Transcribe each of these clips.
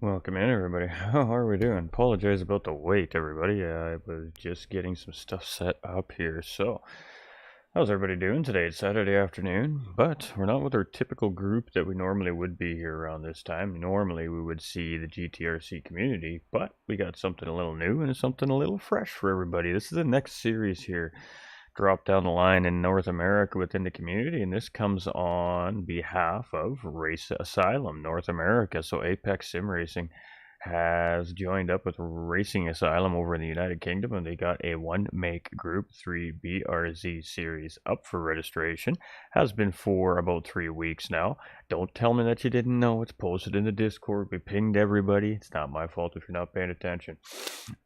Welcome in, everybody. How are we doing? Apologize about the wait, everybody. I was just getting some stuff set up here. So, how's everybody doing today? It's Saturday afternoon, but we're not with our typical group that we normally would be here around this time. Normally, we would see the GTRC community, but we got something a little new and something a little fresh for everybody. This is the next series here, drop down the line in North America within the community, and this comes on behalf of Race Asylum North America. So Apex Sim Racing has joined up with Racing Asylum over in the United Kingdom, and they got a one make group 3 BRZ series up for registration. Has been for about 3 weeks now. Don't tell me that you didn't know. It's posted in the Discord. We pinged everybody. It's not my fault if you're not paying attention.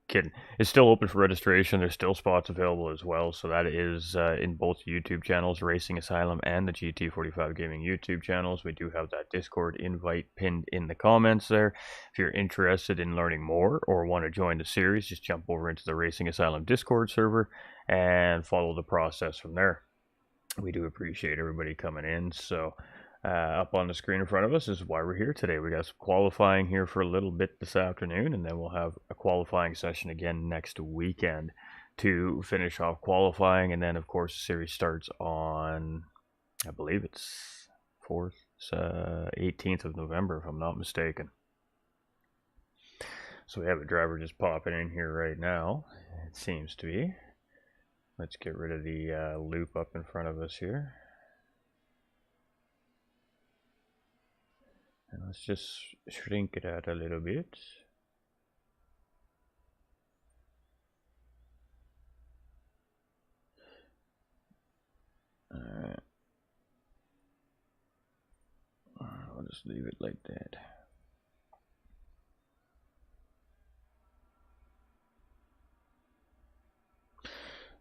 Kidding. It's still open for registration. There's still spots available as well. So that is in both YouTube channels, Racing Asylum and the GT45 Gaming YouTube channels. We do have that Discord invite pinned in the comments there. If you're interested in learning more or want to join the series, just jump over into the Racing Asylum Discord server and follow the process from there. We do appreciate everybody coming in. So up on the screen in front of us is why we're here today. We got some qualifying here for a little bit this afternoon, and then we'll have a qualifying session again next weekend to finish off qualifying. And then, of course, the series starts on, I believe it's 18th of November, if I'm not mistaken. So we have a driver just popping in here right now, it seems to be. Let's get rid of the loop up in front of us here. And let's just shrink it out a little bit. Alright. I'll just leave it like that.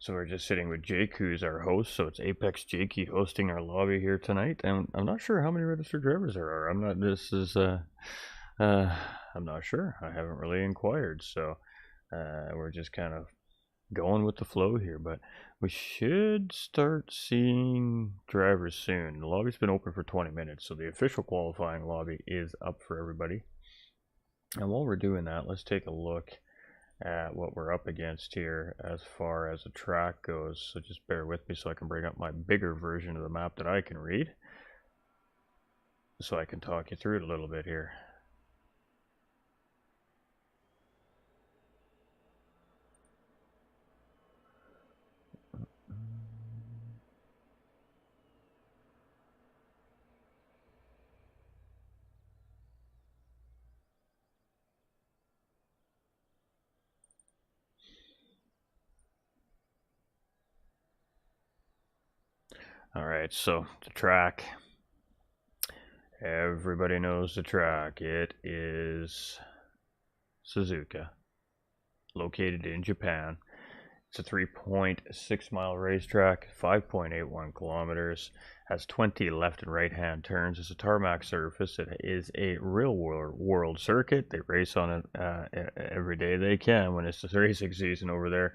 So we're just sitting with Jake, who's our host. So it's Apex Jakey hosting our lobby here tonight. And I'm not sure how many registered drivers there are. I'm not sure. I haven't really inquired. So we're just kind of going with the flow here. But we should start seeing drivers soon. The lobby's been open for 20 minutes. So the official qualifying lobby is up for everybody. And while we're doing that, let's take a look at what we're up against here as far as the track goes. So just bear with me so I can bring up my bigger version of the map that I can read, so I can talk you through it a little bit here. All right, so the track. Everybody knows the track. It is Suzuka, located in Japan. It's a 3.6 mile racetrack, 5.81 kilometers, has 20 left and right hand turns. It's a tarmac surface. It is a real world circuit. They race on it every day they can when it's the racing season over there.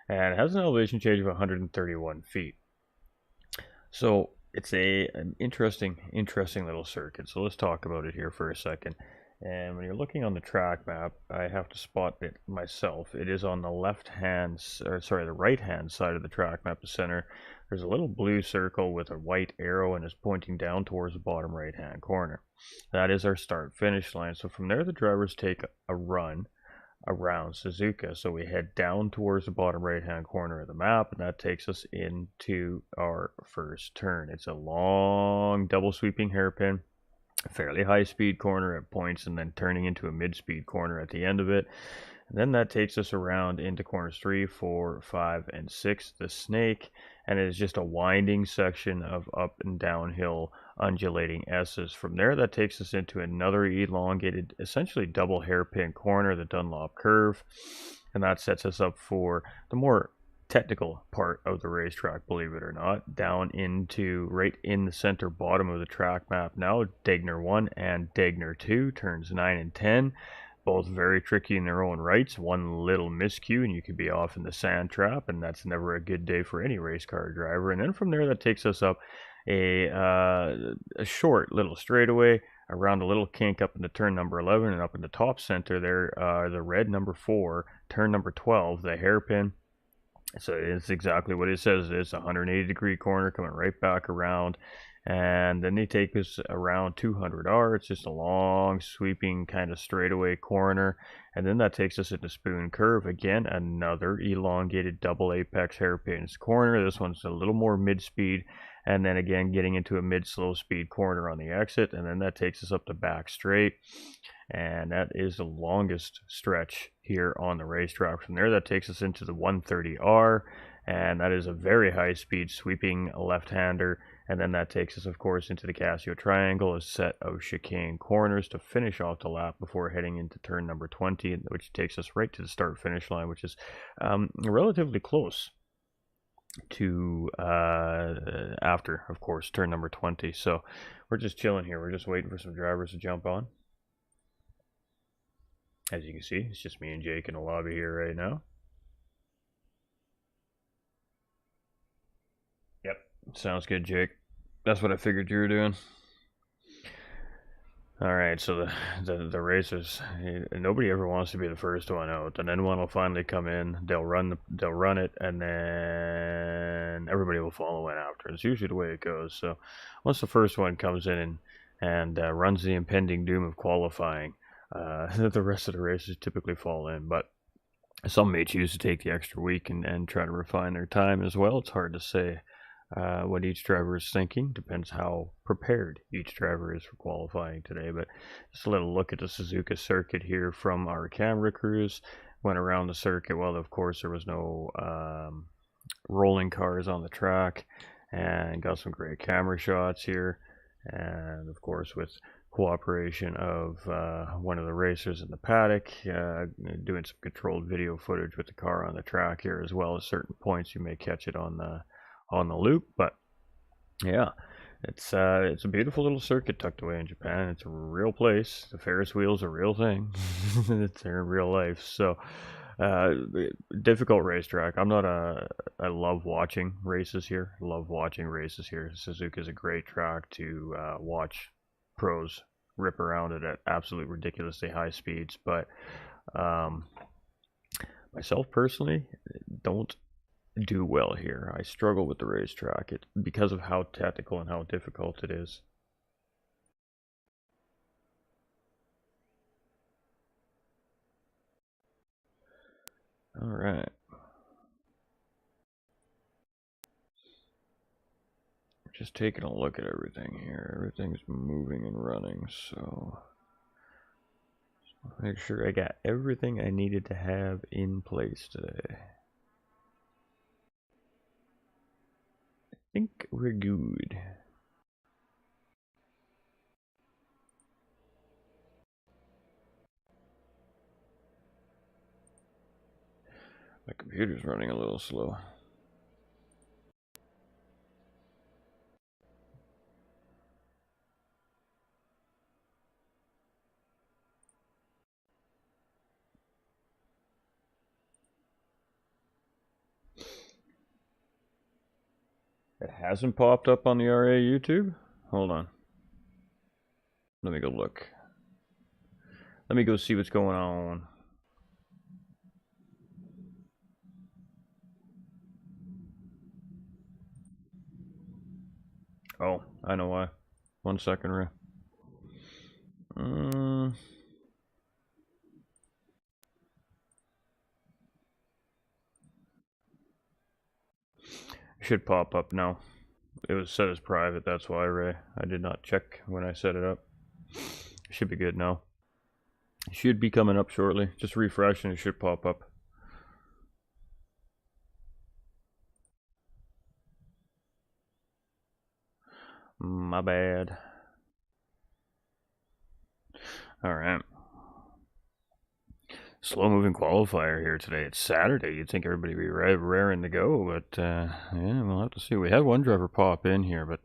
And it has an elevation change of 131 feet. So it's an interesting little circuit. So let's talk about it here for a second. And when you're looking on the track map, I have to spot it myself. It is on the the right-hand side of the track map, the center. There's a little blue circle with a white arrow and is pointing down towards the bottom right-hand corner. That is our start-finish line. So from there, the drivers take a run around Suzuka. So we head down towards the bottom right-hand corner of the map, and that takes us into our first turn. It's a long double sweeping hairpin, fairly high speed corner at points, and then turning into a mid-speed corner at the end of it. And then that takes us around into corners 3, 4, 5, and 6, the snake, and it is just a winding section of up and downhill undulating S's. From there, that takes us into another elongated, essentially double hairpin corner, the Dunlop curve, and that sets us up for the more technical part of the racetrack, believe it or not, down into right in the center bottom of the track map now, Degner 1 and Degner 2, turns 9 and 10. Both very tricky in their own rights. One little miscue and you could be off in the sand trap, and that's never a good day for any race car driver. And then from there, that takes us up a short little straightaway around a little kink up into turn number 11, and up in the top center there, the red number 4, turn number 12, the hairpin. So it's exactly what it says. It's a 180-degree corner coming right back around, and then they take us around 200R. It's just a long, sweeping kind of straightaway corner, and then that takes us into Spoon Curve. Again, another elongated double apex hairpins corner. This one's a little more mid-speed, and then again getting into a mid-slow speed corner on the exit, and then that takes us up to back straight. And that is the longest stretch here on the racetrack. From there, that takes us into the 130R, and that is a very high speed sweeping left-hander. And then that takes us, of course, into the Casio Triangle, a set of chicane corners to finish off the lap before heading into turn number 20, which takes us right to the start-finish line, which is relatively close to after, of course, turn number 20. So we're just chilling here. We're just waiting for some drivers to jump on. As you can see, it's just me and Jake in the lobby here right now. Yep, sounds good, Jake. That's what I figured you were doing. All right, so the racers, nobody ever wants to be the first one out, and then one will finally come in. They'll run it, and then everybody will follow in after. It's usually the way it goes. So once the first one comes in and runs the impending doom of qualifying, the rest of the races typically fall in. But some may choose to take the extra week and try to refine their time as well. It's hard to say what each driver is thinking. Depends how prepared each driver is for qualifying today. But just a little look at the Suzuka circuit here from our camera crews. Went around the circuit. Well, of course, there was no rolling cars on the track, and got some great camera shots here. And of course, with cooperation of one of the racers in the paddock, doing some controlled video footage with the car on the track here, as well as certain points you may catch it on the loop. But yeah, it's a beautiful little circuit tucked away in Japan. It's a real place. The Ferris wheel's a real thing. It's there in real life. So difficult racetrack. I love watching races here. Suzuka is a great track to watch pros rip around it at absolute ridiculously high speeds. But myself personally, don't do well here. I struggle with the racetrack because of how tactical and how difficult it is. All right. Just taking a look at everything here. Everything's moving and running, so make sure I got everything I needed to have in place today. I think we're good. My computer's running a little slow. It hasn't popped up on the RA YouTube? Hold on. Let me go look. Let me go see what's going on. Oh, I know why. 1 second, Ray. Should pop up now. It was set as private, that's why, Ray. I did not check when I set it up. Should be good now. Should be coming up shortly. Just refresh and it should pop up. My bad. Alright. Slow moving qualifier here today. It's Saturday. You'd think everybody would be raring to go, but yeah, we'll have to see. We had one driver pop in here, but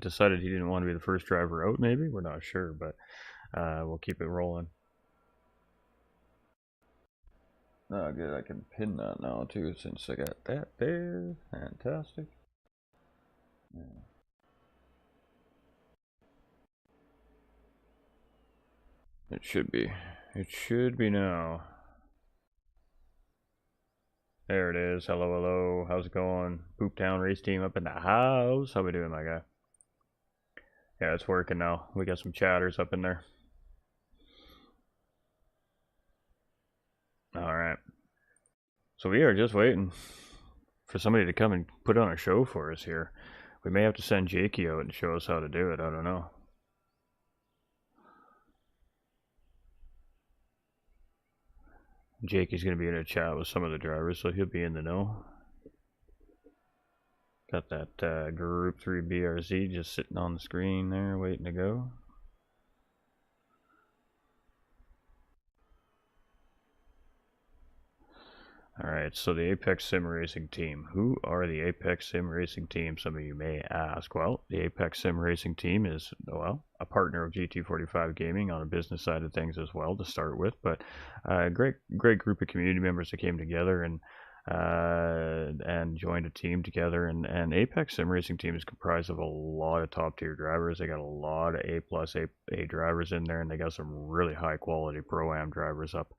decided he didn't want to be the first driver out, maybe? We're not sure, but we'll keep it rolling. Oh, good. I can pin that now, too, since I got that there. Fantastic. Yeah. It should be. It should be now. There it is. Hello, hello. How's it going? Pooptown Race Team up in the house. How we doing, my guy? Yeah, it's working now. We got some chatters up in there. Alright. So we are just waiting for somebody to come and put on a show for us here. We may have to send Jakey out and show us how to do it. I don't know. Jakey's going to be in a chat with some of the drivers, so he'll be in the know. Got that Group 3 BRZ just sitting on the screen there, waiting to go. Alright, so the Apex Sim Racing Team. Who are the Apex Sim Racing Team, some of you may ask? Well, the Apex Sim Racing Team is, well, a partner of GT45 Gaming on a business side of things as well to start with, but a great group of community members that came together and joined a team together. And Apex Sim Racing Team is comprised of a lot of top tier drivers. They got a lot of A drivers in there, and they got some really high quality Pro-Am drivers up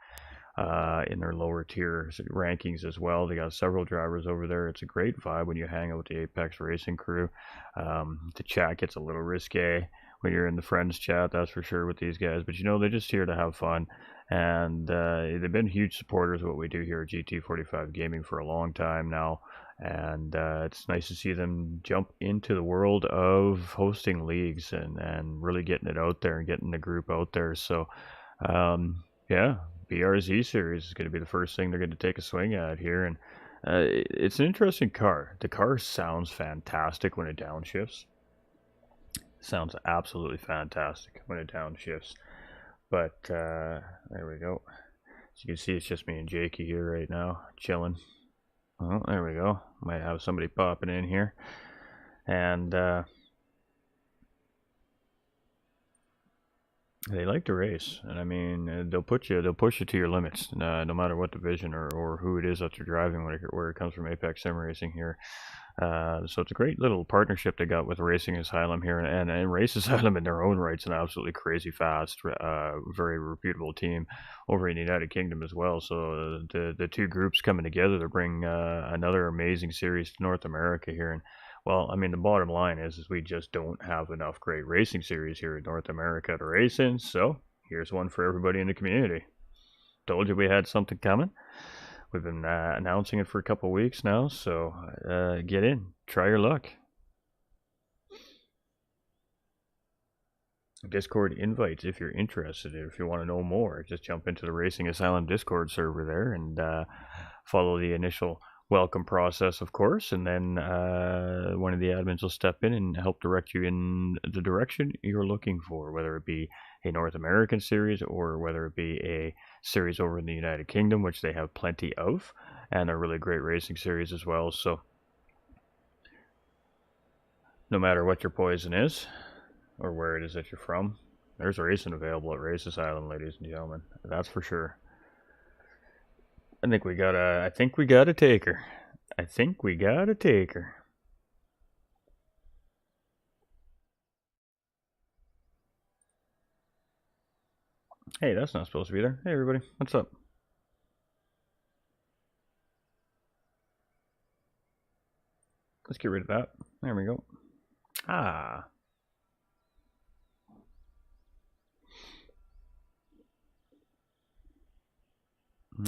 in their lower tier rankings as well. They got several drivers over there. It's a great vibe when you hang out with the Apex Racing crew. The chat gets a little risque when you're in the friends chat, that's for sure, with these guys. But you know, they're just here to have fun. And they've been huge supporters of what we do here at GT45 Gaming for a long time now. And it's nice to see them jump into the world of hosting leagues and really getting it out there and getting the group out there. So, yeah, BRZ series is going to be the first thing they're going to take a swing at here. And it's an interesting car. The car sounds fantastic when it downshifts. Sounds absolutely fantastic when it downshifts. But there we go. As you can see, it's just me and Jakey here right now, chilling. Oh, there we go. Might have somebody popping in here. And they like to race, and I mean, they'll push you to your limits, no matter what division or who it is that you're driving. Where it comes from, Apex Sim Racing here. So it's a great little partnership they got with Racing Asylum here, and Race Asylum in their own right's an absolutely crazy fast, very reputable team over in the United Kingdom as well. So the two groups coming together to bring another amazing series to North America here. And well, I mean, the bottom line is we just don't have enough great racing series here in North America to race in, so here's one for everybody in the community. Told you we had something coming. We've been announcing it for a couple weeks now, so get in, try your luck. Discord invites if you're interested. If you want to know more, just jump into the Racing Asylum Discord server there and follow the initial welcome process, of course, and then one of the admins will step in and help direct you in the direction you're looking for, whether it be a North American series or whether it be a series over in the United Kingdom, which they have plenty of, and a really great racing series as well. So no matter what your poison is or where it is that you're from, there's racing available at Race Asylum, ladies and gentlemen. That's for sure. I think we got a taker. I think we got a taker. Hey, that's not supposed to be there. Hey, everybody. What's up? Let's get rid of that. There we go. Ah.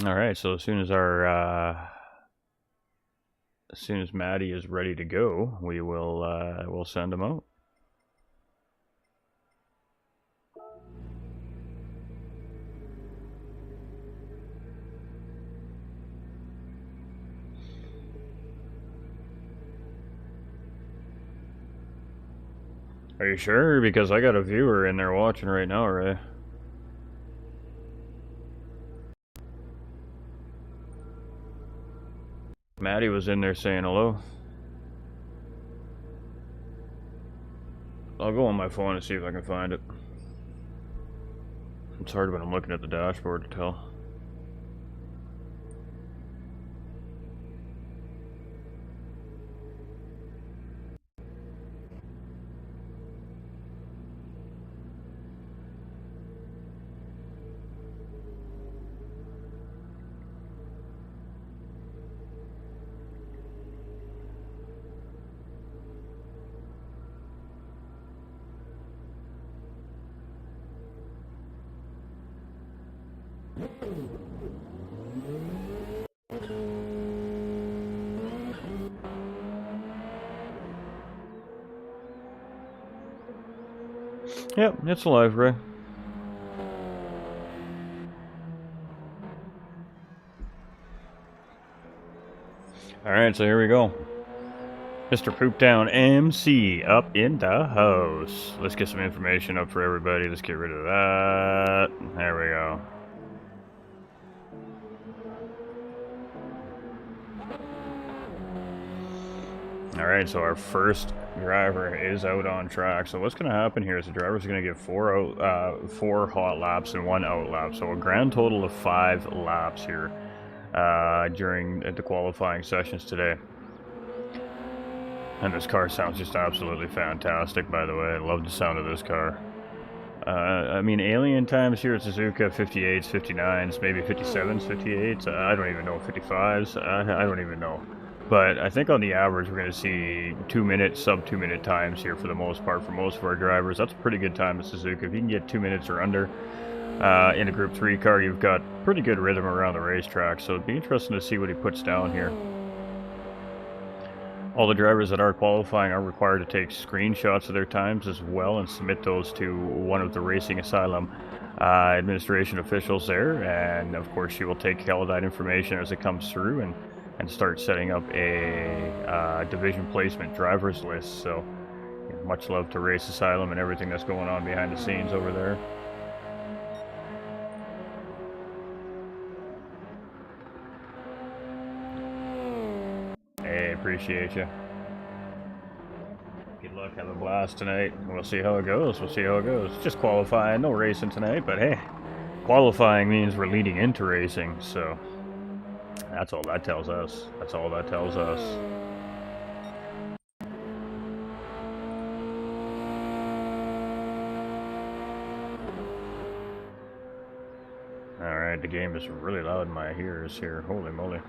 All right. So as soon as Maddie is ready to go, we will we'll send him out. Are you sure? Because I got a viewer in there watching right now, Ray. Maddie was in there saying hello. I'll go on my phone and see if I can find it. It's hard when I'm looking at the dashboard to tell. Yep, it's alive, Ray. Alright, so here we go. Mr. Pooptown MC up in the house. Let's get some information up for everybody. Let's get rid of that. There we go. Alright, so our first driver is out on track. So what's going to happen here is the driver's going to get four hot laps and 1 out lap. So a grand total of 5 laps here during the qualifying sessions today. And this car sounds just absolutely fantastic, by the way. I love the sound of this car. I mean, alien times here at Suzuka, 58s, 59s, maybe 57s, 58s. I don't even know, 55s. I don't even know. But I think on the average, we're going to see 2 minute, sub 2 minute times here for the most part for most of our drivers. That's a pretty good time at Suzuka. If you can get 2 minutes or under in a Group 3 car, you've got pretty good rhythm around the racetrack. So it'd be interesting to see what he puts down here. All the drivers that are qualifying are required to take screenshots of their times as well and submit those to one of the Racing Asylum administration officials there. And of course, she will take all of that information as it comes through and start setting up a division placement drivers list. So much love to Race Asylum and everything that's going on behind the scenes over there. Hey, appreciate you. Good luck, have a blast tonight. We'll see how it goes. Just qualifying, no racing tonight, but hey, qualifying means we're leading into racing, so that's all that tells us. Alright, the game is really loud in my ears here. Holy moly.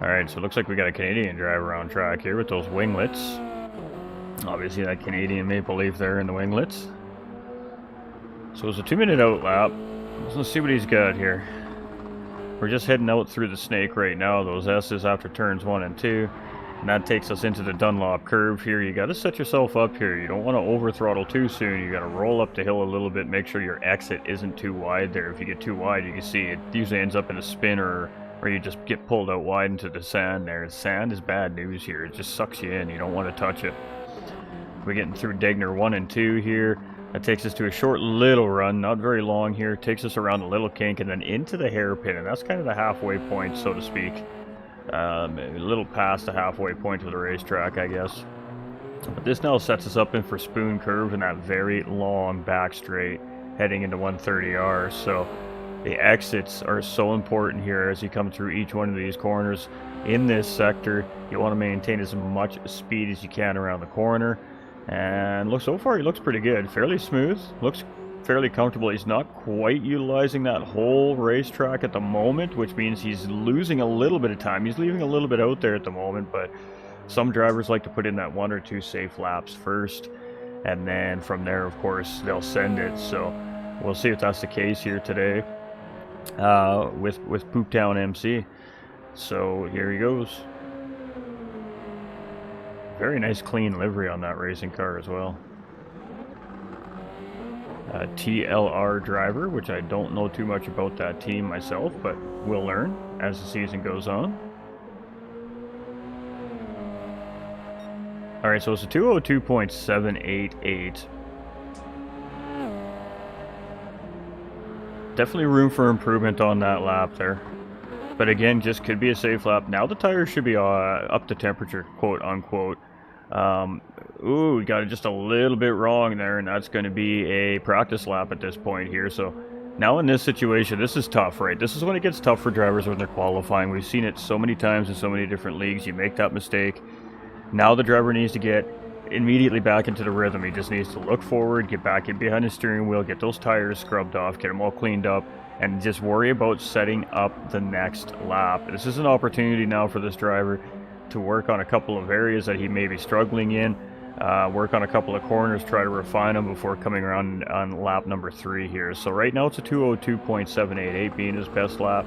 Alright, so it looks like we got a Canadian driver on track here with those winglets. Obviously that Canadian maple leaf there in the winglets. So it's a 2 minute out lap. Let's see what he's got here. We're just heading out through the snake right now, those S's after turns 1 and 2. And that takes us into the Dunlop curve here. You got to set yourself up here. You don't want to over throttle too soon. You got to roll up the hill a little bit, make sure your exit isn't too wide there. If you get too wide, you can see it usually ends up in a spin or you just get pulled out wide into the sand there. Sand is bad news here. It just sucks you in. You don't want to touch it. We're getting through Degner 1 and 2 here. That takes us to a short little run, not very long here. Takes us around a little kink and then into the hairpin. And that's kind of the halfway point, so to speak. A little past the halfway point of the racetrack, I guess. But this now sets us up in for Spoon Curve and that very long back straight heading into 130R. So the exits are so important here as you come through each one of these corners. In this sector, you want to maintain as much speed as you can around the corner. And look, so far he looks pretty good. Fairly smooth. Looks fairly comfortable. He's not quite utilizing that whole racetrack at the moment, which means he's losing a little bit of time. He's leaving a little bit out there at the moment, but some drivers like to put in that 1 or 2 safe laps first. And then from there, of course, they'll send it. So we'll see if that's the case here today. With Pooptown MC. So here he goes. Very nice clean livery on that racing car as well. TLR driver, which I don't know too much about that team myself, but we'll learn as the season goes on. Alright, so it's a 202.788. Definitely room for improvement on that lap there. But again, just could be a safe lap. Now the tires should be up to temperature, quote unquote. Ooh, we got it just a little bit wrong there, and that's going to be a practice lap at this point here. So now in this situation, this is tough, right? This is when it gets tough for drivers when they're qualifying. We've seen it so many times in so many different leagues. You make that mistake. Now the driver needs to get immediately back into the rhythm. He just needs to look forward, get back in behind the steering wheel, get those tires scrubbed off, get them all cleaned up, and just worry about setting up the next lap. This is an opportunity now for this driver to work on a couple of areas that he may be struggling in. work on a couple of corners, try to refine them before coming around on lap number 3 here. So right now it's a 2:02.788 being his best lap.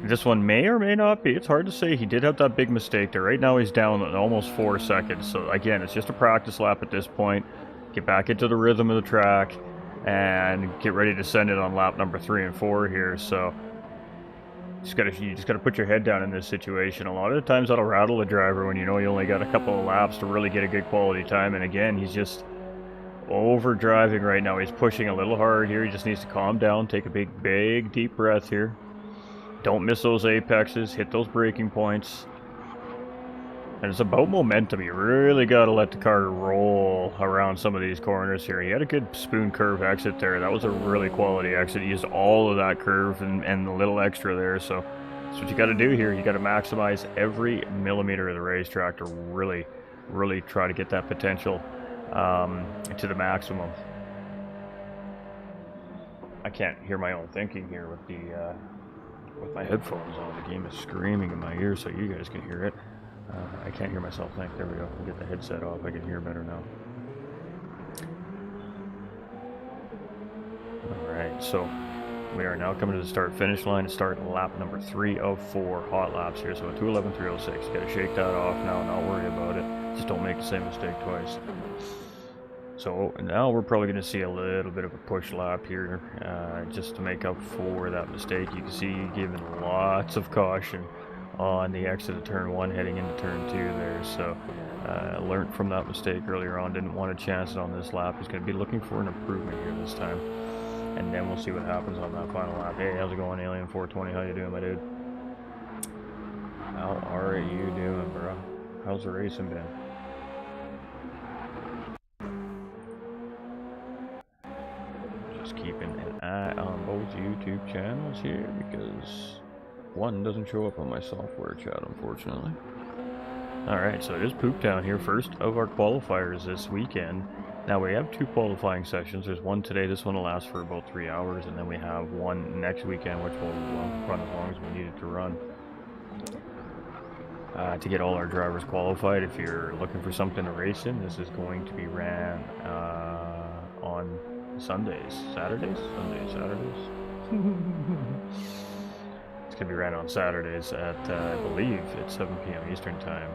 This one may or may not be. It's hard to say. He did have that big mistake there. Right now he's down almost 4 seconds. So again, it's just a practice lap at this point. Get back into the rhythm of the track and get ready to send it on lap number 3 and 4 here. So you just gotta put your head down in this situation. A lot of the times that'll rattle a driver when you know you only got a couple of laps to really get a good quality time. And again, he's just over driving right now. He's pushing a little hard here. He just needs to calm down, take a big deep breath here. Don't miss those apexes, hit those braking points. And it's about momentum. You really got to let the car roll around some of these corners here. He had a good spoon curve exit there. That was a really quality exit. He used all of that curve and a little extra there. So that's what you got to do here. You got to maximize every millimeter of the racetrack to really try to get that potential to the maximum. I can't hear my own thinking here with my headphones on. The game is screaming in my ears so you guys can hear it. I can't hear myself think. There we go. I'll get the headset off. I can hear better now. Alright, so we are now coming to the start-finish line to start lap number 3 of 4 hot laps here. So a 2:11.306. You gotta shake that off now, not worry about it. Just don't make the same mistake twice. So now we're probably going to see a little bit of a push lap here just to make up for that mistake. You can see giving lots of caution on the exit of turn 1 heading into turn 2 there. So learned from that mistake earlier on, didn't want to chance it on this lap. He's going to be looking for an improvement here this time, and then we'll see what happens on that final lap. Hey, how's it going, Alien 420? How you doing, my dude? How are you doing, bro? How's the racing been? Just keeping an eye on both YouTube channels here because one doesn't show up on my software chat, unfortunately. Alright, so it is Poop Town here, first of our qualifiers this weekend. Now we have 2 qualifying sessions. There's one today, this one will last for about 3 hours, and then we have one next weekend which will run as long as we need it to run. To get all our drivers qualified, if you're looking for something to race in, this is going to be ran on Sundays. Saturdays? It's going to be ran on Saturdays at, I believe, it's 7 p.m. Eastern Time.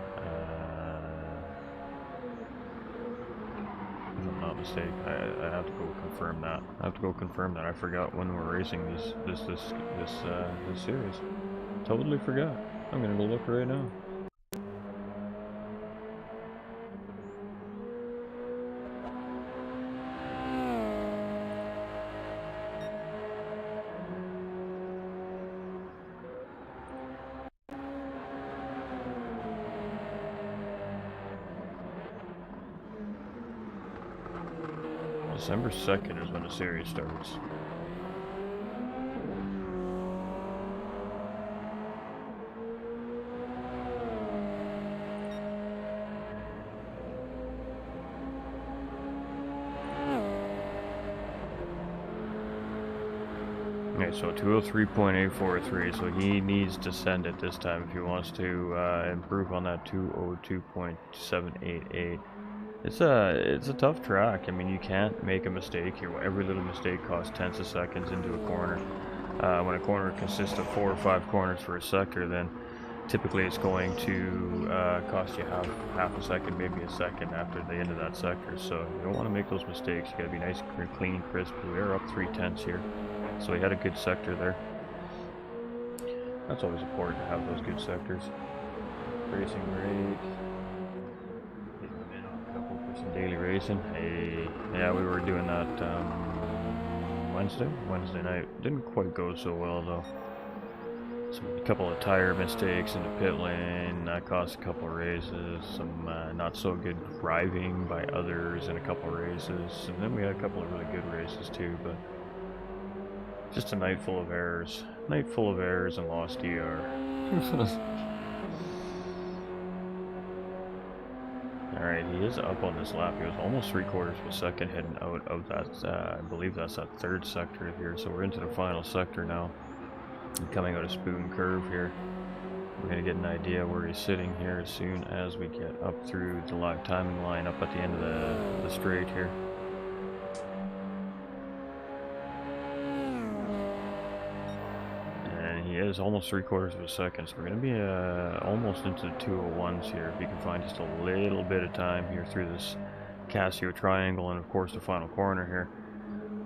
If I'm not mistaken, I have to go confirm that. I forgot when we're racing this series. Totally forgot. I'm going to go look right now. December 2nd is when the series starts. Okay, so 203.843, so he needs to send it this time if he wants to improve on that 202.788. It's a tough track. I mean, you can't make a mistake here. Every little mistake costs tenths of seconds into a corner. When a corner consists of 4 or 5 corners for a sector, then typically it's going to cost you half a second, maybe a second after the end of that sector. So you don't want to make those mistakes. You got to be nice, clean, crisp. We are up 3/10 here, so he had a good sector there. That's always important to have those good sectors. Racing great. Some daily racing. Hey, yeah, we were doing that Wednesday night. Didn't quite go so well though. A couple of tire mistakes in the pit lane that cost a couple of races. Some not so good driving by others in a couple of races, and then we had a couple of really good races too. But just a night full of errors. Night full of errors and lost ER. Alright, he is up on this lap. He was almost 3/4 of a second heading out of that, I believe that's that 3rd sector here. So we're into the final sector now. And coming out of Spoon Curve here. We're going to get an idea where he's sitting here as soon as we get up through the live timing line up at the end of the straight here. And he is almost 3/4 of a second, so we're going to be almost into the 201s here. If you can find just a little bit of time here through this Casio triangle and of course the final corner here.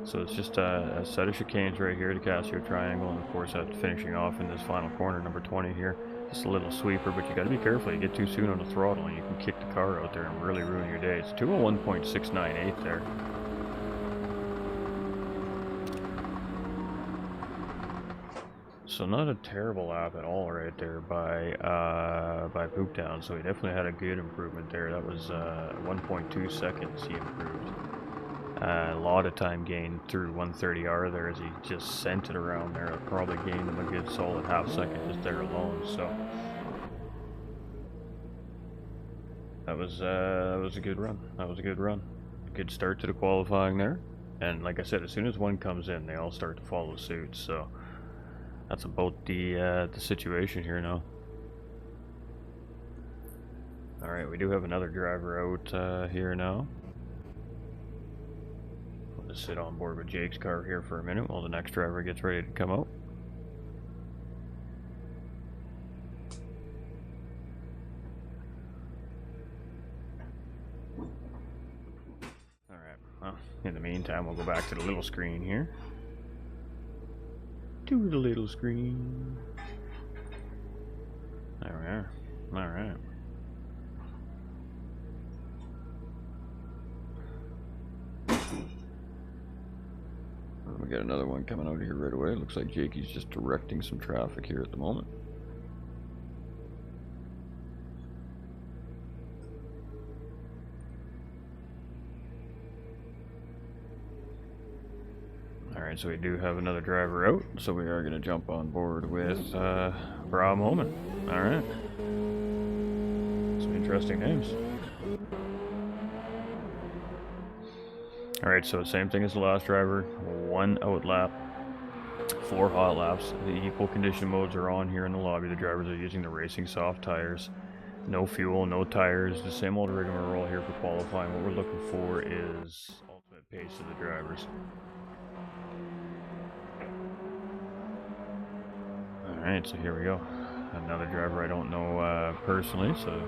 So it's just a set of chicanes right here, the Casio triangle, and of course that finishing off in this final corner, number 20 here. Just a little sweeper, but you got to be careful. You get too soon on the throttle and you can kick the car out there and really ruin your day. It's 201.698 there. So not a terrible lap at all right there by Pooptown. So he definitely had a good improvement there. That was 1.2 seconds he improved. A lot of time gained through 130R there as he just sent it around there. It probably gained him a good solid half second just there alone. So that was a good run. That was a good run. Good start to the qualifying there. And like I said, as soon as one comes in, they all start to follow suit. So that's about the situation here now. All right, we do have another driver out here now. We'll just sit on board with Jake's car here for a minute while the next driver gets ready to come out. All right. Well, in the meantime, we'll go back to the little screen here. To the little screen. There we are. All right. We got another one coming out here right away. Looks like Jakey's just directing some traffic here at the moment. Alright, so we do have another driver out, so we are going to jump on board with Bra Moment. Alright. Some interesting names. Alright, so same thing as the last driver. 1 out lap, 4 hot laps. The equal condition modes are on here in the lobby. The drivers are using the racing soft tires. No fuel, no tires. The same old rigmarole here for qualifying. What we're looking for is ultimate pace of the drivers. Alright, so here we go. Another driver I don't know personally, so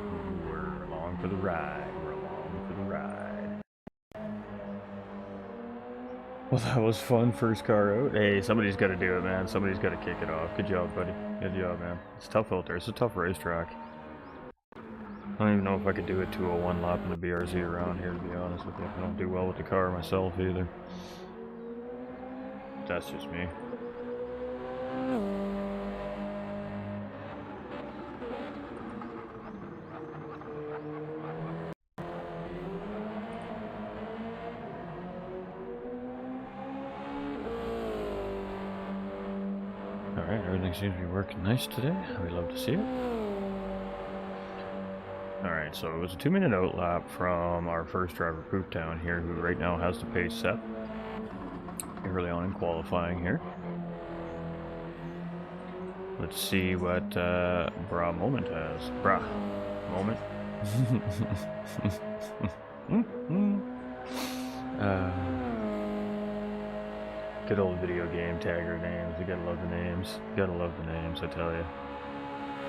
we're along for the ride. We're along for the ride. Well, that was fun. First car out. Hey, somebody's got to do it, man. Somebody's got to kick it off. Good job, buddy. Good job, man. It's tough out there. It's a tough racetrack. I don't even know if I could do a 201 lap in the BRZ around here, to be honest with you. I don't do well with the car myself either. That's just me. Alright, everything seems to be working nice today. We love to see it. Alright, so it was a 2-minute out lap from our first driver, Pooptown here, who right now has the pace set early on in qualifying here. Let's see what Bra Moment has. Bra Moment. Good old video game tagger names. You gotta love the names. You gotta love the names, I tell you.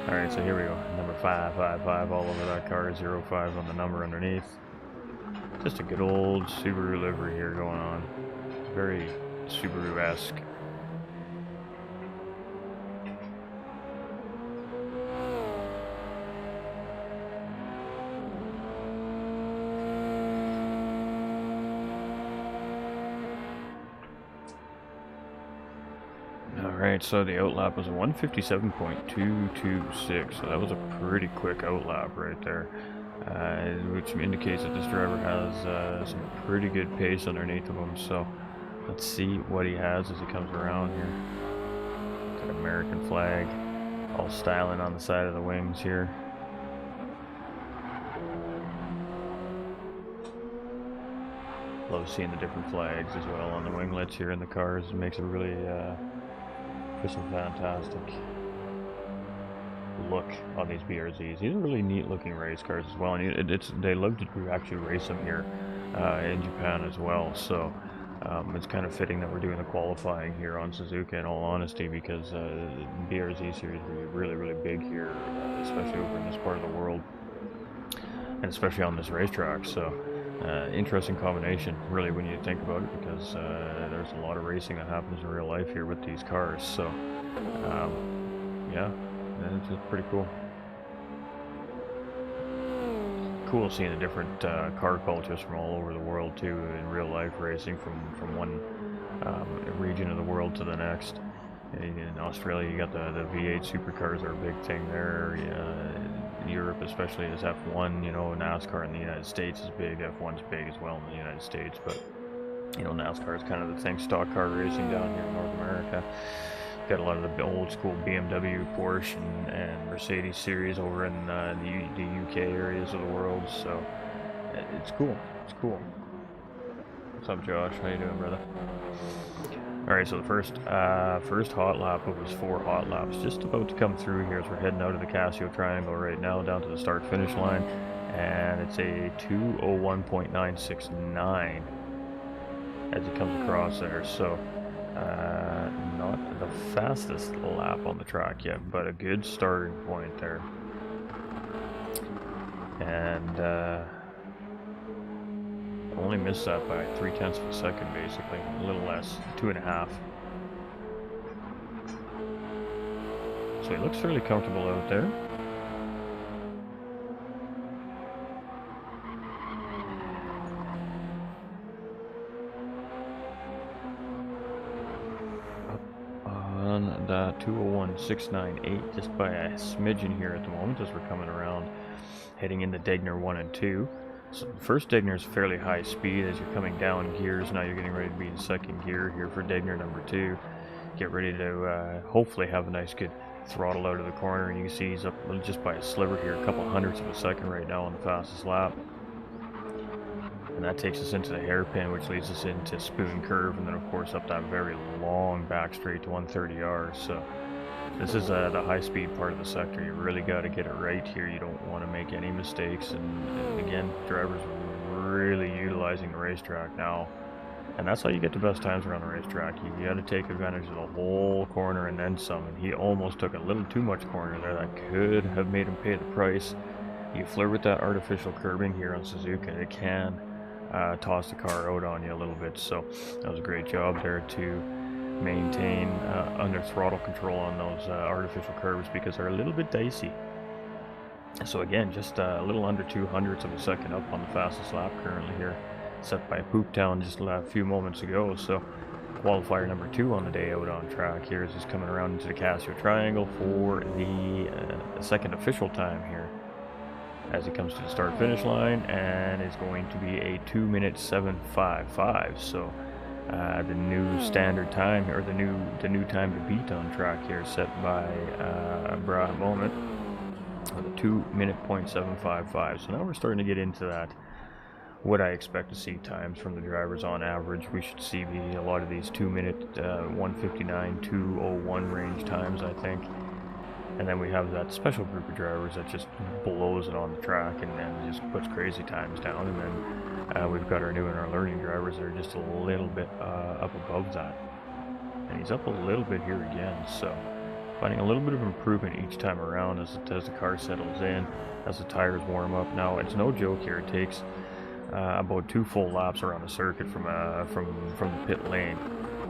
Alright, so here we go. Number 555 all over that car. 05 on the number underneath. Just a good old Subaru livery here going on. Very Subaru-esque. Alright, so the outlap was a 157.226, so that was a pretty quick outlap right there, which indicates that this driver has some pretty good pace underneath of him. So let's see what he has as he comes around here. Got an American flag, all styling on the side of the wings here. Love seeing the different flags as well on the winglets here in the cars. It makes it really... some fantastic look on these BRZs. These are really neat looking race cars as well, and they love to actually race them here in Japan as well. So it's kind of fitting that we're doing the qualifying here on Suzuka, in all honesty, because BRZ series are really big here, especially over in this part of the world, and especially on this racetrack. So interesting combination, really, when you think about it, because there's a lot of racing that happens in real life here with these cars. So yeah, it's just pretty cool. Cool seeing the different car cultures from all over the world too, in real life racing, from one region of the world to the next. In Australia, you got the V8 supercars are a big thing there. Europe especially is F1. You know, NASCAR in the United States is big. F1's big as well in the United States, but you know, NASCAR is kind of the thing. Stock car racing down here in North America. Got a lot of the old school BMW, Porsche, and Mercedes series over in the UK areas of the world. So it's cool. It's cool. What's up, Josh? How you doing, brother? All right, so the first hot lap, it was 4 hot laps, just about to come through here as we're heading out of the Casio Triangle right now, down to the start-finish line, and it's a 2:01.969 as it comes across there. So not the fastest lap on the track yet, but a good starting point there. And only missed that by 0.3 of a second, basically, a little less, 2.5. So he looks fairly comfortable out there. On the 2:01.698, just by a smidgen here at the moment as we're coming around, heading into Degner 1 and 2. So the first Degner is fairly high speed as you're coming down gears. Now you're getting ready to be in second gear here for Degner number 2. Get ready to hopefully have a nice good throttle out of the corner, and you can see he's up just by a sliver here, a couple hundredths of a second right now on the fastest lap. And that takes us into the hairpin, which leads us into Spoon Curve, and then of course up that very long back straight to 130R. So this is the high-speed part of the sector. You really got to get it right here. You don't want to make any mistakes. And again, drivers are really utilizing the racetrack now. And that's how you get the best times around the racetrack. You got to take advantage of the whole corner and then some. And he almost took a little too much corner there. That could have made him pay the price. You flirt with that artificial curbing here on Suzuka, it can toss the car out on you a little bit. So that was a great job there to maintain under throttle control on those artificial curves, because they're a little bit dicey. So again, just a little under 200ths of a second up on the fastest lap currently here, set by Pooptown just a few moments ago. So qualifier number 2 on the day out on track here is just coming around into the Casio Triangle for the second official time here as it comes to the start finish line, and it's going to be a 2:07.55. So the new standard time, or the new time to beat on track here, set by Brad Moment with a 2:07.55. So now we're starting to get into that, what I expect to see times from the drivers on average. We should see a lot of these 2-minute 1:59, 2:01 range times, I think. And then we have that special group of drivers that just blows it on the track and just puts crazy times down. And then we've got our new and our learning drivers that are just a little bit up above that. And he's up a little bit here again. So finding a little bit of improvement each time around as the car settles in, as the tires warm up. Now, it's no joke here. It takes about 2 full laps around the circuit from the pit lane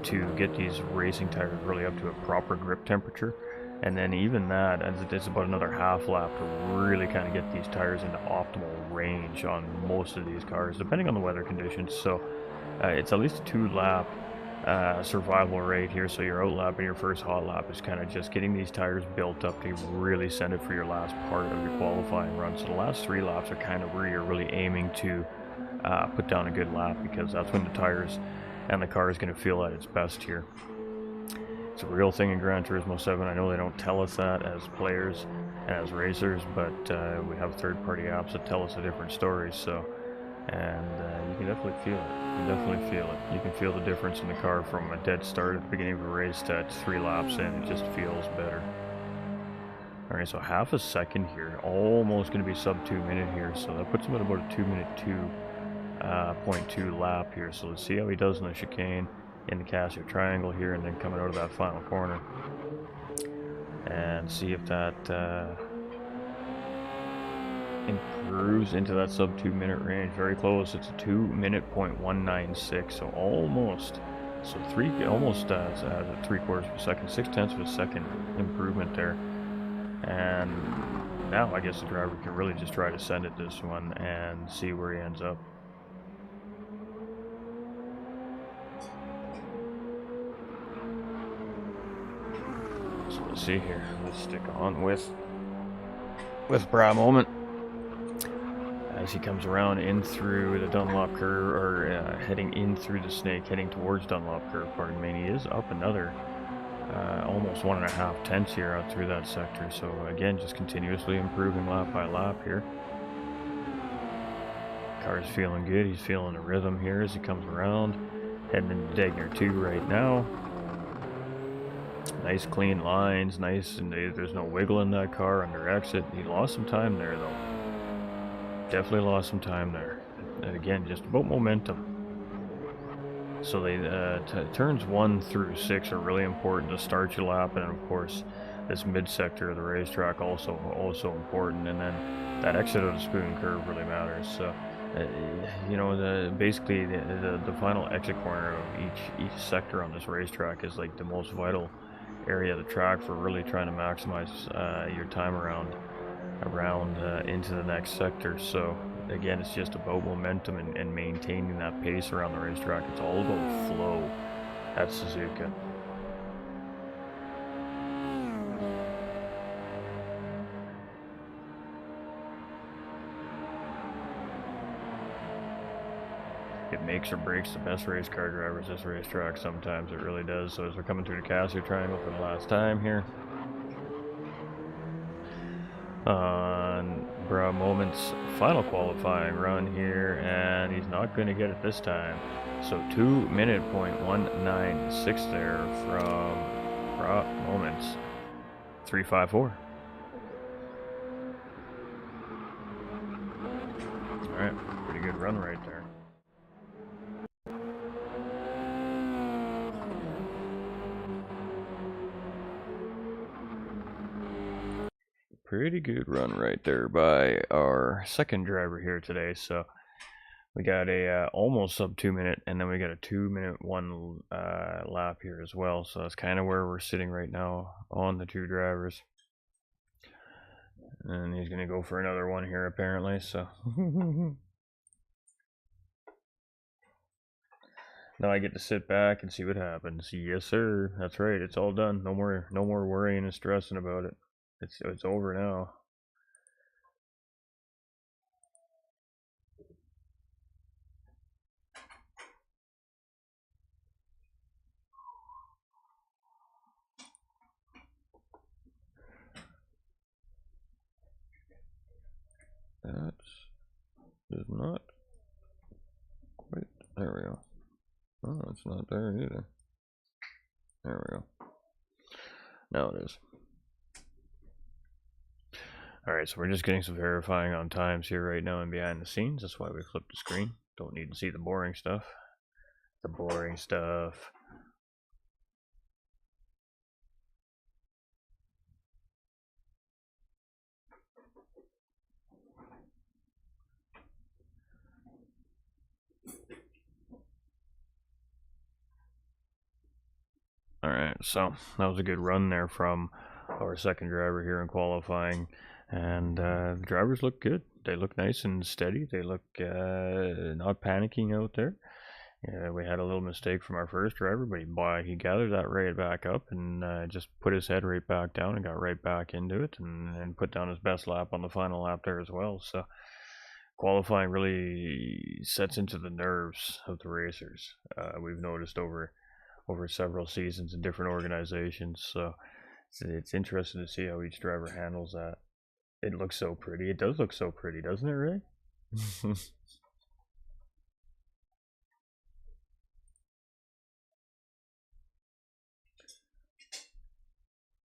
to get these racing tires really up to a proper grip temperature. And then even that, it's about another half lap to really kind of get these tires into optimal range on most of these cars, depending on the weather conditions. So it's at least a 2-lap survival rate here. So your outlapping your first hot lap is kind of just getting these tires built up to really send it for your last part of your qualifying run. So the last 3 laps are kind of where you're really aiming to put down a good lap, because that's when the tires and the car is going to feel at its best here. It's a real thing in Gran Turismo 7. I know they don't tell us that as players and as racers, but we have third-party apps that tell us a different story. So, and you can definitely feel it. You definitely feel it. You can feel the difference in the car from a dead start at the beginning of a race to 3 laps in. It just feels better. Alright, so half a second here. Almost going to be sub 2 minute here. So that puts him at about a 2 minute 2.2 lap here. So let's see how he does in the chicane, in the Casio triangle here, and then coming out of that final corner. And see if that improves into that sub 2 minute range. Very close. It's a 2 minute .196. So almost. So almost 3/4 of a second, 6/10 of a second improvement there. And now I guess the driver can really just try to send it this one and see where he ends up. So let's see here. Let's stick on with Bra Moment as he comes around in through the Dunlop curve, or heading in through the snake, heading towards Dunlop curve, pardon me. And he is up another almost 1.5 tenths here out through that sector. So again, just continuously improving lap by lap here. Car's feeling good. He's feeling the rhythm here as he comes around, heading into Degner 2 right now. Nice clean lines, nice, and there's no wiggle in that car under exit. He lost some time there though. Definitely lost some time there. And again, just about momentum. So they turns 1 through 6 are really important to start your lap, and of course this mid sector of the racetrack also important, and then that exit of the spoon curve really matters. So you know, basically the final exit corner of each sector on this racetrack is like the most vital area of the track for really trying to maximize your time around into the next sector. So again, it's just about momentum and maintaining that pace around the racetrack. It's all about flow at Suzuka. It makes or breaks the best race car drivers, this racetrack. Sometimes it really does. So as we're coming through the Casio triangle for the last time here, on Bra Moment's final qualifying run here, and he's not going to get it this time. So 2 minute .196 there from Bra Moment's 354. Alright, pretty good run right there. Pretty good run right there by our second driver here today. So we got a almost sub 2 minute, and then we got a 2 minute 1 lap here as well. So that's kind of where we're sitting right now on the two drivers. And he's gonna go for another one here apparently. So now I get to sit back and see what happens. Yes, sir. That's right. It's all done. No more worrying and stressing about it. It's over now. That is not quite. There we go. Oh, it's not there either. There we go. Now it is. Alright, so we're just getting some verifying on times here right now and behind the scenes. That's why we flipped the screen. Don't need to see the boring stuff. The boring stuff. Alright, so that was a good run there from our second driver here in qualifying. And the drivers look good. They look nice and steady. They look not panicking out there. Yeah, we had a little mistake from our first driver, but he gathered that right back up and just put his head right back down and got right back into it, and put down his best lap on the final lap there as well. So qualifying really sets into the nerves of the racers. We've noticed over several seasons in different organizations. So it's interesting to see how each driver handles that. It looks so pretty. It does look so pretty, doesn't it, Ray?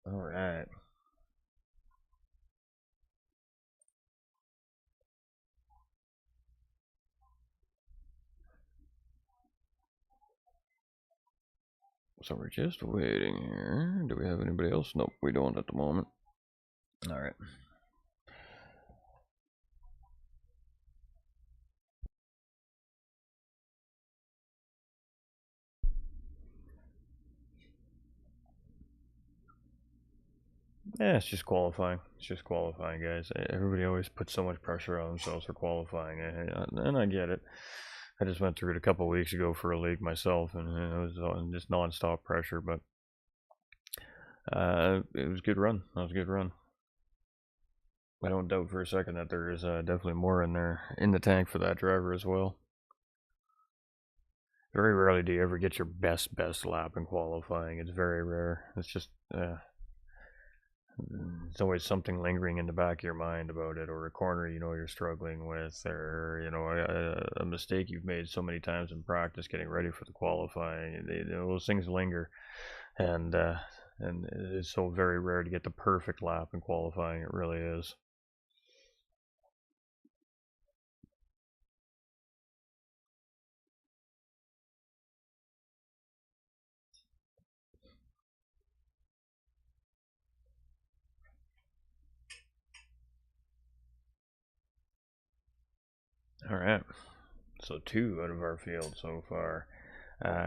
All right. So we're just waiting here. Do we have anybody else? Nope, we don't at the moment. All right. Yeah, it's just qualifying. It's just qualifying, guys. Everybody always puts so much pressure on themselves for qualifying, and I get it. I just went through it a couple of weeks ago for a league myself, and it was just non-stop pressure. But it was a good run. That was a good run. I don't doubt for a second that there is definitely more in there in the tank for that driver as well. Very rarely do you ever get your best lap in qualifying. It's very rare. It's just there's always something lingering in the back of your mind about it, or a corner you know you're struggling with, or you know a mistake you've made so many times in practice getting ready for the qualifying. Those things linger, and it's so very rare to get the perfect lap in qualifying. It really is. All right, so 2 out of our field so far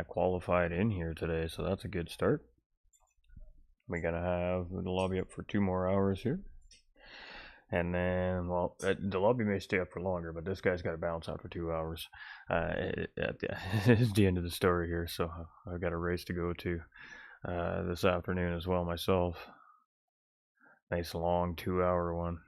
qualified in here today, so that's a good start. We're gonna have the lobby up for 2 more hours here. And then, well, the lobby may stay up for longer, but this guy's got to bounce out for 2 hours. It's the end of the story here, so I've got a race to go to this afternoon as well myself. Nice long 2-hour one.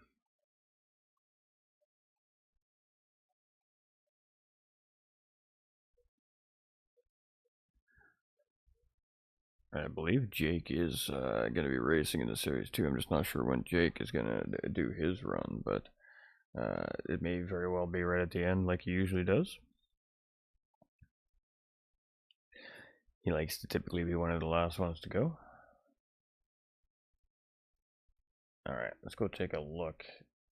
I believe Jake is going to be racing in the series too. I'm just not sure when Jake is going to do his run, but it may very well be right at the end like he usually does. He likes to typically be one of the last ones to go. Alright, let's go take a look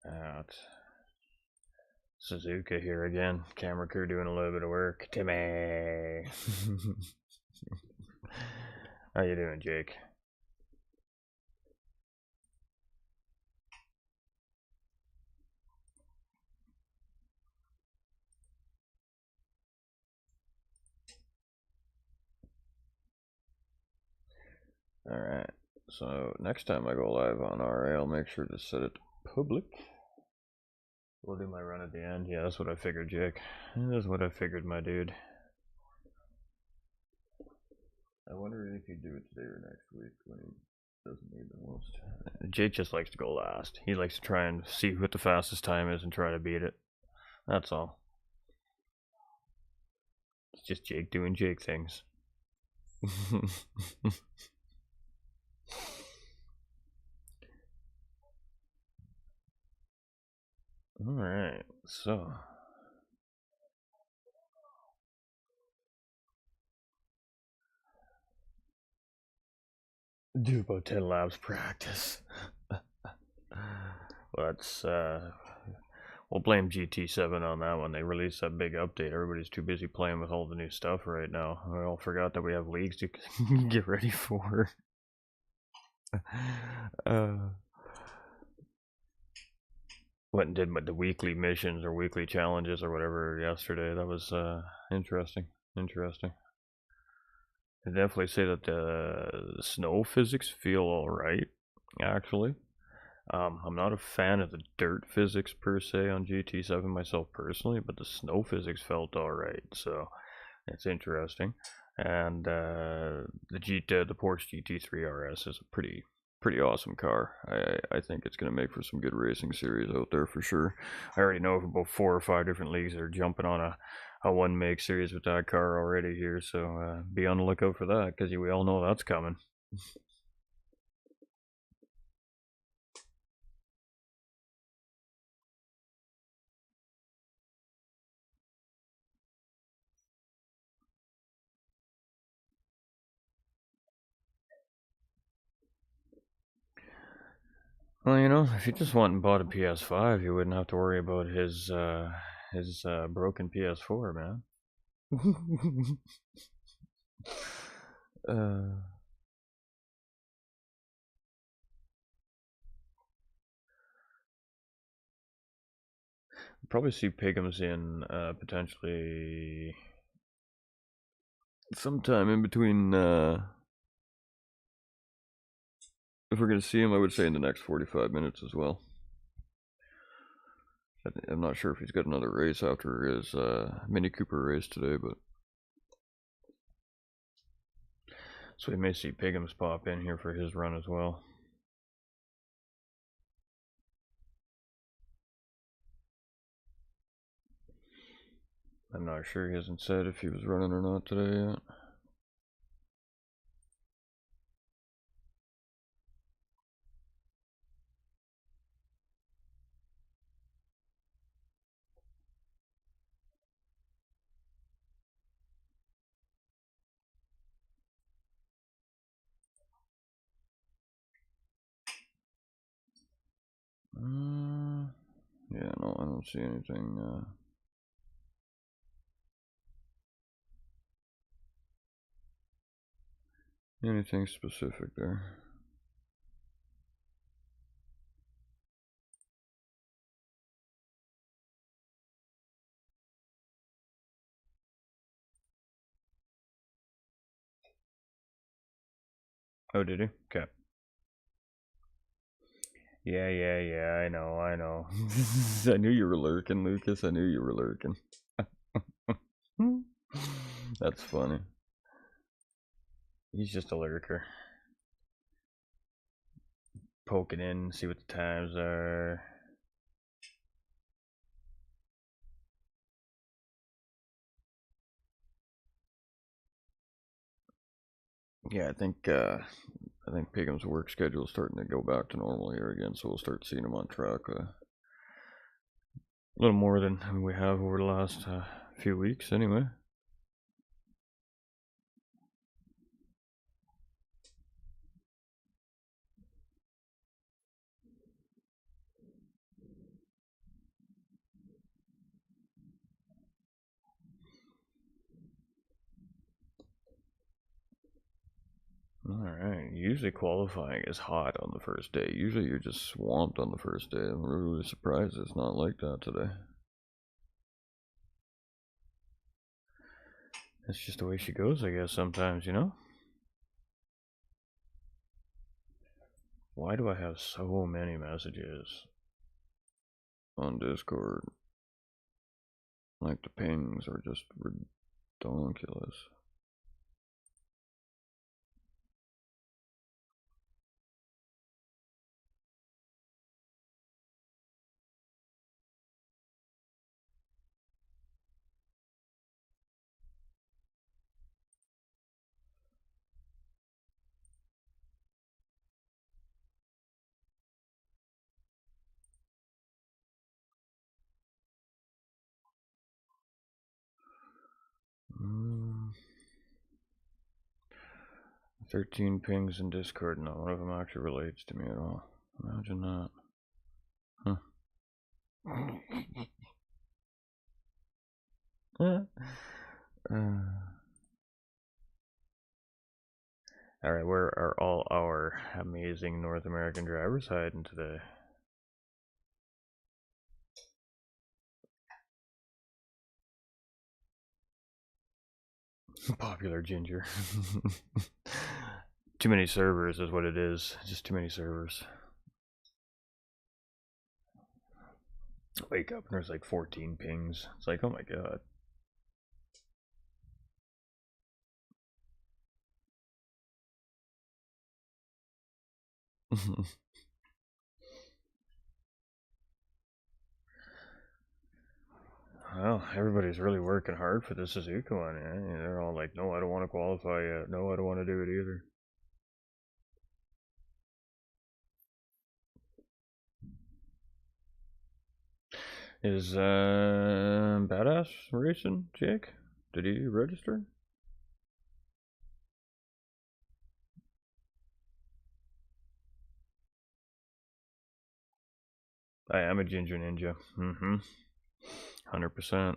at Suzuka here again. Camera crew doing a little bit of work. Timmy! How you doing, Jake? Alright, so next time I go live on RA, I'll make sure to set it public. We'll do my run at the end. Yeah, that's what I figured, Jake. That's what I figured, my dude. I wonder if you do it today or next week when he doesn't need the most. Jake just likes to go last. He likes to try and see what the fastest time is and try to beat it. That's all. It's just Jake doing Jake things. Alright, so do about 10 laps practice. Let's we'll blame GT7 on that one. They released that big update. Everybody's too busy playing with all the new stuff right now. We all forgot that we have leagues to get ready for. Went and did the weekly missions or weekly challenges or whatever yesterday. That was interesting. Interesting. I definitely say that the snow physics feel alright, actually. I'm not a fan of the dirt physics per se on GT7 myself personally, but the snow physics felt alright, so it's interesting. And the Porsche GT3 RS is a pretty awesome car. I think it's going to make for some good racing series out there for sure. I already know of about 4 or 5 different leagues that are jumping on a one make series with that car already here, so be on the lookout for that because we all know that's coming. Well, you know, if you just went and bought a PS5, you wouldn't have to worry about his broken PS4, man. Probably see Pigums in potentially sometime in between. If we're gonna see him, I would say in the next 45 minutes as well. I'm not sure if he's got another race after his Mini Cooper race today, but so we may see Pigums pop in here for his run as well. I'm not sure, he hasn't said if he was running or not today yet. Yeah, no, I don't see anything. Anything specific there. Oh, did he? Okay. Yeah, I know. I knew you were lurking, Lucas. I knew you were lurking. That's funny. He's just a lurker. Poking in, see what the times are. Yeah, I think Pigham's work schedule is starting to go back to normal here again, so we'll start seeing him on track a little more than we have over the last few weeks, anyway. Alright, usually qualifying is hot on the first day. Usually you're just swamped on the first day. I'm really surprised it's not like that today. That's just the way she goes, I guess, sometimes, you know? Why do I have so many messages on Discord? Like, the pings are just ridiculous. Mm. 13 pings in Discord, not one of them actually relates to me at all. Imagine that. Huh. Alright, where are all our amazing North American drivers hiding today? Popular ginger. Too many servers is what it is. Just too many servers. Wake up and there's like 14 pings. It's like, oh my god. Well, everybody's really working hard for the Suzuka one. Eh? They're all like, no, I don't want to qualify yet. No, I don't want to do it either. Is Badass racing, Jake? Did he register? I am a ginger ninja. 100%.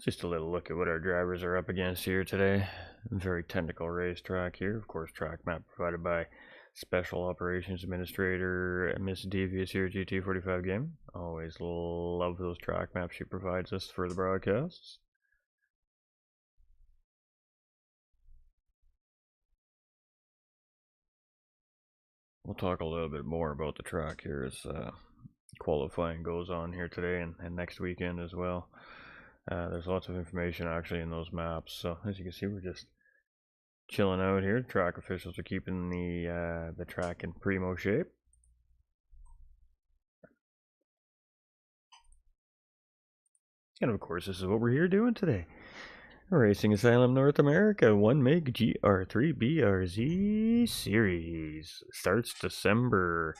Just a little look at what our drivers are up against here today. Very technical racetrack here. Of course, track map provided by Special Operations Administrator Miss Devious here at GT45 Game. Always love those track maps she provides us for the broadcasts. We'll talk a little bit more about the track here as qualifying goes on here today and next weekend as well. There's lots of information actually in those maps. So as you can see, we're just chilling out here. Track officials are keeping the track in primo shape. And of course, this is what we're here doing today. Racing Asylum North America 1 MiG GR3 BRZ Series. Starts December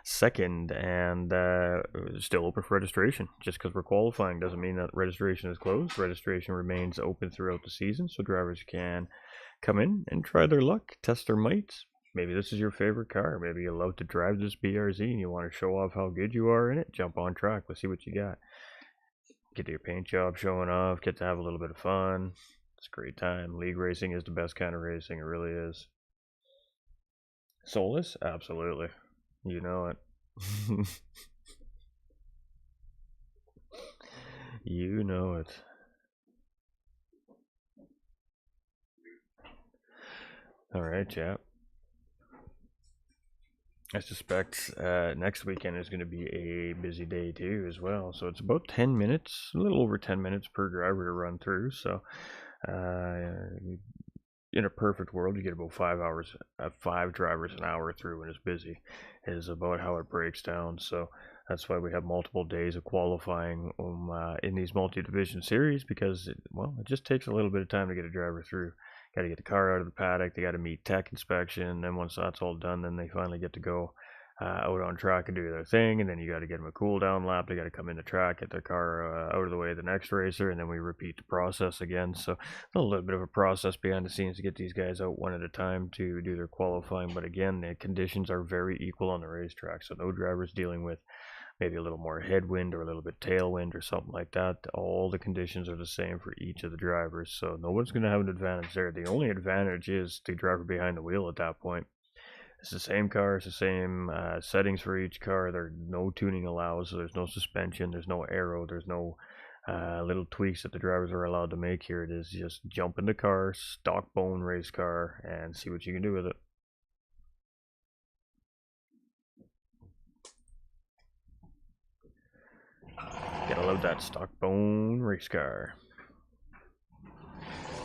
2nd and still open for registration. Just because we're qualifying doesn't mean that registration is closed. Registration remains open throughout the season, so drivers can come in and try their luck, test their might. Maybe this is your favorite car. Maybe you love to drive this BRZ and you want to show off how good you are in it. Jump on track. Let's see what you got. Get your paint job showing off. Get to have a little bit of fun. It's a great time. League racing is the best kind of racing. It really is. Soulless? Absolutely. You know it. You know it. Alright, chap. I suspect next weekend is going to be a busy day too as well. So it's about 10 minutes, a little over 10 minutes per driver to run through. So in a perfect world, you get about 5 hours, 5 drivers an hour through when it's busy, is about how it breaks down. So that's why we have multiple days of qualifying in these multi-division series, because it just takes a little bit of time to get a driver through. Got to get the car out of the paddock. They got to meet tech inspection. And then once that's all done, then they finally get to go out on track and do their thing. And then you got to get them a cool down lap. They got to come in the track, get their car out of the way of the next racer, and then we repeat the process again. So a little bit of a process behind the scenes to get these guys out one at a time to do their qualifying. But again, the conditions are very equal on the racetrack. So no drivers dealing with maybe a little more headwind or a little bit tailwind or something like that. All the conditions are the same for each of the drivers, so no one's going to have an advantage there. The only advantage is the driver behind the wheel at that point. It's the same car, it's the same settings for each car. There's no tuning allowed, so there's no suspension, there's no aero, there's no little tweaks that the drivers are allowed to make here. It is just jump in the car, stock bone race car, and see what you can do with it. Gotta love that stock bone race car.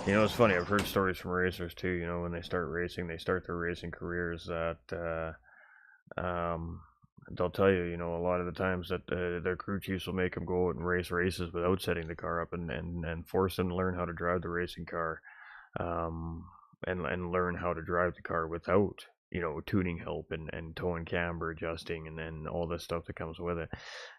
You know, it's funny, I've heard stories from racers too, you know, when they start racing, they start their racing careers that they'll tell you, you know, a lot of the times that their crew chiefs will make them go out and race races without setting the car up and force them to learn how to drive the racing car, and learn how to drive the car without, you know, tuning help and toe and camber adjusting and then all the stuff that comes with it.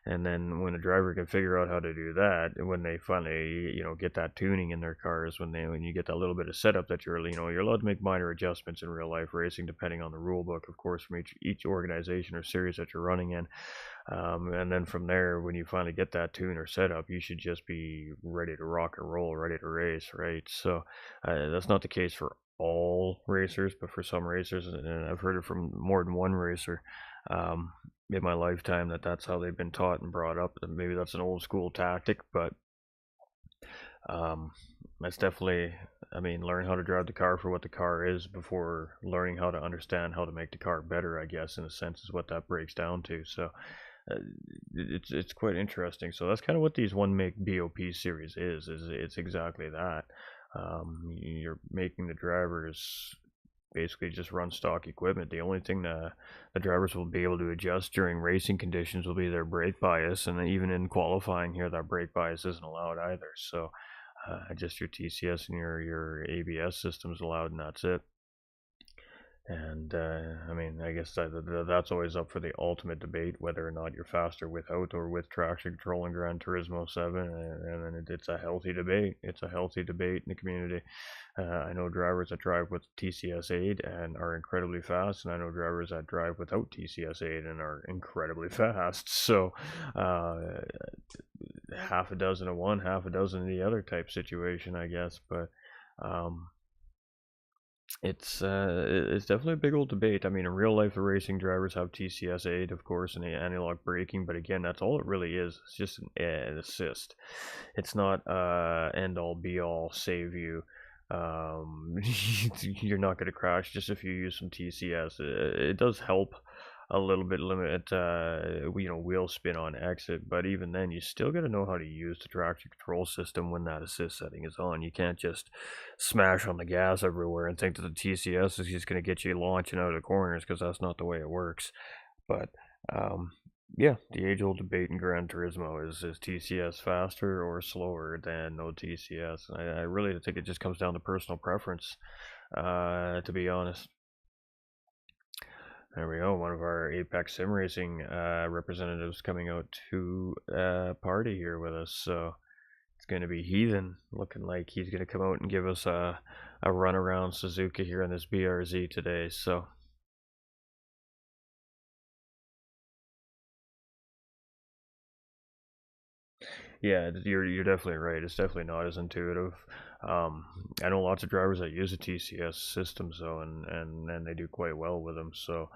And then when a driver can figure out how to do that, when they finally, you know, get that tuning in their cars, when you get that little bit of setup that you're allowed to make minor adjustments in real life racing depending on the rule book, of course, from each organization or series that you're running in. And then from there, when you finally get that tune or setup, you should just be ready to rock and roll, ready to race, right? So that's not the case for all racers, but for some racers, and I've heard it from more than one racer in my lifetime, that's how they've been taught and brought up. And maybe that's an old school tactic, but that's definitely, I mean, learn how to drive the car for what the car is before learning how to understand how to make the car better, I guess, in a sense, is what that breaks down to. So it's quite interesting. So that's kind of what these 1 MiG BOP series is it's exactly that. You're making the drivers basically just run stock equipment. The only thing the drivers will be able to adjust during racing conditions will be their brake bias, and even in qualifying here, that brake bias isn't allowed either. So just your TCS and your ABS systems allowed, and that's it. And I mean, I guess that's always up for the ultimate debate, whether or not you're faster without or with traction control in Gran Turismo 7. And it's a healthy debate. It's a healthy debate in the community. I know drivers that drive with TCS aid and are incredibly fast, and I know drivers that drive without TCS aid and are incredibly fast. So half a dozen of one, half a dozen of the other type situation, I guess. But um, it's definitely a big old debate. I mean, in real life, the racing drivers have TCS aid, of course, and the analog braking, but again, that's all it really is. It's just an assist. It's not end all be all save you. You're not going to crash just if you use some TCS. It does help a little bit limit wheel spin on exit, but even then you still got to know how to use the traction control system when that assist setting is on. You can't just smash on the gas everywhere and think that the TCS is just going to get you launching out of the corners, because that's not the way it works. But yeah, the age-old debate in Gran Turismo is TCS faster or slower than no TCS. I really think it just comes down to personal preference, to be honest. There we go, one of our Apex Sim Racing representatives coming out to party here with us. So it's going to be Heathen, looking like he's going to come out and give us a run around Suzuka here in this BRZ today. So yeah, you're definitely right. It's definitely not as intuitive. I know lots of drivers that use a TCS system, so and they do quite well with them. So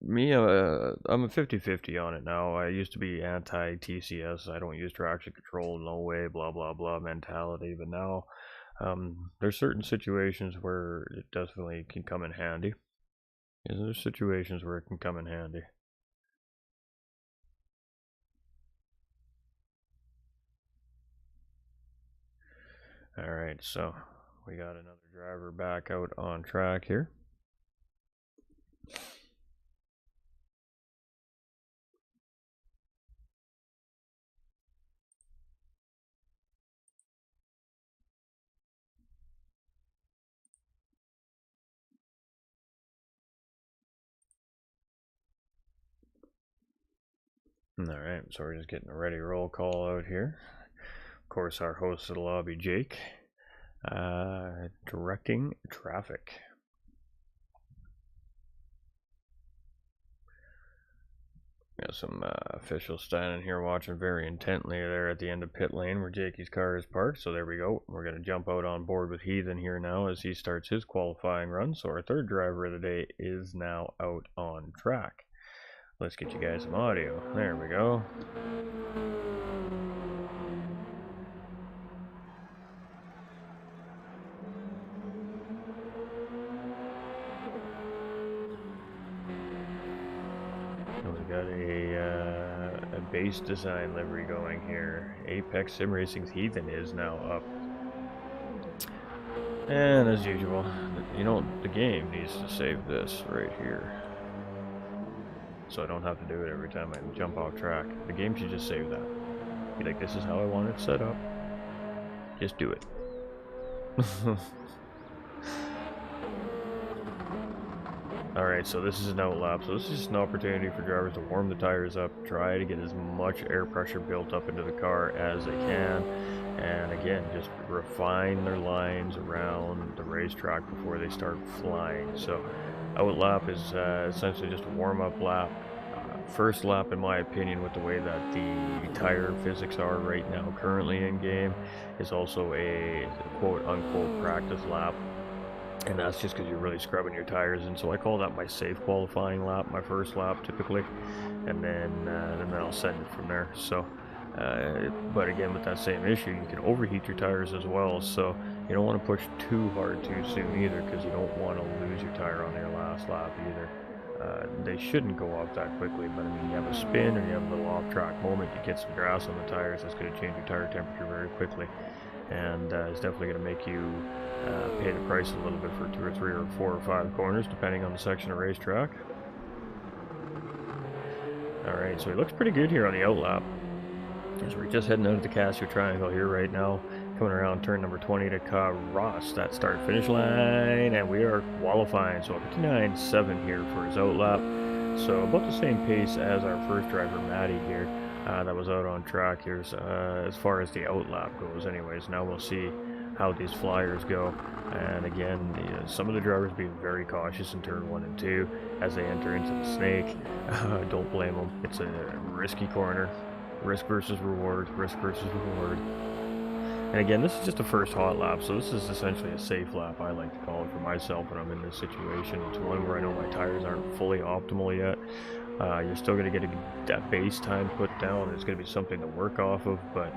me, I'm a 50-50 on it now. I used to be anti-TCS. I don't use traction control, no way, blah blah blah mentality. But now, there's certain situations where it definitely can come in handy. There situations where it can come in handy. Alright, so we got another driver back out on track here. Alright, so we're just getting a ready roll call out here. Of course, our host of the lobby, Jake, directing traffic. Got some officials standing here watching very intently there at the end of pit lane where Jakey's car is parked. So there we go. We're going to jump out on board with Heathen here now as he starts his qualifying run. So our third driver of the day is now out on track. Let's get you guys some audio. There we go. We got a base design livery going here. Apex Sim Racing's Heathen is now up. And as usual, the game needs to save this right here, so I don't have to do it every time I jump off track. The game should just save that. Be like, this is how I want it set up. Just do it. Alright, so this is an outlap, so this is just an opportunity for drivers to warm the tires up, try to get as much air pressure built up into the car as they can, and again, just refine their lines around the racetrack before they start flying. So outlap is essentially just a warm-up lap. First lap, in my opinion, with the way that the tire physics are right now currently in game, is also a quote-unquote practice lap. And that's just because you're really scrubbing your tires, and so I call that my safe qualifying lap, my first lap typically, and then I'll send it from there. So, but again, with that same issue, you can overheat your tires as well. So you don't want to push too hard too soon either, because you don't want to lose your tire on your last lap either. They shouldn't go off that quickly, but I mean, you have a spin or you have a little off-track moment, you get some grass on the tires, that's going to change your tire temperature very quickly, and it's definitely going to make you pay the price a little bit for 2 or 3 or 4 or 5 corners, depending on the section of racetrack. Alright, so he looks pretty good here on the outlap. So we're just heading out of the Casio Triangle here right now, coming around turn number 20 to cross that start-finish line, and we are qualifying. So 59.7 here for his outlap. So about the same pace as our first driver, Matty, here, that was out on track here, as far as the outlap goes anyways. Now we'll see how these flyers go, and again, some of the drivers being very cautious in turn 1 and 2 as they enter into the snake. Don't blame them. It's a risky corner. Risk versus reward, risk versus reward. And again, this is just a first hot lap, so this is essentially a safe lap, I like to call it for myself when I'm in this situation. It's one where I know my tires aren't fully optimal yet. You're still going to get that base time put down. There's going to be something to work off of, but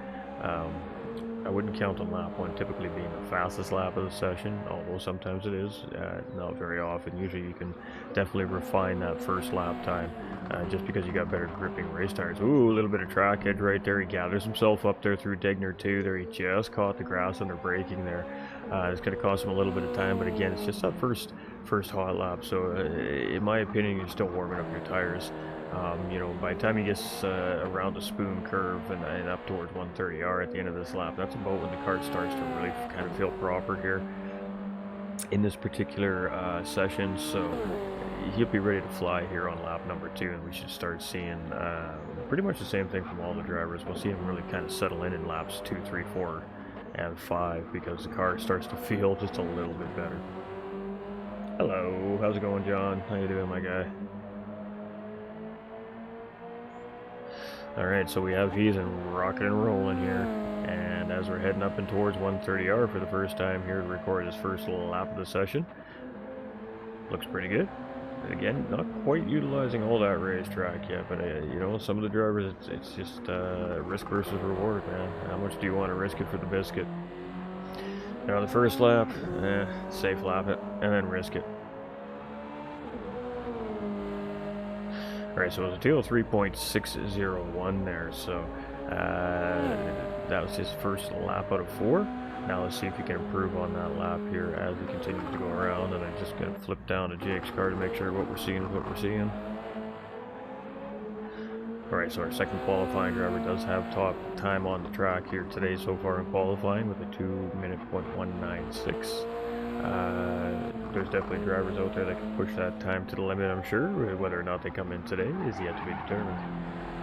I wouldn't count on lap 1 typically being the fastest lap of the session, although sometimes it is, not very often. Usually you can definitely refine that first lap time, just because you got better gripping race tires. Ooh, a little bit of track edge right there. He gathers himself up there through Digner too. There, he just caught the grass under braking there. It's going to cost him a little bit of time, but again, it's just that first hot lap. So in my opinion, you're still warming up your tires. You know, by the time he gets around the spoon curve and up towards 130R at the end of this lap, that's about when the kart starts to really kind of feel proper here in this particular session. So he'll be ready to fly here on lap number 2, and we should start seeing pretty much the same thing from all the drivers. We'll see him really kind of settle in laps 2, 3, 4, and 5 because the car starts to feel just a little bit better. Hello, how's it going, John? How you doing, my guy? Alright, so we have he's rocking and rolling here, and as we're heading up and towards 130R for the first time here to record his first little lap of the session, looks pretty good. Again, not quite utilizing all that racetrack yet, but you know, some of the drivers, it's just risk versus reward, man. How much do you want to risk it for the biscuit? Now the first lap, safe lap it, and then risk it. Alright, so it was a total 3.601 there, so that was his first lap out of 4. Now let's see if he can improve on that lap here as we continue to go around, and I'm just going to flip down to Jake's car to make sure what we're seeing is what we're seeing. Alright, so our second qualifying driver does have top time on the track here today so far in qualifying with a 2:196. There's definitely drivers out there that can push that time to the limit, I'm sure. Whether or not they come in today is yet to be determined.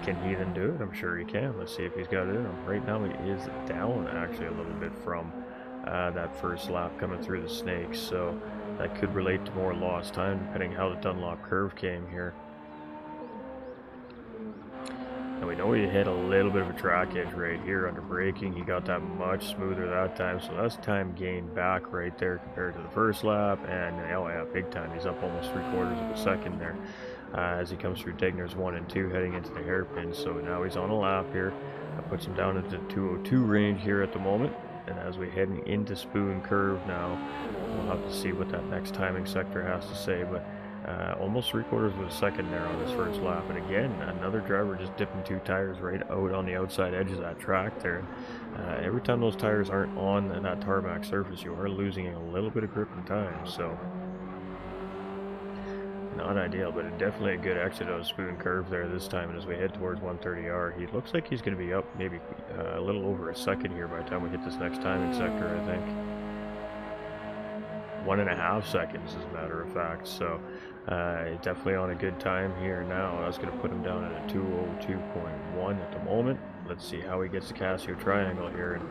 Can he then do it? I'm sure he can. Let's see if he's got it in him. Right now he is down actually a little bit from that first lap coming through the snakes, so that could relate to more lost time depending how the Dunlop curve came here. And we know he hit a little bit of a track edge right here under braking. He got that much smoother that time, so that's time gained back right there compared to the first lap. And oh yeah, big time. He's up almost 3/4 of a second there as he comes through Digner's 1 and 2 heading into the hairpin. So now he's on a lap here. That puts him down into the 202 range here at the moment. And as we head into Spoon Curve now, we'll have to see what that next timing sector has to say. But almost 3/4 of a second there on his first lap. And again, another driver just dipping 2 tires right out on the outside edge of that track there. Every time those tires aren't on that tarmac surface, you are losing a little bit of grip and time. So not ideal, but definitely a good exit out of Spoon Curve there this time. And as we head towards 130R, he looks like he's going to be up maybe a little over a second here by the time we hit this next timing sector, I think. 1.5 seconds as a matter of fact. So definitely on a good time here now. That's going to put him down at a 202.1 at the moment. Let's see how he gets the Casio triangle here. And,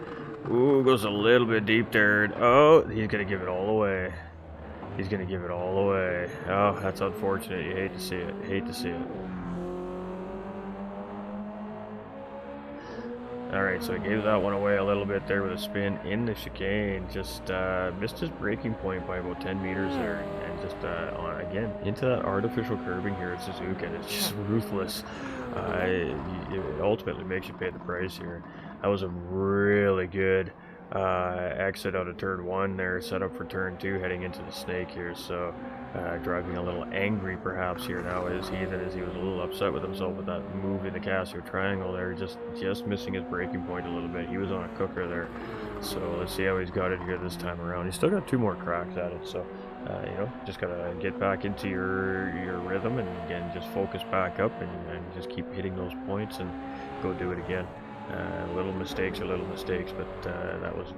ooh, goes a little bit deep there. And, oh, he's going to give it all away. He's going to give it all away. Oh, that's unfortunate. You hate to see it. You hate to see it. Alright, so he gave that one away a little bit there with a spin in the chicane. Just missed his braking point by about 10 meters there. And just, again, into that artificial curbing here at Suzuka. It's just ruthless. It ultimately makes you pay the price here. That was a really good exit out of turn 1 there, set up for turn 2 heading into the snake here. So driving a little angry perhaps here now is he was a little upset with himself with that move in the Casio triangle there, just missing his braking point a little bit. He was on a cooker there. So let's see how he's got it here this time around. He's still got 2 more cracks at it, so you know, just gotta get back into your rhythm and again just focus back up and just keep hitting those points and go do it again. Little mistakes are little mistakes, but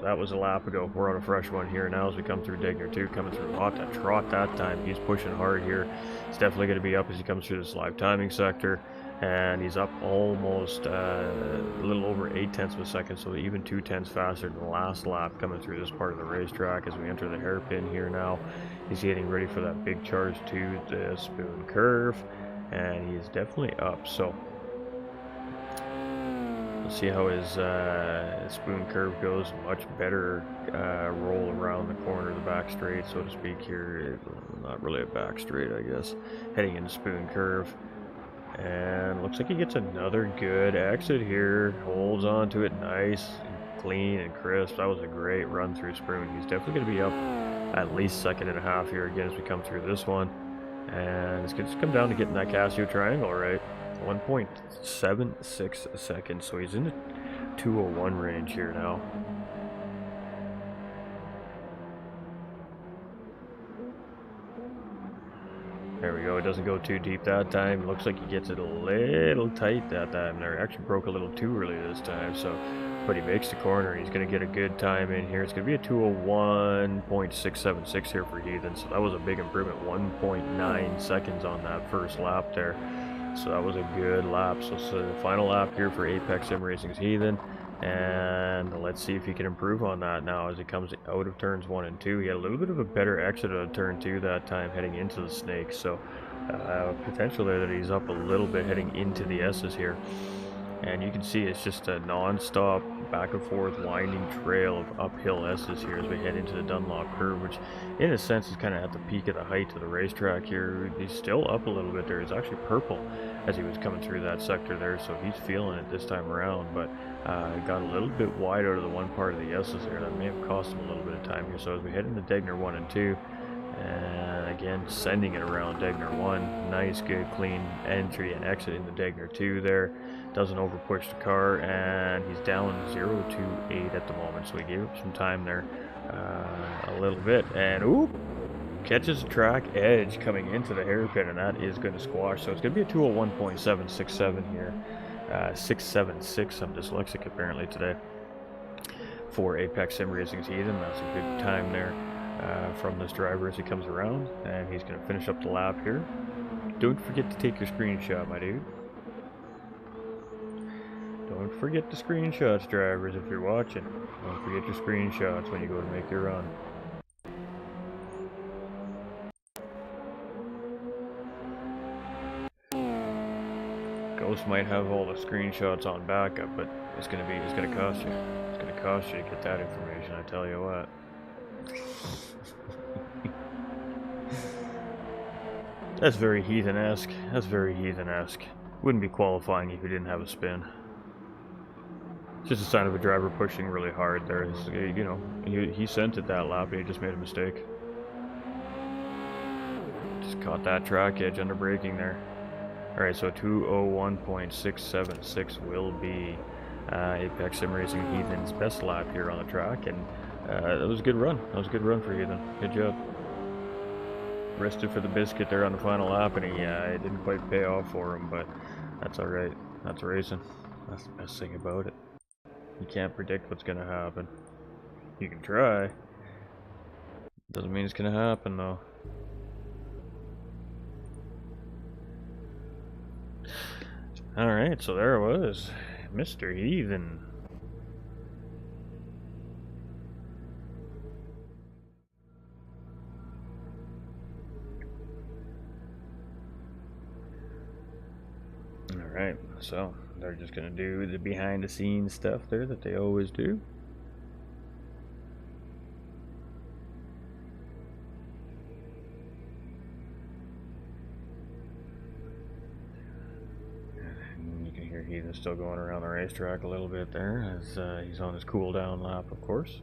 that was a lap ago. We're on a fresh one here now as we come through Digner 2, coming through hot that trot that time. He's pushing hard here. He's definitely going to be up as he comes through this live timing sector, and he's up almost a little over 0.8 of a second, so even 0.2 faster than the last lap coming through this part of the racetrack as we enter the hairpin here now. He's getting ready for that big charge to the Spoon Curve, and he is definitely up. So See how his spoon curve goes. Much better roll around the corner of the back straight, so to speak here. Not really a back straight, I guess. Heading into spoon curve. And looks like he gets another good exit here. Holds on to it nice, clean, and crisp. That was a great run through spoon. He's definitely going to be up at least second and a half here again as we come through this one. And it's going to come down to getting that Casio triangle right. 1.76 seconds, so he's in the 201 range here now. There we go. It doesn't go too deep that time. Looks like he gets it a little tight that time. There actually broke a little too early this time. So, but he makes the corner. He's going to get a good time in here. It's going to be a 201.676 here for Heathen. So that was a big improvement. 1.9 seconds on that first lap there. So that was a good lap. So the final lap here for Apex Sim Racing's Heathen. And let's see if he can improve on that now as he comes out of turns 1 and 2. He had a little bit of a better exit out of turn 2 that time heading into the snake. So potential there that he's up a little bit heading into the S's here. And you can see it's just a non-stop back and forth winding trail of uphill S's here as we head into the Dunlop curve, which in a sense is kind of at the peak of the height of the racetrack here. He's still up a little bit there. He's actually purple as he was coming through that sector there, so he's feeling it this time around, but got a little bit wide out of the one part of the S's there. That may have cost him a little bit of time here. So as we head into Degner 1 and 2, and again sending it around Degner 1, nice good clean entry and exit into Degner 2 there. Doesn't over push the car, and he's down 0 to 8 at the moment, so he gave up some time there a little bit, and oop, catches a track edge coming into the hairpin, and that is going to squash. So it's going to be a 201.767 here. 676. I'm dyslexic apparently today for Apex Sim Racing's Heathen. That's a good time there from this driver as he comes around, and he's going to finish up the lap here. Don't forget to take your screenshot, my dude. Don't forget the screenshots, drivers, if you're watching. Don't forget your screenshots when you go to make your run. Ghost might have all the screenshots on backup, but it's gonna cost you. It's gonna cost you to get that information, I tell you what. That's very heathen-esque. That's very heathen-esque. Wouldn't be qualifying if you didn't have a spin. Just a sign of a driver pushing really hard there. You know, he sent it that lap and he just made a mistake. Just caught that track edge under braking there. Alright, so 201.676 will be Apex Sim Racing Heathen's best lap here on the track, and that was a good run. That was a good run for Heathen. Good job. Rested for the biscuit there on the final lap, and it didn't quite pay off for him, but that's alright. That's racing. That's the best thing about it. You can't predict what's going to happen. You can try. Doesn't mean it's going to happen, though. Alright, so there it was. Mr. Heathen. Alright, so they're just going to do the behind the scenes stuff there that they always do. And you can hear Heathen still going around the racetrack a little bit there as he's on his cool down lap, of course.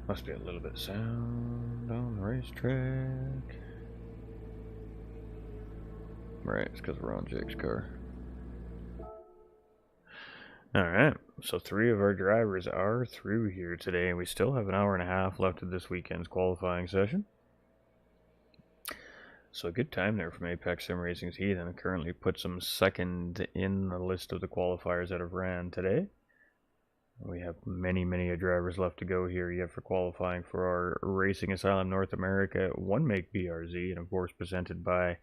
Must be a little bit of sound on the racetrack. Right, it's because we're on Jake's car. Alright, so 3 of our drivers are through here today, and we still have an hour and a half left of this weekend's qualifying session. So a good time there from Apex Sim Racing's Heathen. Currently puts him second in the list of the qualifiers that have ran today. We have many drivers left to go here yet for qualifying for our Racing Asylum North America 1-make BRZ, and of course presented by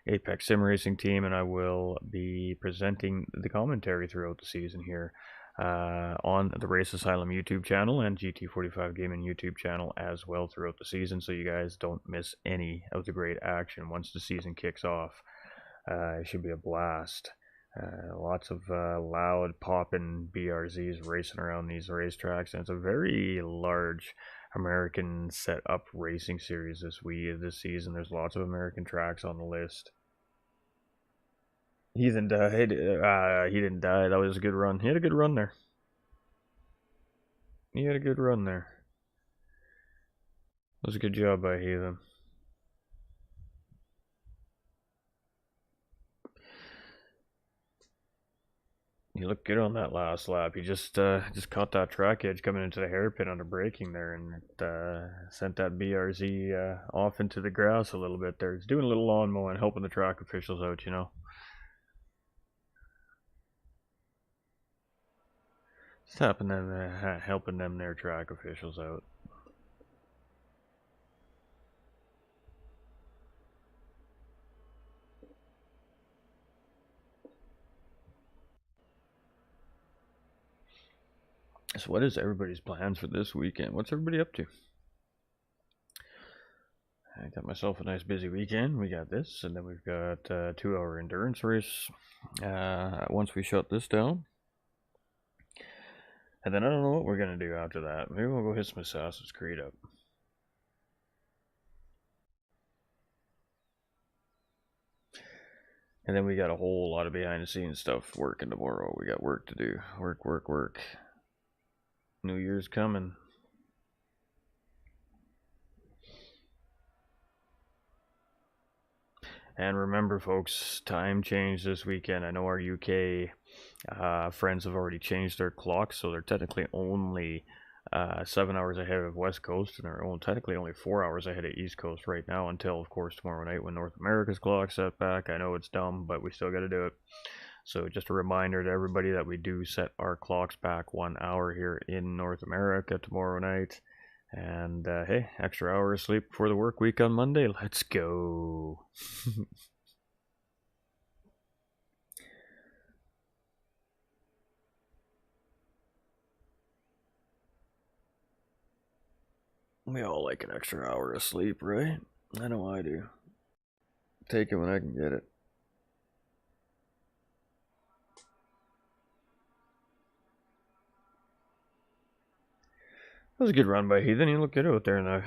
Apex Sim Racing Team, and I will be presenting the commentary throughout the season here on the Race Asylum YouTube channel and GT45 Gaming YouTube channel as well throughout the season, so you guys don't miss any of the great action once the season kicks off. It should be a blast. Lots of loud popping BRZs racing around these racetracks, and it's a very large American set up racing series this season. There's lots of American tracks on the list. Heathen died. He didn't die. That was a good run. He had a good run there. That was a good job by Heathen. He looked good on that last lap. He just caught that track edge coming into the hairpin under braking there, and sent that BRZ off into the grass a little bit there. He's doing a little lawn mowing, helping the track officials out, you know. Just helping them their track officials out. So what is everybody's plans for this weekend? What's everybody up to? I got myself a nice busy weekend. We got this, and then we've got a 2-hour endurance race once we shut this down. And then I don't know what we're going to do after that. Maybe we'll go hit some Assassin's Creed up. And then we got a whole lot of behind the scenes stuff working tomorrow. We got work to do. Work. New Year's coming. And remember, folks, time change this weekend. I know our UK friends have already changed their clocks, so they're technically only 7 hours ahead of West Coast, and they're technically only 4 hours ahead of East Coast right now until, of course, tomorrow night when North America's clock set back. I know it's dumb, but we still got to do it. So just a reminder to everybody that we do set our clocks back 1 hour here in North America tomorrow night. And hey, extra hour of sleep before the work week on Monday. Let's go. We all like an extra hour of sleep, right? I know I do. Take it when I can get it. That was a good run by Heathen. He looked good out there now.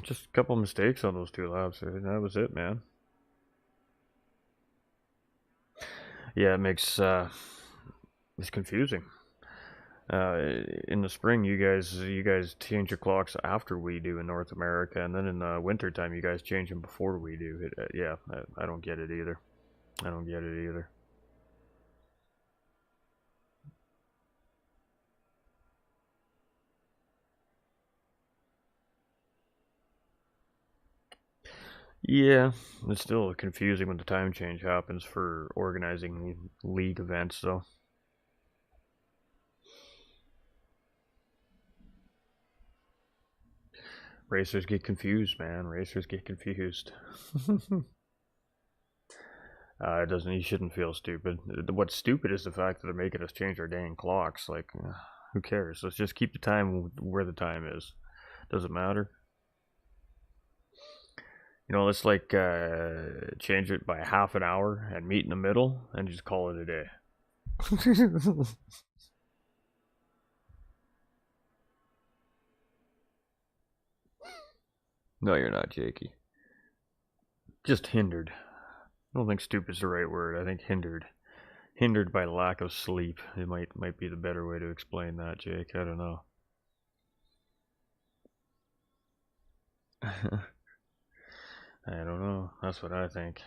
Just a couple mistakes on those 2 laps. That was it, man. Yeah, it makes it's confusing. In the spring, you guys change your clocks after we do in North America, and then in the winter time, you guys change them before we do. Yeah, I don't get it either. Yeah, it's still confusing when the time change happens for organizing league events, though. Racers get confused, man. Racers get confused. It doesn't. You shouldn't feel stupid. What's stupid is the fact that they're making us change our dang clocks. Like, who cares? Let's just keep the time where the time is. Doesn't matter. Let's like change it by half an hour and meet in the middle and just call it a day. No, you're not, Jakey. Just hindered. I don't think stupid's the right word. I think hindered. Hindered by lack of sleep. It might be the better way to explain that, Jake. I don't know. I don't know. That's what I think.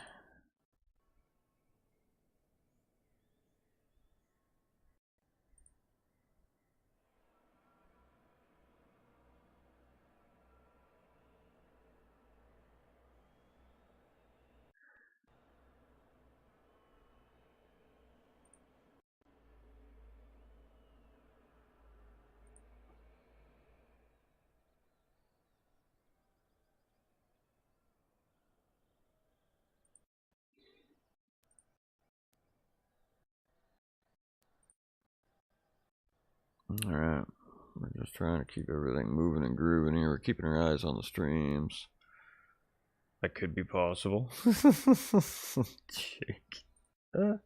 Alright, we're just trying to keep everything moving and grooving here. We're keeping our eyes on the streams. That could be possible. Well,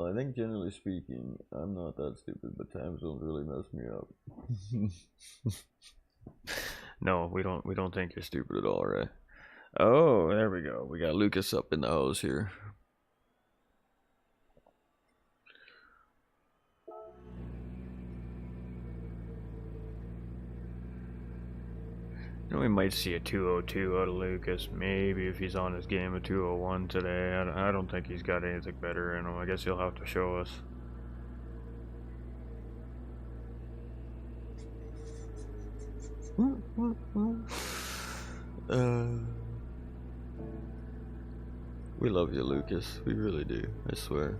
I think generally speaking, I'm not that stupid, but time zones really mess me up. No, we don't think you're Stupid at all, right? Oh, there we go. We got Lucas up in the house here. You know, we might see a 202 out of Lucas. Maybe if he's on his game of 201 today. I don't think he's got anything better in him. I guess he'll have to show us. We love you, Lucas. We really do. I swear.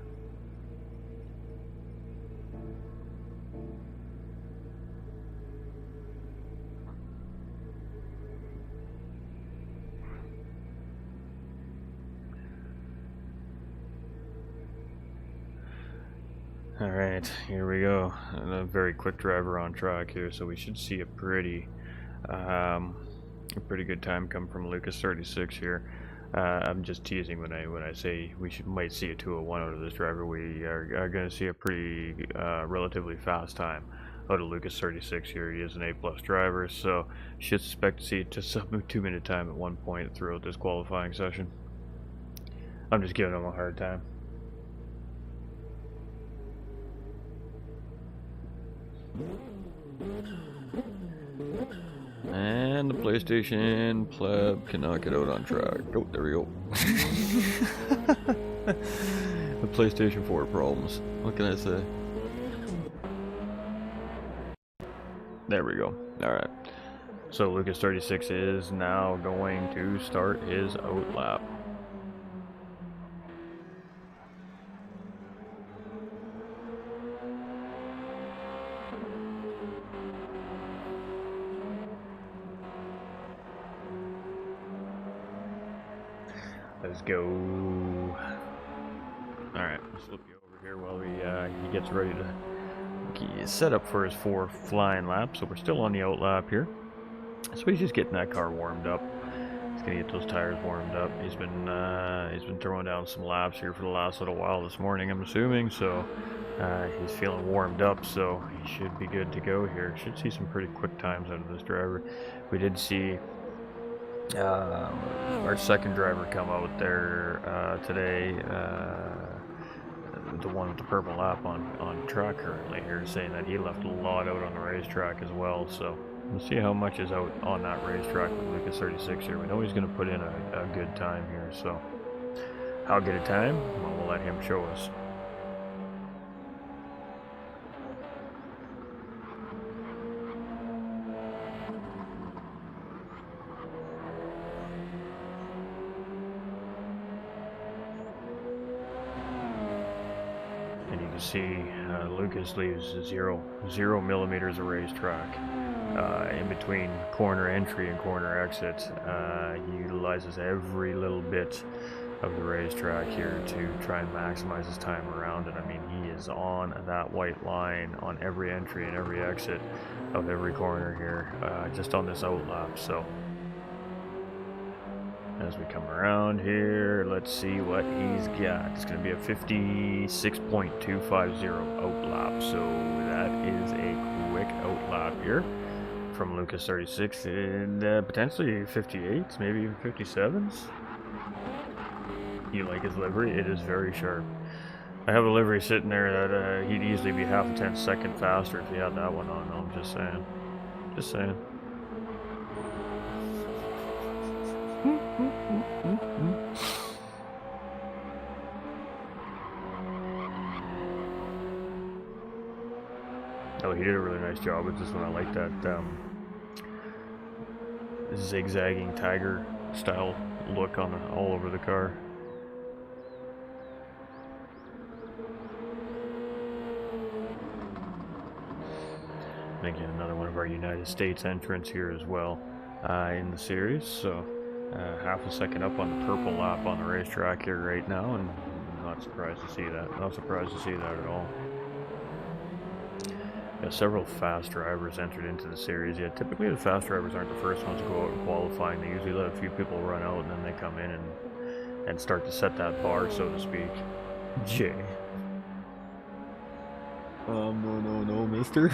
Alright, here we go. And a very quick driver on track here, so we should see a pretty good time come from Lucas 36 here. I'm just teasing when I say we might see a 201 out of this driver. We are going to see a pretty relatively fast time out of Lucas 36 here. He is an A+ driver, so should expect to see just sub 2-minute time at one point throughout this qualifying session. I'm just giving him a hard time. And the PlayStation pleb cannot get out on track. Oh, there we go. The PlayStation 4 problems. What can I say? There we go. Alright. So Lucas 36 is now going to start his out lap. Let's go. Alright, let's flip you over here while he gets ready to set up for his 4 flying laps. So we're still on the out lap here. So he's just getting that car warmed up. He's gonna get those tires warmed up. He's been throwing down some laps here for the last little while this morning, I'm assuming. So he's feeling warmed up, so he should be good to go here. Should see some pretty quick times out of this driver. We did see our second driver come out there today, the one with the purple lap on track currently here, saying that he left a lot out on the racetrack as well. So we'll see how much is out on that racetrack with Lucas 36 here. We know he's going to put in a good time here, so how good a time? Well, we'll let him show us. See, Lucas leaves 0 millimeters of racetrack in between corner entry and corner exit. He utilizes every little bit of the racetrack here to try and maximize his time around it. I mean, he is on that white line on every entry and every exit of every corner here, just on this out lap. So as we come around here, let's see what he's got. It's going to be a 56.250 out lap. So that is a quick out lap here from Lucas 36, and potentially 58s, maybe even 57s. You like his livery? It is very sharp. I have a livery sitting there that he'd easily be half a 10-second faster if he had that one on. I'm just saying. Just saying. Oh, he did a really nice job with this one. I like that zigzagging tiger style look on all over the car. Making another one of our United States entrants here as well in the series. So half a second up on the purple lap on the racetrack here right now, and not Not surprised to see that. Not surprised to see that at all. Yeah, several fast drivers entered into the series. Yeah, typically the fast drivers aren't the first ones to go out in qualifying. They usually let a few people run out and then they come in and start to set that bar, so to speak. Jay. No, mister.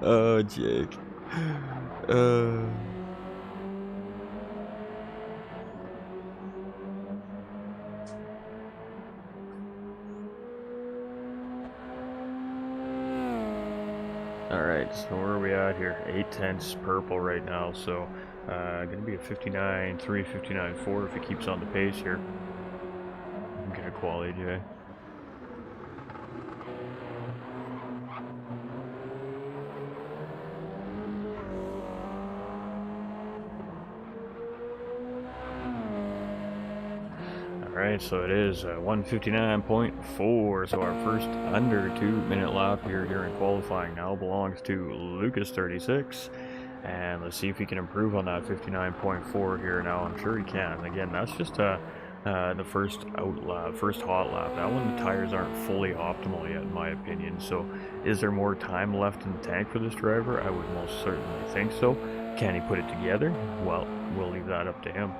Oh, Jake. Alright, so where are we at here? 8/10 purple right now, so gonna be a 59.3, 59.4 if it keeps on the pace here. Get a quality, Jay. Alright, so it is 159.4, so our first under 2-minute lap here during qualifying now belongs to Lucas 36, and let's see if he can improve on that 59.4 here now. I'm sure he can. Again, that's just the first out lap, first hot lap. That one, the tires aren't fully optimal yet in my opinion, so is there more time left in the tank for this driver? I would most certainly think so. Can he put it together? Well, we'll leave that up to him.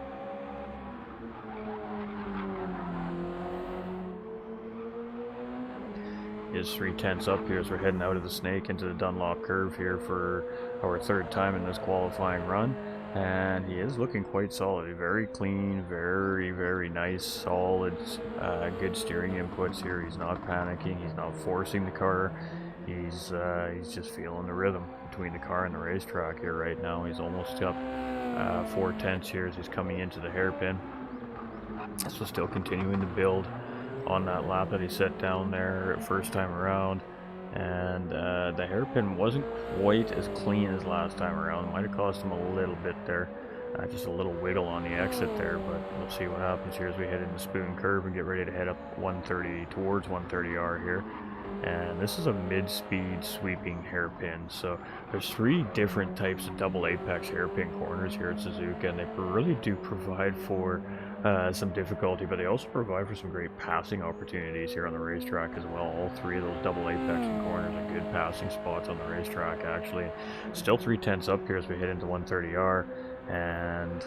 Is 3/10 up here as we're heading out of the snake into the Dunlop curve here for our third time in this qualifying run, and he is looking quite solid. Very clean, very nice, solid, good steering inputs here. He's not panicking, he's not forcing the car, he's just feeling the rhythm between the car and the racetrack here right now. He's almost up 4/10 here as he's coming into the hairpin, so still continuing to build on that lap that he set down there first time around, and the hairpin wasn't quite as clean as last time around. Might have cost him a little bit there, just a little wiggle on the exit there, but we'll see what happens here as we head into Spoon Curve and get ready to head up 130 towards 130R here. And this is a mid-speed sweeping hairpin, so there's 3 different types of double apex hairpin corners here at Suzuka, and they really do provide for some difficulty, but they also provide for some great passing opportunities here on the racetrack as well. All 3 of those double apex corners are good passing spots on the racetrack actually. Still 3/10 up here as we head into 130R, and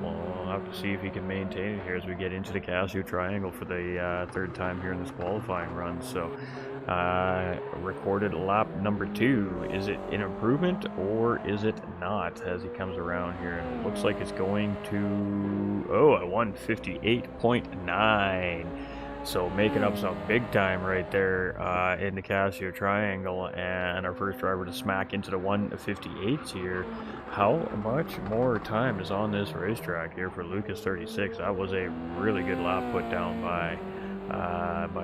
we'll have to see if he can maintain it here as we get into the Casio Triangle for the third time here in this qualifying run. So recorded lap number 2. Is it an improvement or is it not as he comes around here? And it looks like it's going to, a 158.9. So making up some big time right there in the Casio Triangle, and our first driver to smack into the 158s here. How much more time is on this racetrack here for Lucas 36? That was a really good lap put down by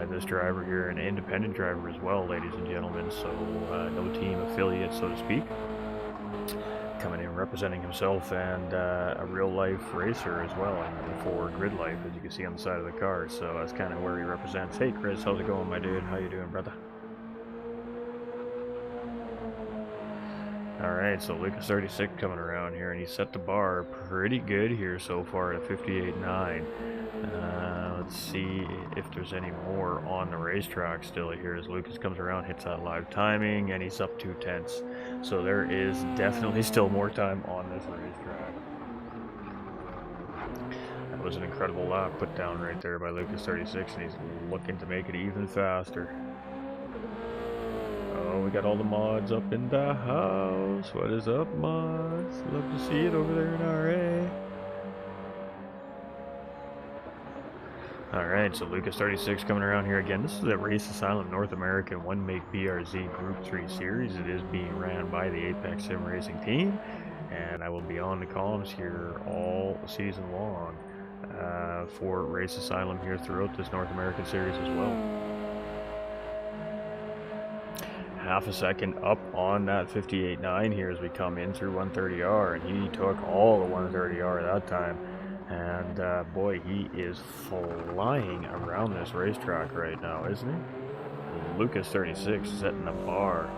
this driver here, an independent driver as well, ladies and gentlemen. So no team affiliate, so to speak. Coming in representing himself, and a real life racer as well for Grid Life, as you can see on the side of the car. So that's kind of where he represents. Hey Chris, how's it going, my dude? How you doing, brother? Alright, so Lucas 36 coming around here, and he set the bar pretty good here so far at 58.9. Let's see if there's any more on the racetrack still here as Lucas comes around, hits that live timing, and he's up 2/10. So there is definitely still more time on this racetrack. That was an incredible lap put down right there by Lucas 36, and he's looking to make it even faster. Oh, we got all the mods up in the house. What is up, mods? Love to see it over there in RA. Alright, so Lucas 36 coming around here again. This is the Race Asylum North American 1-Make BRZ Group 3 Series. It is being ran by the Apex Sim Racing team, and I will be on the comms here all season long for Race Asylum here throughout this North American series as well. Half a second up on that 58.9 here as we come in through 130R, and he took all the 130R that time. And boy, he is flying around this racetrack right now, isn't he? Lucas 36 setting the bar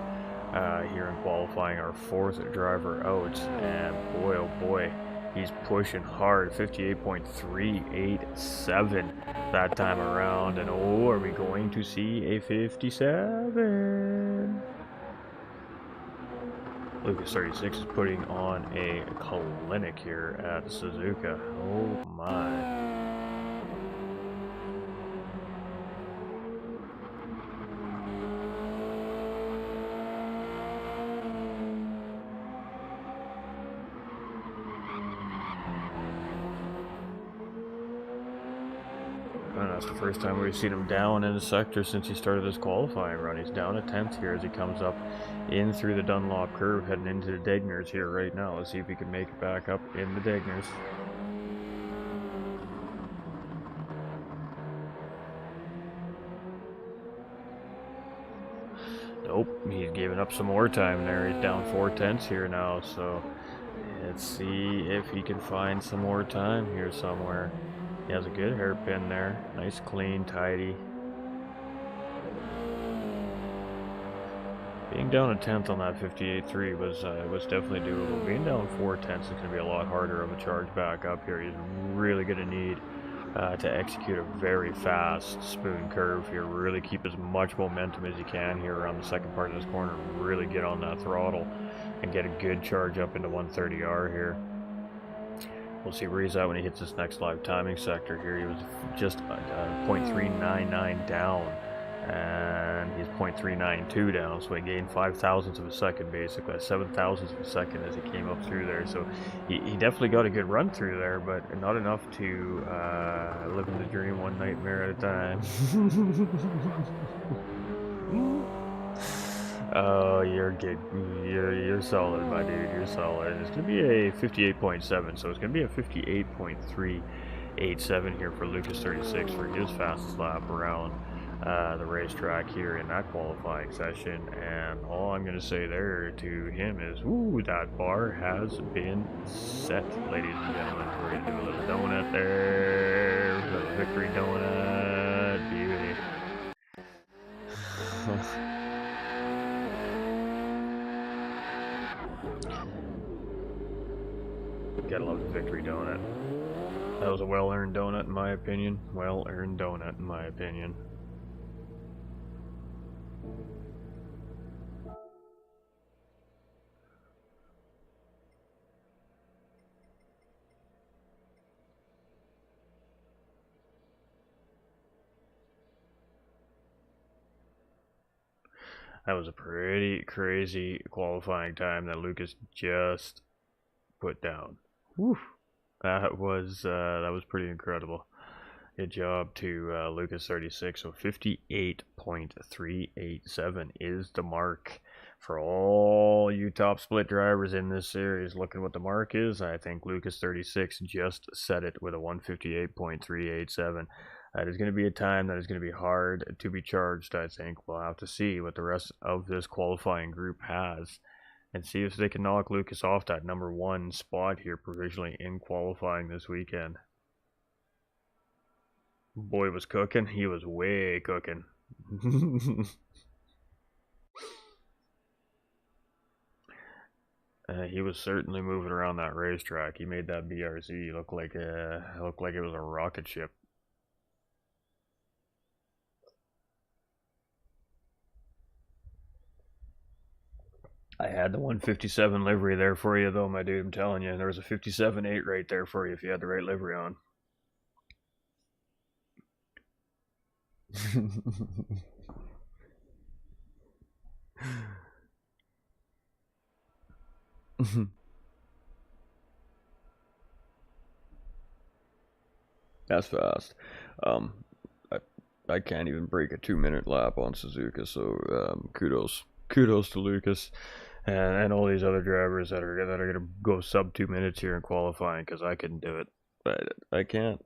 here in qualifying, our 4th driver out. And boy, oh boy, He's pushing hard, 58.387 that time around. And oh, are we going to see a 57? Lucas 36 is putting on a clinic here at Suzuka. Oh my. And that's the first time we've seen him down in the sector since he started his qualifying run. He's down a 10th here as he comes up in through the Dunlop curve, heading into the Degners here right now. Let's see if he can make it back up in the Degners. Nope, he's giving up some more time there. He's down 4/10 here now, so let's see if he can find some more time here somewhere. He has a good hairpin there. Nice, clean, tidy. Being down a 10th on that 58.3 was definitely doable. Being down 4/10 is going to be a lot harder of a charge back up here. He's really going to need to execute a very fast spoon curve here. Really keep as much momentum as you can here around the second part of this corner. Really get on that throttle and get a good charge up into 130R here. We'll see where he's at when he hits this next live timing sector here. He was just 0.399 down, and he's 0.392 down, so he gained 5 thousandths of a second, basically 7 thousandths of a second as he came up through there. So he definitely got a good run through there, but not enough to live in the dream one nightmare at a time. Oh, you're good. You're solid, my dude. You're solid. It's gonna be a 58.7, so it's gonna be a 58.387 here for Lucas 36 for his fastest lap around the racetrack here in that qualifying session. And all I'm gonna say there to him is, ooh, that bar has been set, ladies and gentlemen. We're gonna do a little donut there, a little victory donut, beauty. Gotta love the victory donut. That was a well-earned donut in my opinion. Well-earned donut in my opinion. That was a pretty crazy qualifying time that Lucas just put down. Whew. That was pretty incredible. Good job to Lucas 36. So 58.387 is the mark for all you top split drivers in this series. Looking what the mark is, I think Lucas 36 just set it with a 158.387. That is going to be a time that is going to be hard to be charged, I think. We'll have to see what the rest of this qualifying group has and see if they can knock Lucas off that number 1 spot here provisionally in qualifying this weekend. Boy was cooking. He was way cooking. He was certainly moving around that racetrack. He made that BRZ look like it was a rocket ship. I had the 157 livery there for you, though, my dude. I'm telling you, there was a 57.8 right there for you if you had the right livery on. That's fast. I can't even break a 2-minute lap on Suzuka, so kudos to Lucas and all these other drivers that are gonna go sub 2 minutes here in qualifying, because I couldn't do it. I can't.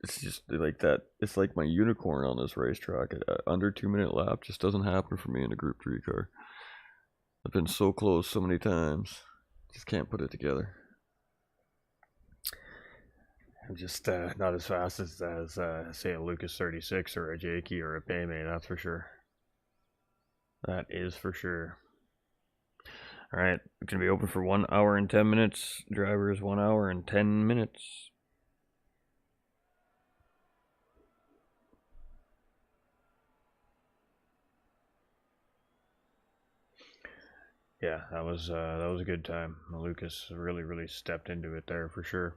It's just like that. It's like my unicorn on this racetrack. Under 2-minute lap just doesn't happen for me in a Group 3 car. I've been so close so many times. Just can't put it together. I'm just not as fast as say a Lucas 36 or a Jakey or a Paymay, that's for sure. That is for sure. All right, it's going to be open for 1 hour and 10 minutes. Drivers, 1 hour and 10 minutes. Yeah, that was a good time. Lucas really stepped into it there for sure.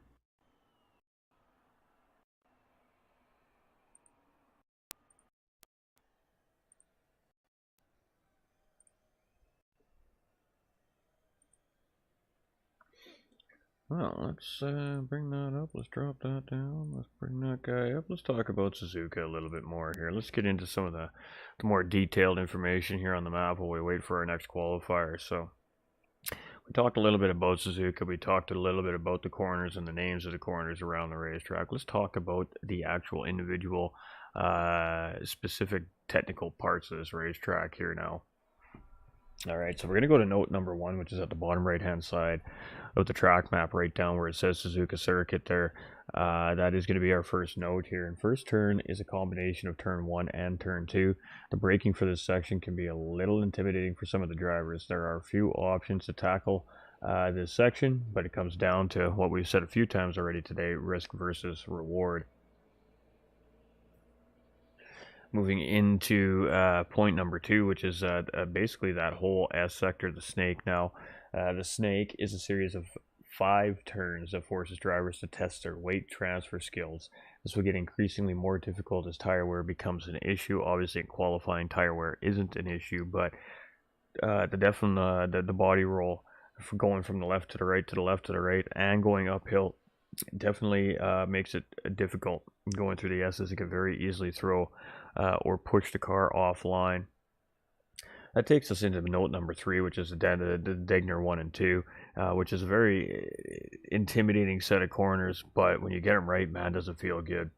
Well, let's bring that up. Let's drop that down. Let's bring that guy up. Let's talk about Suzuka a little bit more here. Let's get into some of the more detailed information here on the map while we wait for our next qualifier. So, we talked a little bit about Suzuka. We talked a little bit about the corners and the names of the corners around the racetrack. Let's talk about the actual individual specific technical parts of this racetrack here now. All right, so we're going to go to note number 1, which is at the bottom right-hand side of the track map, right down where it says Suzuka Circuit there. That is going to be our first note here. And first turn is a combination of turn 1 and turn 2. The braking for this section can be a little intimidating for some of the drivers. There are a few options to tackle this section, but it comes down to what we've said a few times already today, risk versus reward. Moving into point number 2, which is basically that whole S sector, the snake. Now, the snake is a series of 5 turns that forces drivers to test their weight transfer skills. This will get increasingly more difficult as tire wear becomes an issue. Obviously, in qualifying, tire wear isn't an issue, but the body roll, for going from the left to the right to the left to the right and going uphill, definitely makes it difficult. Going through the S's, it can very easily throw or push the car offline. That takes us into note number 3, which is the Degner 1 and 2, which is a very intimidating set of corners, but when you get them right, man, does it feel good.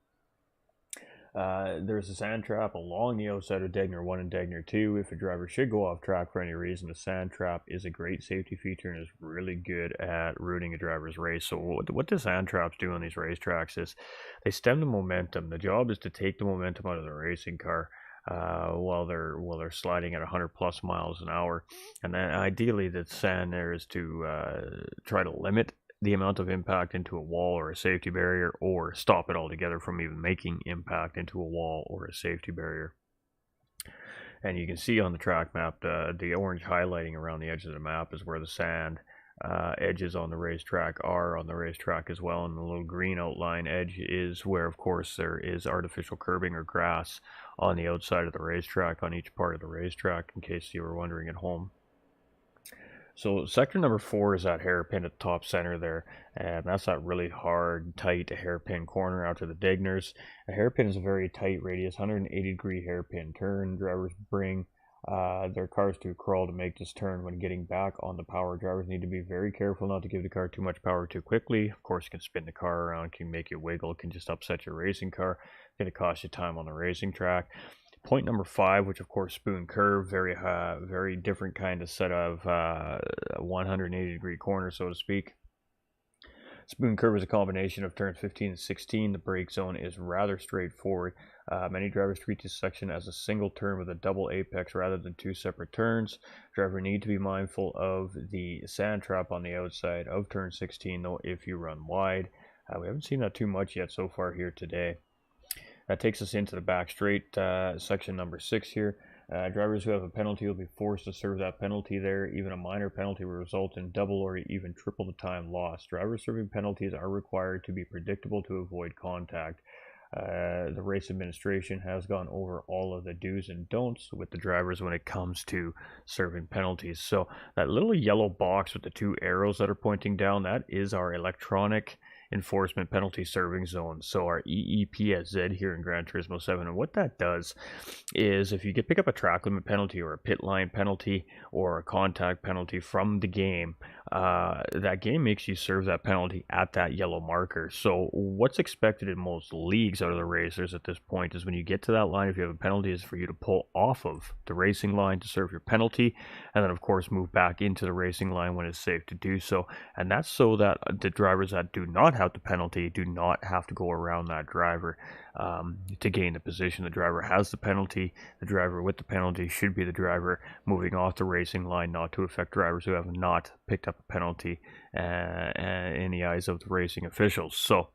There's a sand trap along the outside of Degner 1 and Degner 2. If a driver should go off track for any reason, the sand trap is a great safety feature and is really good at ruining a driver's race. So what the sand traps do on these racetracks is they stem the momentum. The job is to take the momentum out of the racing car while they're sliding at 100 plus miles an hour. And then ideally the sand there is to try to limit the amount of impact into a wall or a safety barrier, or stop it altogether from even making impact into a wall or a safety barrier. And you can see on the track map the orange highlighting around the edge of the map is where the sand edges on the racetrack are on the racetrack as well, and the little green outline edge is where, of course, there is artificial curbing or grass on the outside of the racetrack on each part of the racetrack, in case you were wondering at home. So sector number 4 is that hairpin at the top center there, and that's that really hard, tight hairpin corner out to the Degners. A hairpin is a very tight radius, 180-degree hairpin turn. Drivers bring their cars to a crawl to make this turn. When getting back on the power, drivers need to be very careful not to give the car too much power too quickly. Of course, it can spin the car around, can make you wiggle, it can just upset your racing car. It's going to cost you time on the racing track. Point number 5, which of course spoon curve, very different kind of set of 180-degree corner, so to speak. Spoon curve is a combination of turns 15 and 16. The brake zone is rather straightforward. Many drivers treat this section as a single turn with a double apex rather than 2 separate turns. Driver need to be mindful of the sand trap on the outside of turn 16, though, if you run wide. We haven't seen that too much yet so far here today. That takes us into the back straight, section number 6 here. Drivers who have a penalty will be forced to serve that penalty there. Even a minor penalty will result in double or even triple the time lost. Driver serving penalties are required to be predictable to avoid contact. The race administration has gone over all of the do's and don'ts with the drivers when it comes to serving penalties. So that little yellow box with the 2 arrows that are pointing down, that is our electronic enforcement penalty serving zone, so our EEPSZ here in Gran Turismo 7. And what that does is, if you pick up a track limit penalty or a pit line penalty or a contact penalty from the game, that game makes you serve that penalty at that yellow marker. So what's expected in most leagues out of the racers at this point is when you get to that line, if you have a penalty, is for you to pull off of the racing line to serve your penalty, and then of course move back into the racing line when it's safe to do so. And that's so that the drivers that do not have without the penalty do not have to go around that driver to gain the position. The driver has the penalty. The driver with the penalty should be the driver moving off the racing line, not to affect drivers who have not picked up a penalty in the eyes of the racing officials. So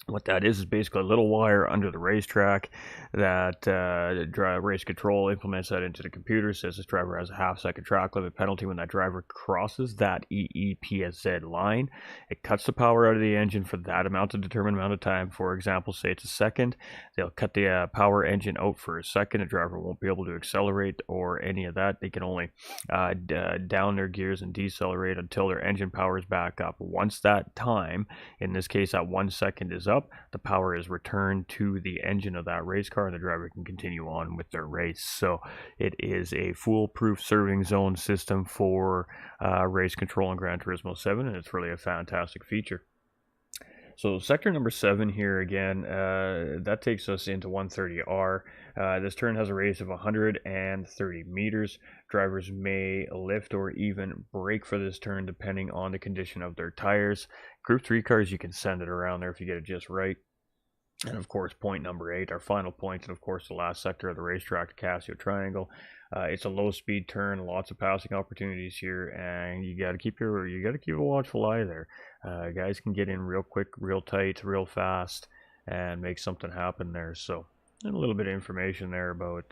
what that is basically a little wire under the racetrack that race control implements that into the computer, says this driver has a half-second track limit penalty when that driver crosses that EEPSZ line. It cuts the power out of the engine for that determined amount of time. For example, say it's a second. They'll cut the power engine out for a second. The driver won't be able to accelerate or any of that. They can only down their gears and decelerate until their engine power is back up. Once that time, in this case that 1 second, is up, the power is returned to the engine of that race car and the driver can continue on with their race. So it is a foolproof serving zone system for race control in Gran Turismo 7, and it's really a fantastic feature. So sector number 7 here again, that takes us into 130R. This turn has a radius of 130 meters. Drivers may lift or even brake for this turn depending on the condition of their tires. Group 3 cars, you can send it around there if you get it just right. And of course, point number 8, our final point, and of course the last sector of the racetrack, the Casio Triangle. It's a low-speed turn, lots of passing opportunities here, and you got to keep a watchful eye there. Guys can get in real quick, real tight, real fast, and make something happen there. So, and a little bit of information there about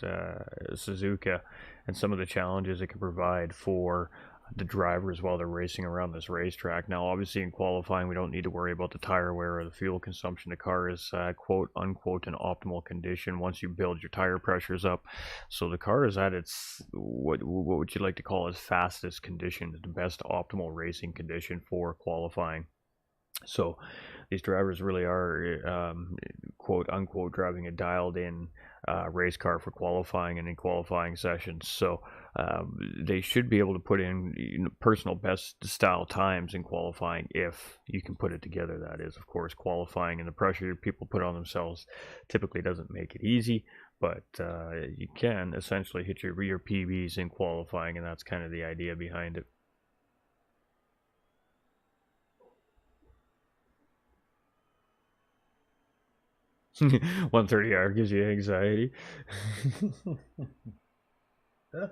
Suzuka and some of the challenges it can provide for the drivers while they're racing around this racetrack. Now, obviously, in qualifying, we don't need to worry about the tire wear or the fuel consumption. The car is quote unquote in optimal condition once you build your tire pressures up. So the car is at its what would you like to call its fastest condition, the best optimal racing condition for qualifying. So these drivers really are quote unquote driving a dialed in race car for qualifying and in qualifying sessions. So they should be able to put in personal best style times in qualifying if you can put it together. That is, of course, qualifying and the pressure people put on themselves typically doesn't make it easy, but you can essentially hit your PBs in qualifying, and that's kind of the idea behind it. 130R gives you anxiety. Yeah,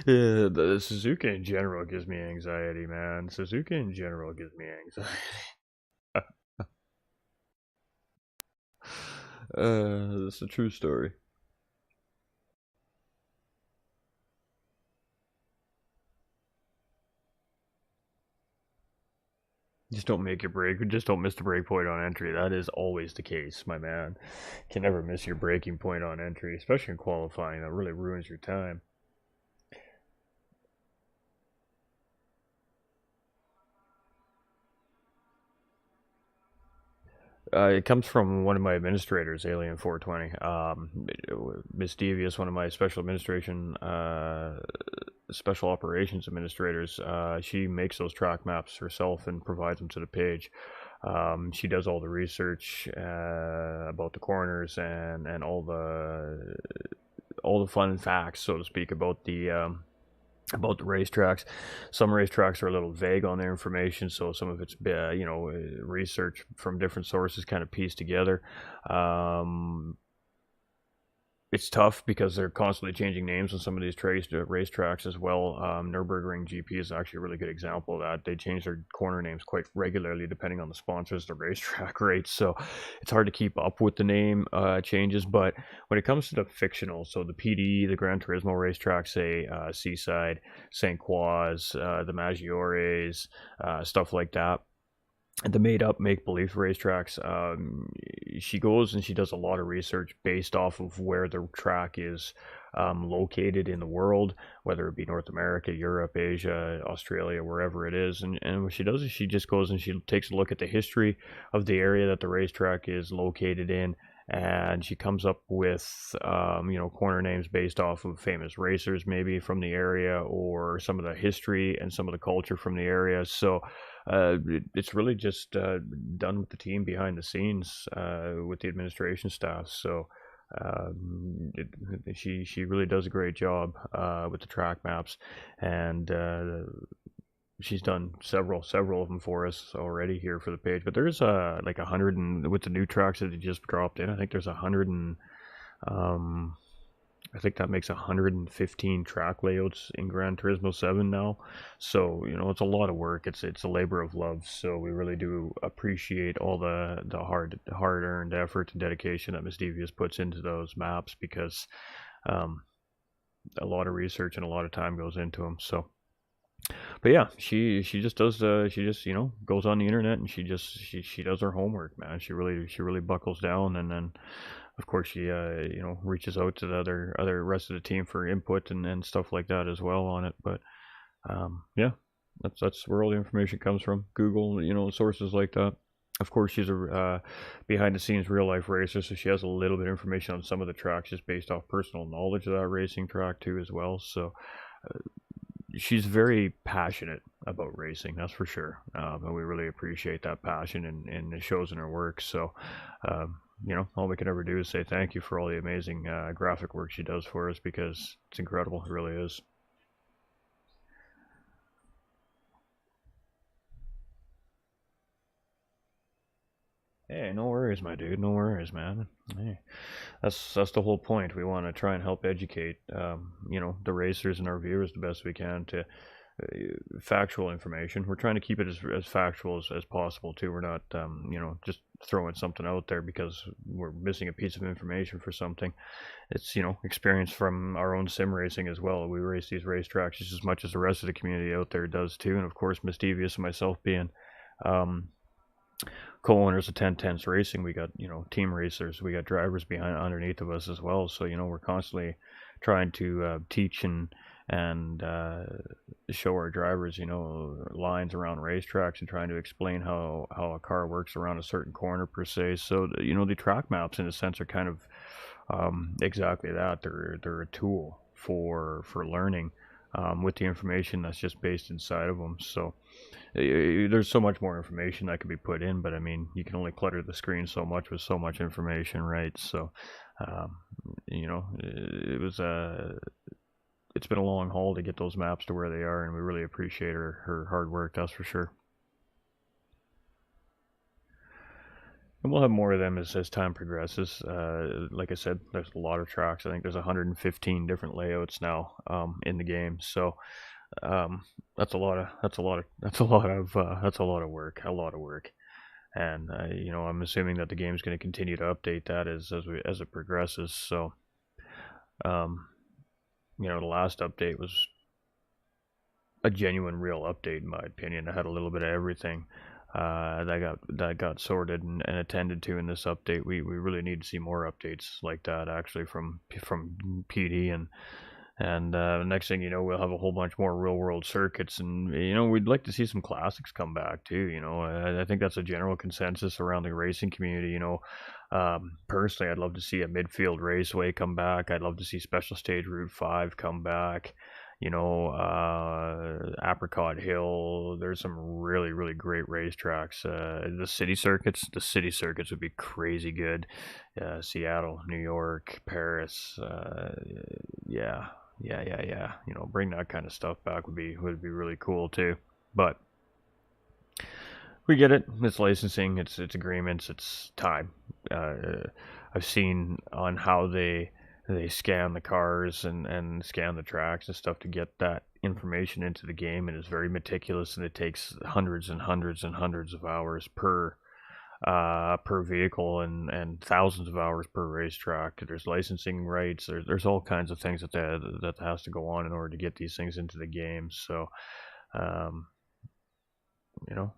the Suzuka in general gives me anxiety, man. Suzuka in general gives me anxiety. It's a true story. Just don't make your break. Just don't miss the break point on entry. That is always the case, my man. Can never miss your breaking point on entry, especially in qualifying. That really ruins your time. It comes from one of my administrators, Alien 420. Miss Devious, one of my special administration, special operations administrators. She makes those track maps herself and provides them to the page. She does all the research about the corners and all the fun facts, so to speak, about the racetracks. Some racetracks are a little vague on their information, so some of it's research from different sources kind of pieced together. It's tough because they're constantly changing names on some of these racetracks as well. Nürburgring GP is actually a really good example of that. They change their corner names quite regularly depending on the sponsors, the racetrack rates. So it's hard to keep up with the name changes. But when it comes to the fictional, so the PD, the Gran Turismo racetracks, say Seaside, St. Croix, the Maggiores, stuff like that, the made-up make-believe racetracks, she goes and she does a lot of research based off of where the track is located in the world, whether it be North America, Europe, Asia, Australia, wherever it is. And what she does is she just goes and she takes a look at the history of the area that the racetrack is located in, and she comes up with corner names based off of famous racers maybe from the area, or some of the history and some of the culture from the area. So it's really just done with the team behind the scenes, with the administration staff. So she really does a great job with the track maps, and she's done several of them for us already here for the page. But there's like 100, and with the new tracks that they just dropped in, I think there's 100 and um I think that makes 115 track layouts in Gran Turismo 7 now. So, it's a lot of work. It's a labor of love. So we really do appreciate all the hard earned effort and dedication that Miss Devious puts into those maps, because um, a lot of research and a lot of time goes into them. So, but yeah, she just does she just goes on the internet, and she does her homework, man. She really buckles down, and then of course she reaches out to the other rest of the team for input and stuff like that as well on it. But yeah, that's where all the information comes from. Google, sources like that. Of course, she's a behind the scenes real life racer, so she has a little bit of information on some of the tracks just based off personal knowledge of that racing track too as well. So she's very passionate about racing, that's for sure. And we really appreciate that passion, and it shows in her work. So, all we can ever do is say thank you for all the amazing graphic work she does for us, because it's incredible. It really is. Hey, no worries, my dude. No worries, man. Hey, that's the whole point. We want to try and help educate, the racers and our viewers the best we can to factual information. We're trying to keep it as factual as possible too. We're not, just throwing something out there because we're missing a piece of information for something. It's, experience from our own sim racing as well. We race these racetracks just as much as the rest of the community out there does too. And of course, Miss Devious and myself being um, co-owners of 1010s Racing, we got team racers, we got drivers behind underneath of us as well. So we're constantly trying to teach and show our drivers lines around racetracks, and trying to explain how a car works around a certain corner per se. So the track maps in a sense are kind of exactly that. They're a tool for learning with the information that's just based inside of them. So there's so much more information that could be put in, but I mean, you can only clutter the screen so much with so much information, right? So, um, it's been a long haul to get those maps to where they are, and we really appreciate her hard work, that's for sure. And we'll have more of them as time progresses. Like I said, there's a lot of tracks. I think there's 115 different layouts now in the game. So that's a lot of work, a lot of work. And I'm assuming that the game's going to continue to update that as it progresses. So um, the last update was a genuine, real update in my opinion. It had a little bit of everything that got sorted and attended to in this update. We really need to see more updates like that actually from PD, and next thing you know, we'll have a whole bunch more real world circuits, and we'd like to see some classics come back too. I think that's a general consensus around the racing community. Personally, I'd love to see a midfield raceway come back. I'd love to see Special Stage Route 5 come back. Apricot Hill. There's some really, really great racetracks. The city circuits would be crazy good. Seattle, New York, Paris. Yeah, yeah. Bring that kind of stuff back would be really cool too. But we get it. It's licensing. It's agreements. It's time. I've seen on how they scan the cars and scan the tracks and stuff to get that information into the game, and it's very meticulous, and it takes hundreds and hundreds and hundreds of hours per vehicle, and thousands of hours per racetrack. There's licensing rights. There's all kinds of things that has to go on in order to get these things into the game. So, um, you know,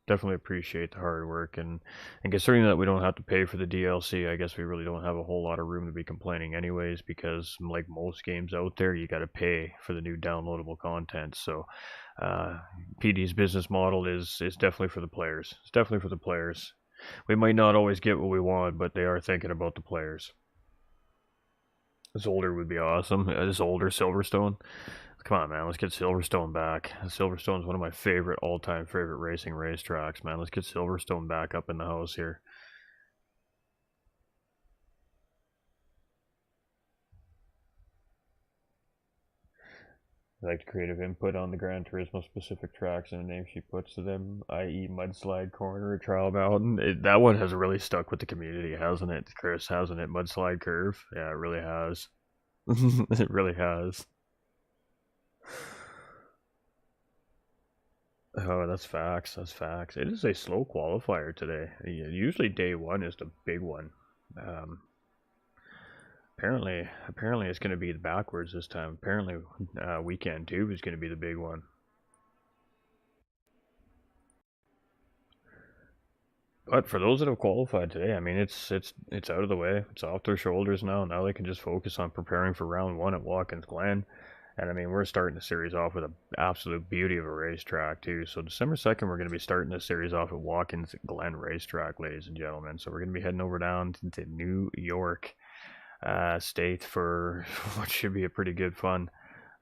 definitely appreciate the hard work, and considering that we don't have to pay for the DLC, I guess we really don't have a whole lot of room to be complaining anyways, because like most games out there, you got to pay for the new downloadable content. So PD's business model is definitely for the players. It's definitely for the players. We might not always get what we want, but they are thinking about the players. Zolder would be awesome. Zolder Silverstone. Come on, man. Let's get Silverstone back. Silverstone's one of my all-time favorite racing racetracks, man. Let's get Silverstone back up in the house here. I like creative input on the Gran Turismo specific tracks and the name she puts to them, i.e., Mudslide Corner, Trial Mountain. That one has really stuck with the community, hasn't it, Chris? Hasn't it? Mudslide Curve? Yeah, it really has. It really has. Oh, that's facts. That's facts. It is a slow qualifier today. Usually day one is the big one. Um, apparently it's going to be backwards this time. Apparently, weekend two is going to be the big one. But for those that have qualified today, I mean, it's out of the way. It's off their shoulders now. Now they can just focus on preparing for round one at Watkins Glen. And I mean, we're starting the series off with an absolute beauty of a racetrack too. So December 2nd, we're going to be starting the series off at Watkins Glen Racetrack, ladies and gentlemen. So we're going to be heading over down to New York State for what should be a pretty good fun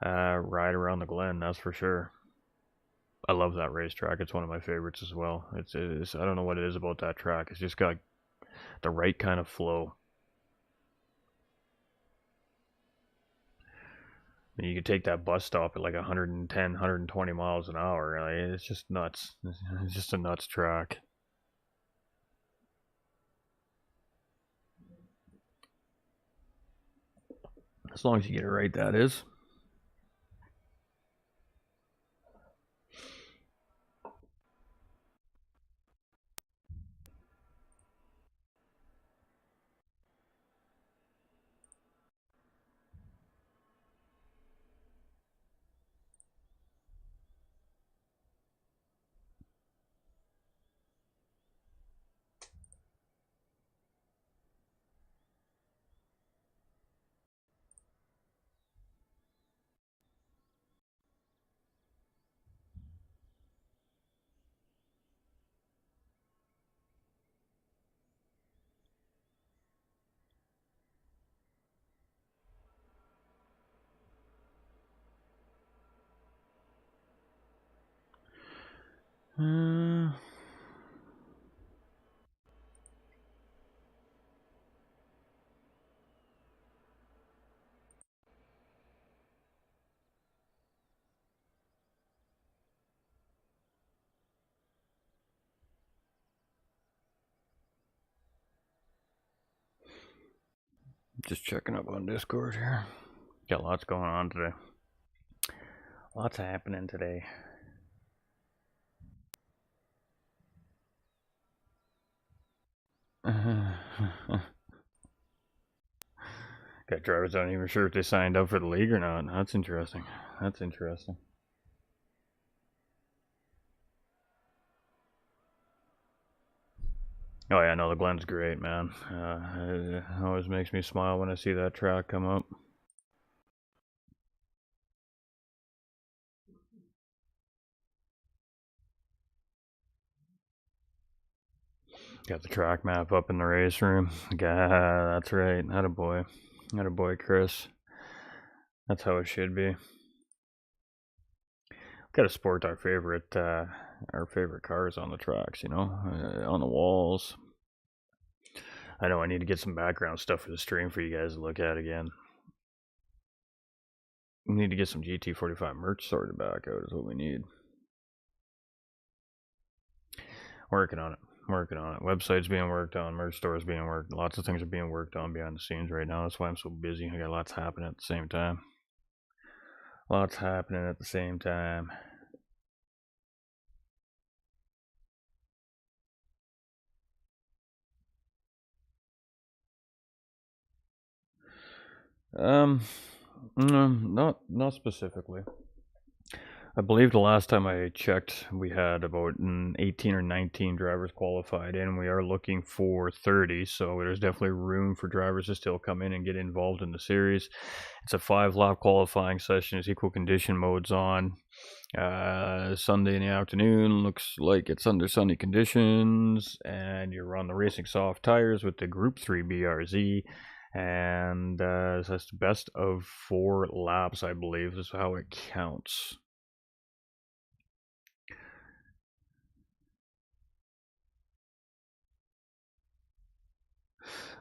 ride around the Glen. That's for sure. I love that racetrack. It's one of my favorites as well. It's I don't know what it is about that track. It's just got the right kind of flow. I mean, you could take that bus stop at like 110, 120 miles an hour. It's just nuts. It's just a nuts track. As long as you get it right, that is. Uh, just checking up on Discord here. Got lots going on today. Lots happening today. Got drivers not even sure if they signed up for the league or not. That's interesting. That's interesting. Oh yeah, no, the Glen's great, man. It always makes me smile when I see that track come up. Got the track map up in the race room. Yeah, that's right. Not a boy. Not a boy, Chris. That's how it should be. Got to sport our favorite cars on the tracks, on the walls. I know I need to get some background stuff for the stream for you guys to look at again. We need to get some GT45 merch sorted back out is what we need. Working on it. Working on it. Website's being worked on. Merch stores being worked. Lots of things are being worked on behind the scenes right now. That's why I'm so busy. I got lots happening at the same time. Lots happening at the same time. No, not specifically. I believe the last time I checked, we had about 18 or 19 drivers qualified in. We are looking for 30, so there's definitely room for drivers to still come in and get involved in the series. It's a 5-lap qualifying session. It's equal condition modes on. Sunday in the afternoon looks like it's under sunny conditions, and you're on the racing soft tires with the Group 3 BRZ. And that's the best of 4 laps, I believe, is how it counts.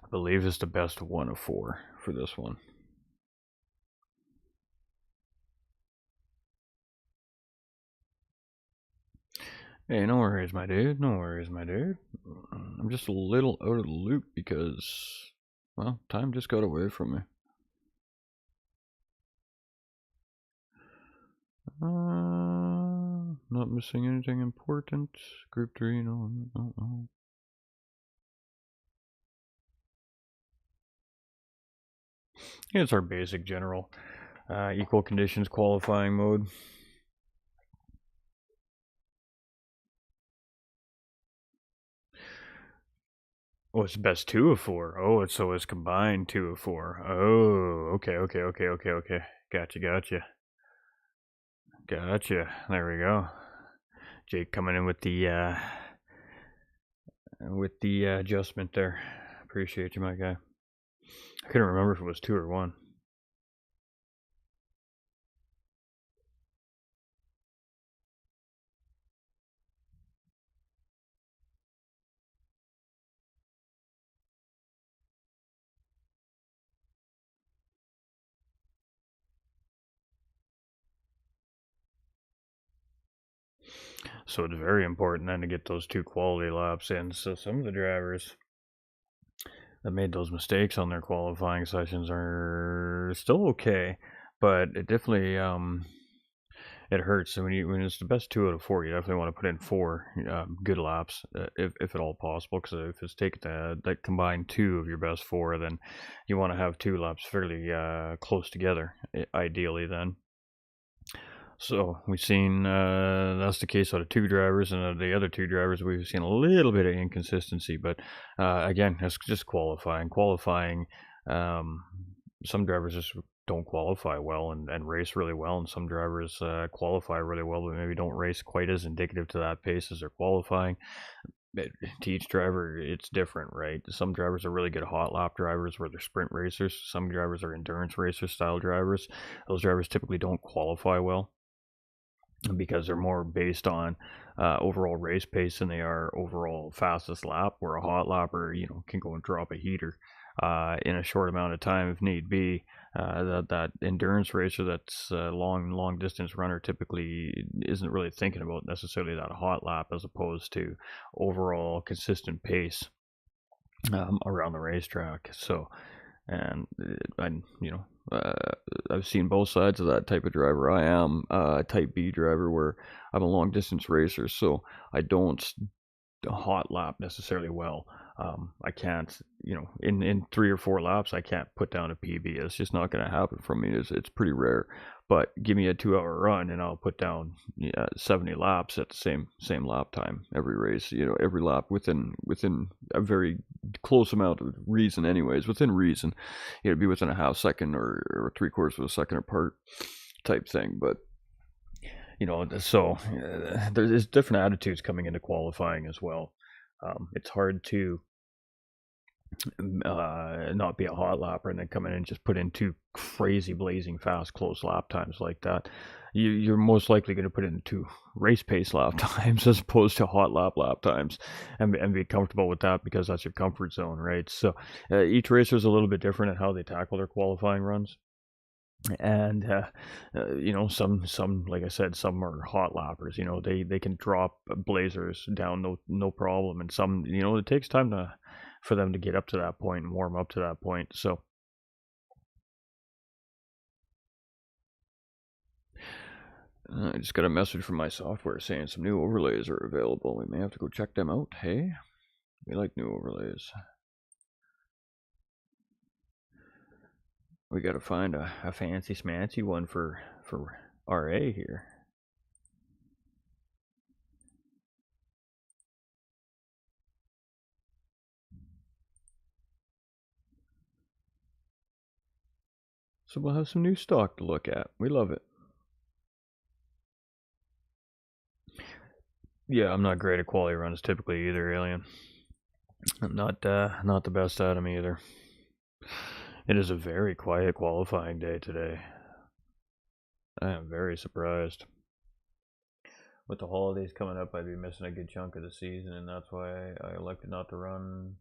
I believe it's the best 1 of 4 for this one. Hey, no worries, my dude. No worries, my dude. I'm just a little out of the loop because, well, time just got away from me. Not missing anything important. Group 3, no. Yeah, it's our basic general equal conditions qualifying mode. Oh, it's best 2 of 4. Oh, so it's combined 2 of 4. Oh, okay. Gotcha. There we go. Jake coming in with the adjustment there. Appreciate you, my guy. I couldn't remember if it was 2 or 1. So it's very important then to get those 2 quality laps in. So some of the drivers that made those mistakes on their qualifying sessions are still okay, but it definitely it hurts. So when it's the best 2 out of 4, you definitely want to put in 4 good laps, if at all possible. Because if it's taken that combined 2 of your best 4, then you want to have 2 laps fairly close together, ideally. Then. So we've seen that's the case out of 2 drivers, and the other 2 drivers we've seen a little bit of inconsistency. But again, that's just qualifying. Some drivers just don't qualify well and race really well, and some drivers qualify really well, but maybe don't race quite as indicative to that pace as they're qualifying. To each driver, it's different, right? Some drivers are really good hot lap drivers where they're sprint racers. Some drivers are endurance racer style drivers. Those drivers typically don't qualify well because they're more based on overall race pace than they are overall fastest lap. Where a hot lapper, can go and drop a heater in a short amount of time if need be. That endurance racer, that's a long distance runner, typically isn't really thinking about necessarily that hot lap as opposed to overall consistent pace around the racetrack. So, and I've seen both sides of that type of driver. I am a type B driver where I'm a long distance racer, so I don't hot lap necessarily well. I can't, in 3 or 4 laps, I can't put down a PB. It's just not going to happen from me. It's pretty rare. But give me a 2-hour run, and I'll put down 70 laps at the same lap time every race. Every lap within a very close amount of reason. Anyways, within reason, it'd be within a half second or 3/4 of a second apart type thing. But so there's different attitudes coming into qualifying as well. It's hard to not be a hot lapper and then come in and just put in 2 crazy blazing fast close lap times like that. You're most likely going to put in 2 race pace lap times as opposed to hot lap times, and be comfortable with that because that's your comfort zone, right? So each racer is a little bit different in how they tackle their qualifying runs. And some like I said, some are hot lappers. They can drop blazers down no problem, and some it takes time for them to get up to that point and warm up to that point. So I just got a message from my software saying some new overlays are available. We may have to go check them out. Hey, we like new overlays. We got to find a fancy smancy one for RA here. So we'll have some new stock to look at. We love it. Yeah, I'm not great at quality runs typically either, Alien. I'm not the best at them either. It is a very quiet qualifying day today. I am very surprised. With the holidays coming up, I'd be missing a good chunk of the season, and that's why I elected not to run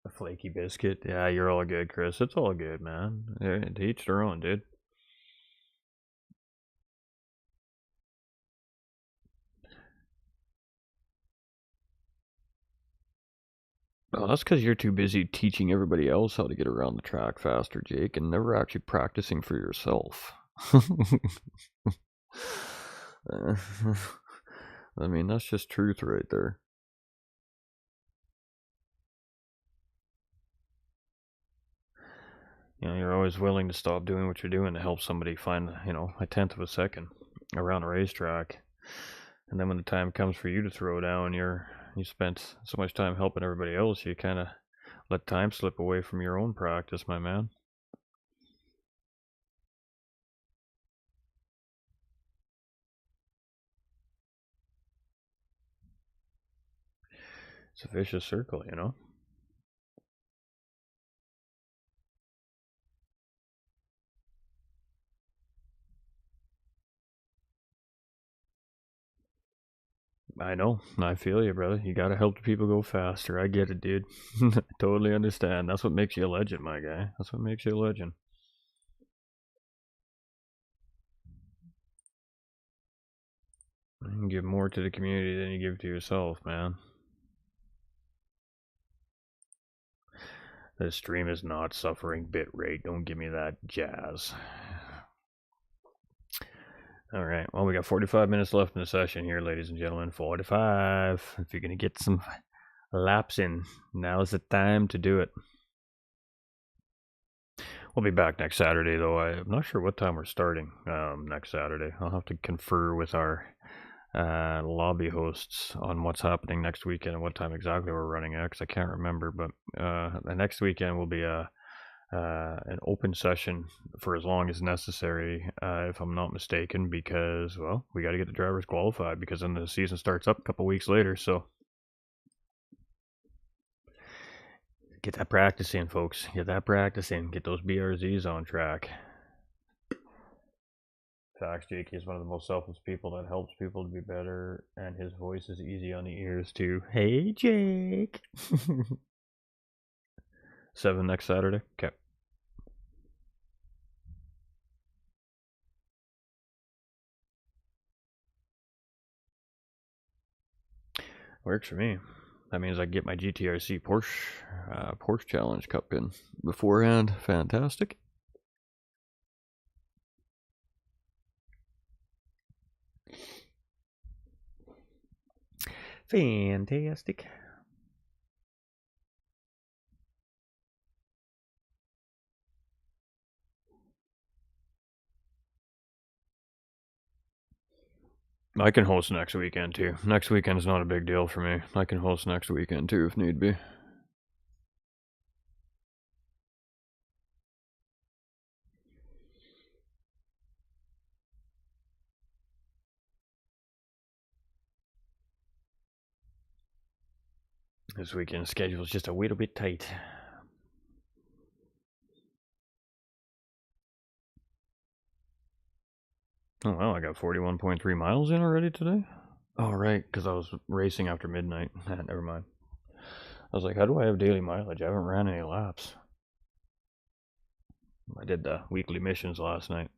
a flaky biscuit. Yeah, you're all good, Chris. It's all good, man. To each their own, dude. Oh, that's because you're too busy teaching everybody else how to get around the track faster, Jake, and never actually practicing for yourself. I mean, that's just truth right there. You know, you're always willing to stop doing what you're doing to help somebody find, a tenth of a second around a racetrack. And then when the time comes for you to throw down, you spent so much time helping everybody else, you kind of let time slip away from your own practice, my man. It's a vicious circle, you know? I know. I feel you, brother. You gotta help the people go faster. I get it, dude. I totally understand. That's what makes you a legend, my guy. That's what makes you a legend. You can give more to the community than you give to yourself, man. The stream is not suffering bitrate. Don't give me that jazz. All right. Well, we got 45 minutes left in the session here, ladies and gentlemen. 45. If you're going to get some laps in, now's the time to do it. We'll be back next Saturday, though. I'm not sure what time we're starting next Saturday. I'll have to confer with our lobby hosts on what's happening next weekend and what time exactly we're running at, because I can't remember. But the next weekend will be an open session for as long as necessary, if I'm not mistaken, because, well, we got to get the drivers qualified, because then the season starts up a couple weeks later. So get that practice in, folks. Get that practice in. Get those BRZs on track. Facts, Jake is one of the most selfless people that helps people to be better, and his voice is easy on the ears too. Hey, Jake. 7 next Saturday. Okay. Works for me. That means I get my GTRC Porsche Challenge Cup in beforehand. Fantastic. Fantastic. I can host next weekend too. Next weekend's not a big deal for me. I can host next weekend too if need be. This weekend's schedule is just a little bit tight. Oh wow, I got 41.3 miles in already today? Oh right, because I was racing after midnight. Never mind. I was like, how do I have daily mileage? I haven't ran any laps. I did the weekly missions last night.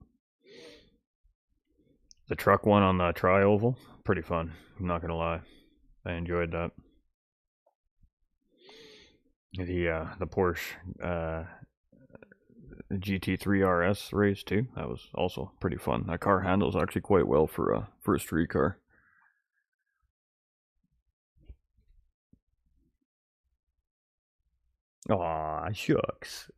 The truck one on the tri-oval, pretty fun. I'm not gonna lie. I enjoyed that. The Porsche GT3 RS race too. That was also pretty fun. That car handles actually quite well for a street car. Aw, shucks.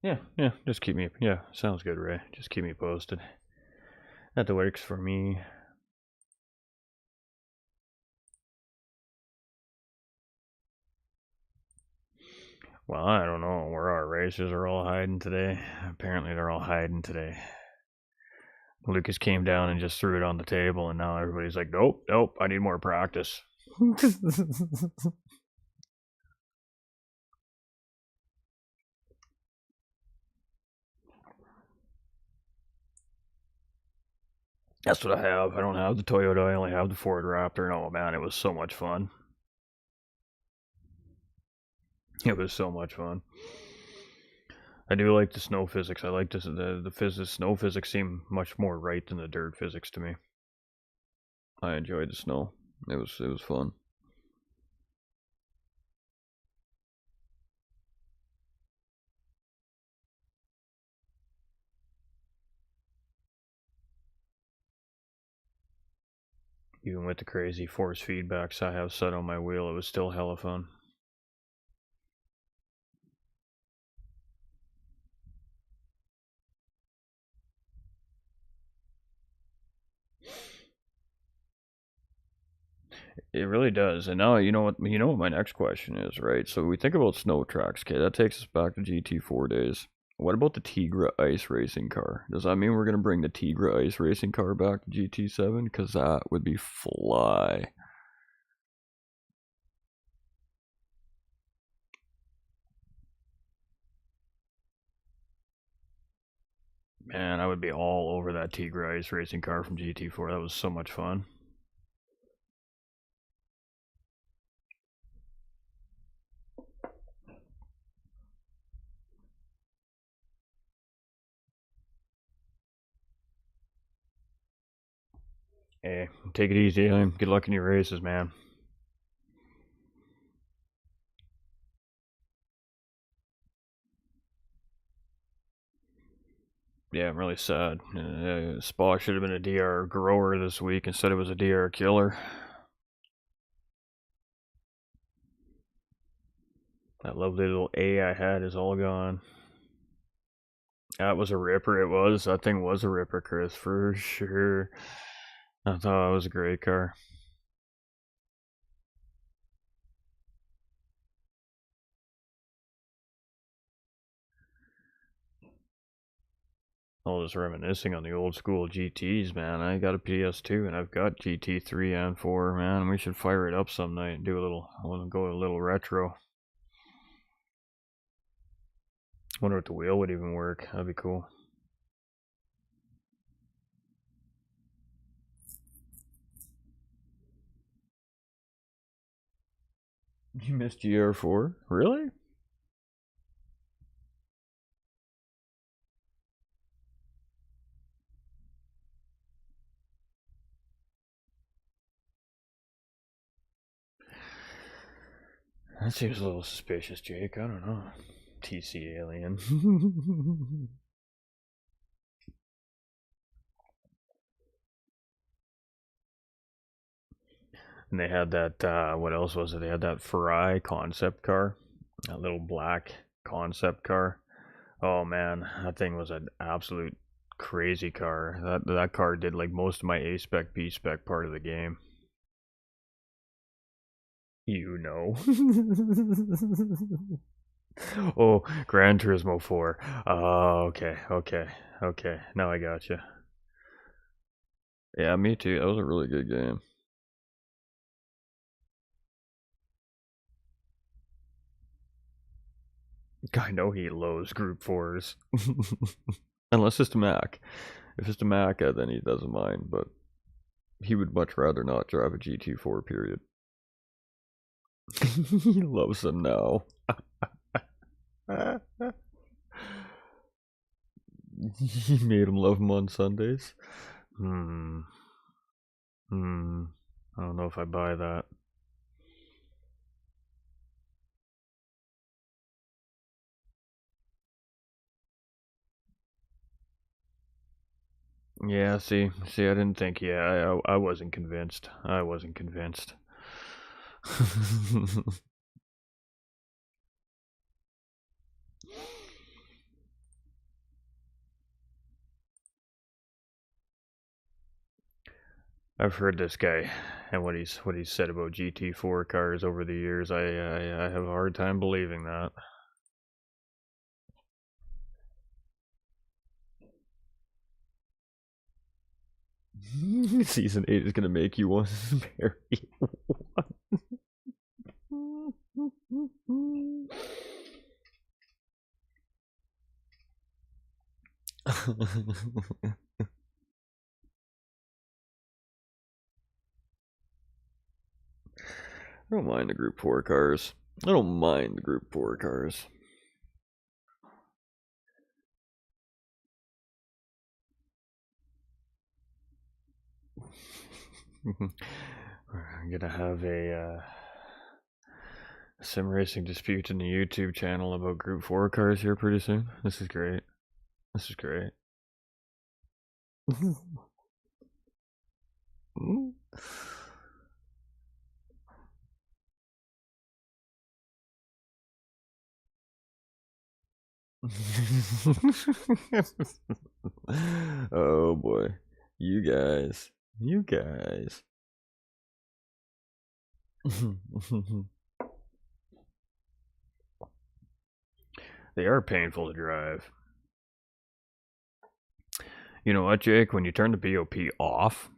Yeah, just keep me, yeah, sounds good, Ray. Just keep me posted. That works for me. Well, I don't know where our racers are all hiding today. Apparently, they're all hiding today. Lucas came down and just threw it on the table, and now everybody's like, nope, I need more practice. That's what I have. I don't have the Toyota. I only have the Ford Raptor. And oh man, it was so much fun. It was so much fun. I do like the snow physics. I like the physics. Snow physics seem much more right than the dirt physics to me. I enjoyed the snow. It was fun. Even with the crazy force feedbacks I have set on my wheel, it was still hella fun. It really does. And now you know what my next question is, right? So we think about snow tracks. Okay, that takes us back to GT4 days. What about the Tigra ice racing car? Does that mean we're gonna bring the Tigra ice racing car back to GT7? Because that would be fly. Man, I would be all over that Tigra ice racing car from GT4. That was so much fun. Hey, take it easy. Good luck in your races, man. Yeah, I'm really sad. Spa should have been a DR grower this week. Instead, it was a DR killer. That lovely little A I had is all gone. That was a ripper. It was. That thing was a ripper, Chris, for sure. I thought it was a great car. I was reminiscing on the old school GTs, man. I got a PS2 and I've got GT3 and 4, man. We should fire it up some night and do a little. I want to go a little retro. Wonder if the wheel would even work. That'd be cool. You missed GR4? Really? That seems a little suspicious, Jake. I don't know. TC alien. And they had that, what else was it? They had that Ferrari concept car. That little black concept car. Oh man, that thing was an absolute crazy car. That car did like most of my A spec, B spec part of the game. You know. Oh, Gran Turismo 4. Oh, okay, okay, okay. Now I got you. Yeah, me too. That was a really good game. I know he lows Group 4s. Unless it's the Mac. If it's the Mac, then he doesn't mind, but he would much rather not drive a GT4, period. He loves them now. He made him love him on Sundays. Hmm. Hmm. I don't know if I buy that. Yeah, see, I didn't think. Yeah, I wasn't convinced. I wasn't convinced. I've heard this guy and what he's said about GT4 cars over the years. I have a hard time believing that. Season 8 is gonna make you want to marry one. I don't mind the Group 4 cars. I don't mind the Group 4 cars. We're gonna have a sim racing dispute in the YouTube channel about Group 4 cars here pretty soon. This is great. This is great. Oh boy. You guys. You guys. They are painful to drive. You know what, Jake? When you turn the BOP off,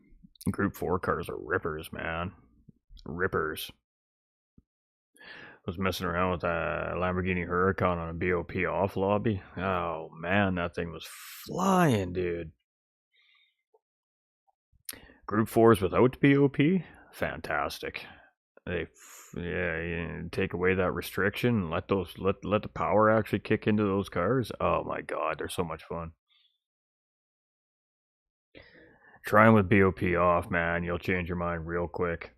Group 4 cars are rippers, man. Rippers. Was messing around with a Lamborghini Huracan on a BOP off lobby. Oh man, that thing was flying, dude. Group 4s without BOP, fantastic. They, take away that restriction and let the power actually kick into those cars. Oh my god, they're so much fun. Try them with BOP off, man. You'll change your mind real quick.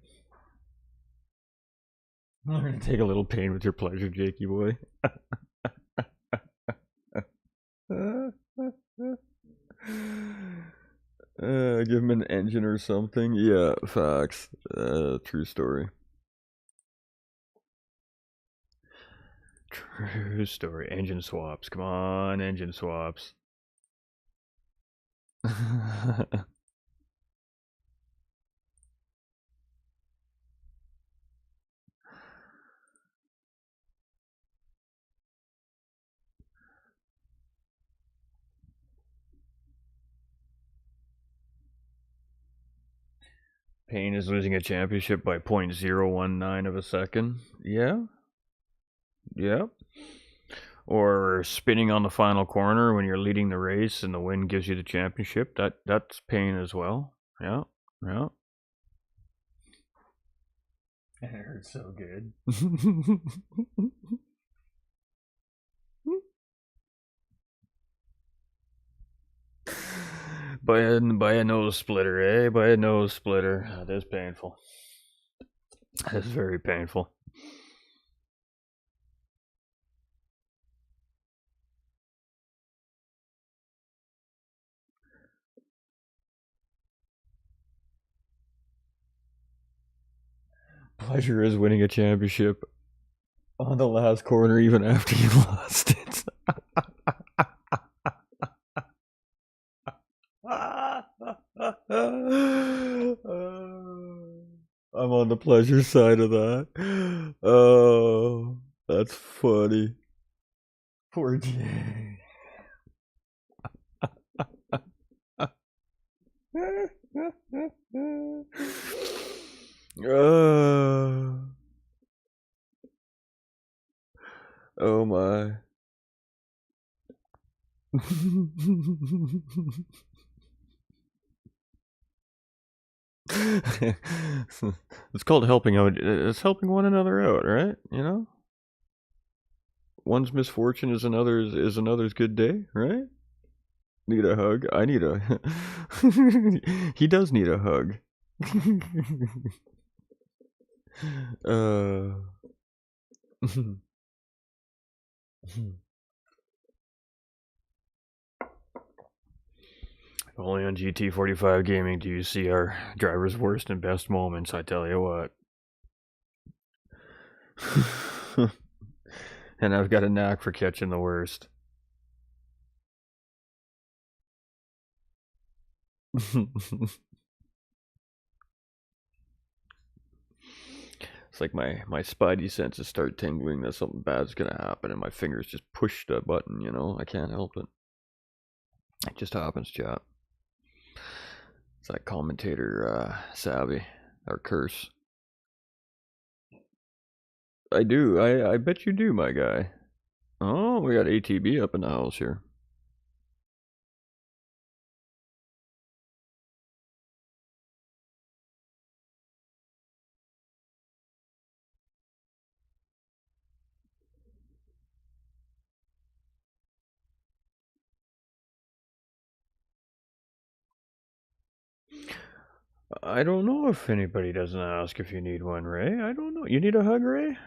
I'm gonna take a little pain with your pleasure, Jakey boy. Give him an engine or something. Yeah, facts. True story. True story. Engine swaps. Come on, engine swaps. Payne is losing a championship by 0.019 of a second. Yeah. Yeah. Or spinning on the final corner when you're leading the race and the win gives you the championship. That's Payne as well. Yeah. Yeah. It hurts so good. by a nose splitter, eh? By a nose splitter. That is painful. That is very painful. Pleasure is winning a championship on the last corner even after you lost it. I'm on the pleasure side of that. Oh, that's funny. Poor Jay. Oh my. It's called helping out. It's helping one another out, right? You know, one's misfortune is another's good day, right? Need a hug. I need a. He does need a hug. uh. Only on GT45 Gaming do you see our driver's worst and best moments, I tell you what. And I've got a knack for catching the worst. It's like my spidey senses start tingling that something bad's gonna happen, and my fingers just push the button, you know? I can't help it. It just happens, chat. It's that commentator savvy, or curse. I do. I bet you do, my guy. Oh, we got ATB up in the house here. I don't know if anybody doesn't ask if you need one, Ray. I don't know. You need a hug, Ray?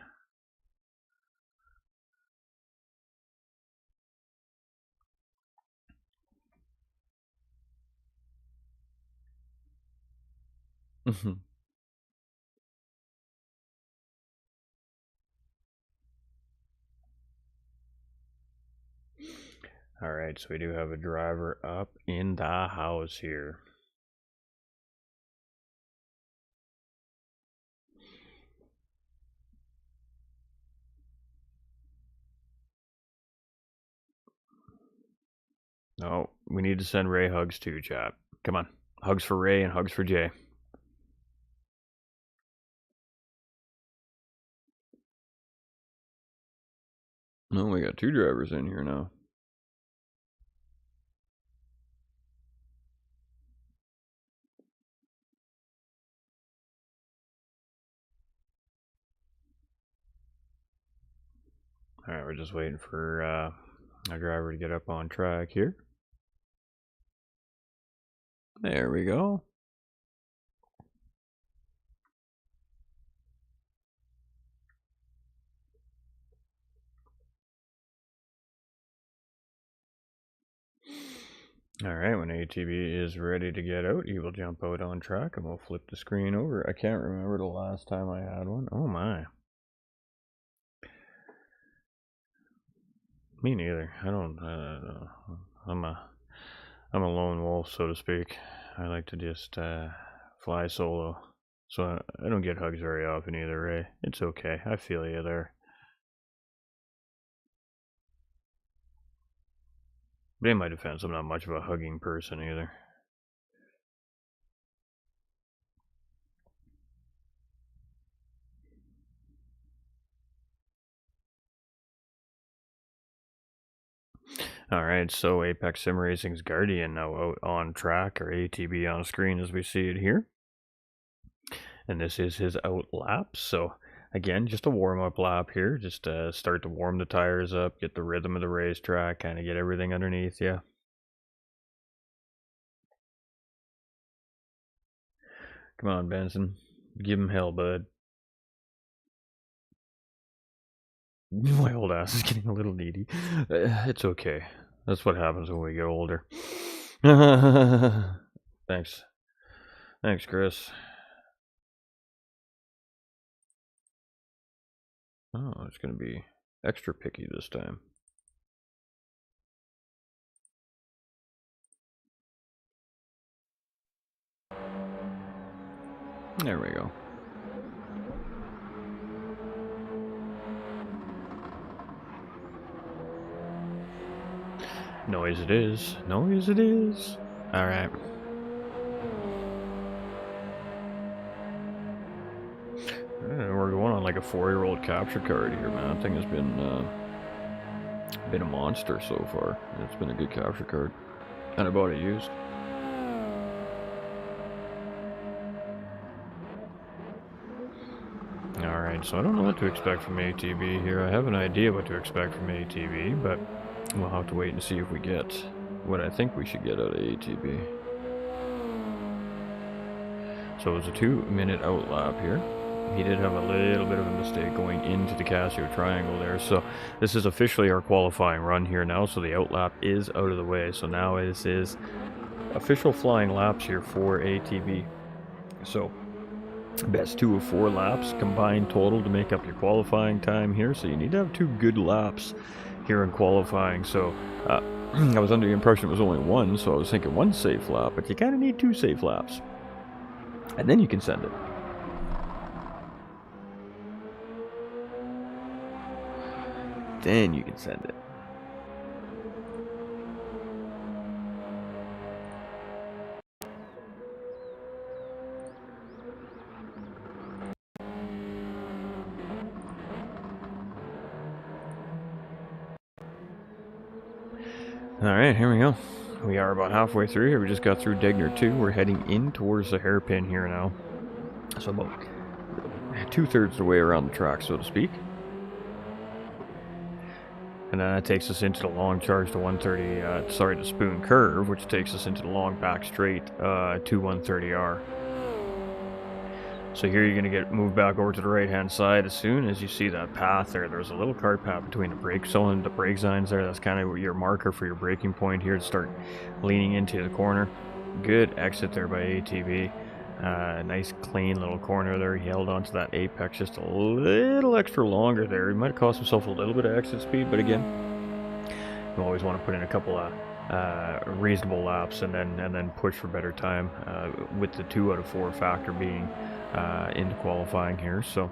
Alright, so we do have a driver up in the house here. Oh, we need to send Ray hugs too, chat. Come on. Hugs for Ray and hugs for Jay. No, we got 2 drivers in here now. Alright, we're just waiting for our driver to get up on track here. There we go. Alright, when ATB is ready to get out, he will jump out on track and we'll flip the screen over. I can't remember the last time I had one. Oh my. Me neither. I don't I'm a lone wolf, so to speak. I like to just fly solo. So I don't get hugs very often either, Ray. It's okay. I feel you there. But in my defense, I'm not much of a hugging person either. Alright, so Apex Sim Racing's Guardian now out on track, or ATB on screen as we see it here. And this is his out lap. So again, just a warm-up lap here. Just start to warm the tires up, get the rhythm of the racetrack, kind of get everything underneath you. Come on, Benson. Give him hell, bud. My old ass is getting a little needy. It's okay. That's what happens when we get older. Thanks. Thanks, Chris. Oh, it's going to be extra picky this time. There we go. Noise it is. Noise it is. Alright. We're going on like a 4-year-old capture card here, man. That thing has been a monster so far. It's been a good capture card. And I bought it used. Alright, so I don't know what to expect from ATB here. I have an idea what to expect from ATB, but we'll have to wait and see if we get what I think we should get out of ATB. So it was a 2-minute out lap here. He did have a little bit of a mistake going into the Casio triangle there. So this is officially our qualifying run here now. So the out lap is out of the way. So now this is official flying laps here for ATB. So best 2 of 4 laps combined total to make up your qualifying time here. So you need to have 2 good laps here in qualifying. So I was under the impression it was only 1. So I was thinking 1 safe lap. But you kind of need 2 safe laps. And then you can send it. Then you can send it. Alright, here we go. We are about halfway through here. We just got through Degner 2. We're heading in towards the hairpin here now. So about 2/3 of the way around the track, so to speak. And then that takes us into the long charge to 130, the spoon curve, which takes us into the long back straight to 130R. So here you're going to get moved back over to the right hand side. As soon as you see that path there's a little cart path between the brake zone, the brake signs there. That's kind of your marker for your braking point here to start leaning into the corner. Good exit there by ATV. Nice clean little corner there. He held onto that apex just a little extra longer there. He might have cost himself a little bit of exit speed, but again, you always want to put in a couple of reasonable laps and then push for better time, with the 2 out of 4 factor being into qualifying here. So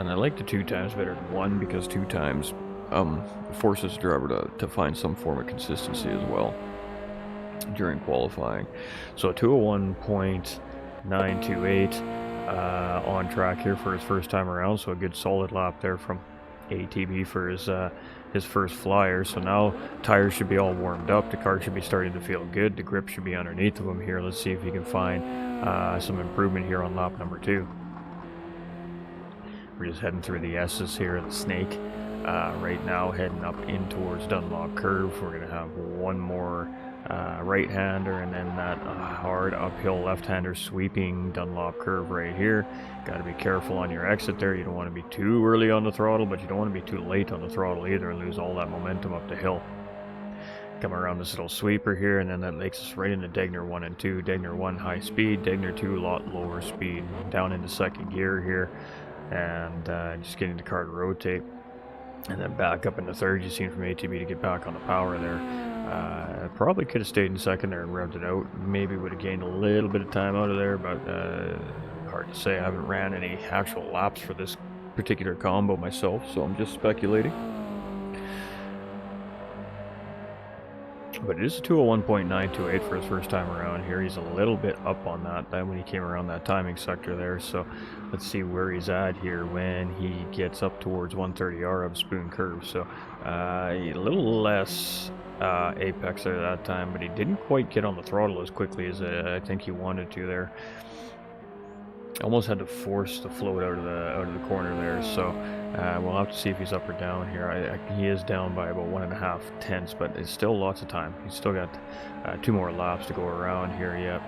and I like the 2 times better than 1 because 2 times forces the driver to find some form of consistency as well during qualifying. So 201.928 on track here for his first time around, so a good solid lap there from ATB for his first flyer. So now tires should be all warmed up, the car should be starting to feel good, the grip should be underneath of him here. Let's see if he can find some improvement here on lap number 2. We're just heading through the S's here, the snake. Right now heading up in towards Dunlop Curve. We're going to have one more right-hander and then that hard uphill left-hander sweeping Dunlop Curve right here. Got to be careful on your exit there. You don't want to be too early on the throttle, but you don't want to be too late on the throttle either and lose all that momentum up the hill. Come around this little sweeper here, and then that takes us right into Degner 1 and 2. Degner 1 high speed, Degner 2 a lot lower speed. Down into second gear here, and just getting the car to rotate. And then back up into third. You seen from ATB to get back on the power there. Probably could have stayed in second there and revved it out. Maybe would have gained a little bit of time out of there, but hard to say. I haven't ran any actual laps for this particular combo myself, so I'm just speculating. But it is a 201.928 for his first time around here. He's a little bit up on that when he came around that timing sector there. So let's see where he's at here when he gets up towards 130R of Spoon Curve. So a little less apex there that time, but he didn't quite get on the throttle as quickly as I think he wanted to there. Almost had to force the float out of the corner there. So we'll have to see if he's up or down here. He is down by about 1.5 tenths, but it's still lots of time. He's still got 2 more laps to go around here yet.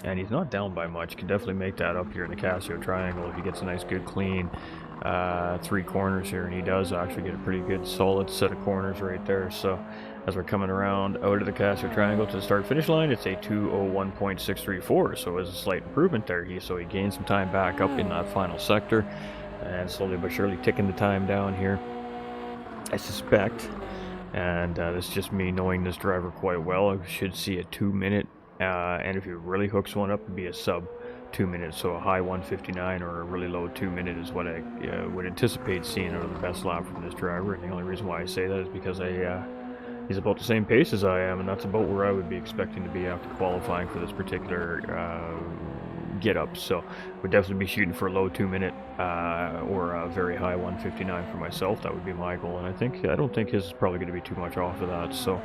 And he's not down by much. Can definitely make that up here in the Casio Triangle if he gets a nice good clean 3 corners here, and he does actually get a pretty good solid set of corners right there. So as we're coming around out of the Casio Triangle to the start finish line, it's a 201.634, so it's a slight improvement there. So he gained some time back up in that final sector, and slowly but surely ticking the time down here, I suspect. And this is just me knowing this driver quite well. I should see a 2 minute, and if he really hooks one up, it'd be a sub 2 minutes. So a high 159 or a really low 2 minute is what I would anticipate seeing out of the best lap from this driver. And the only reason why I say that is because he's about the same pace as I am, and that's about where I would be expecting to be after qualifying for this particular get up. So would definitely be shooting for a low 2 minute or a very high 159 for myself. That would be my goal, and I don't think his is probably going to be too much off of that. So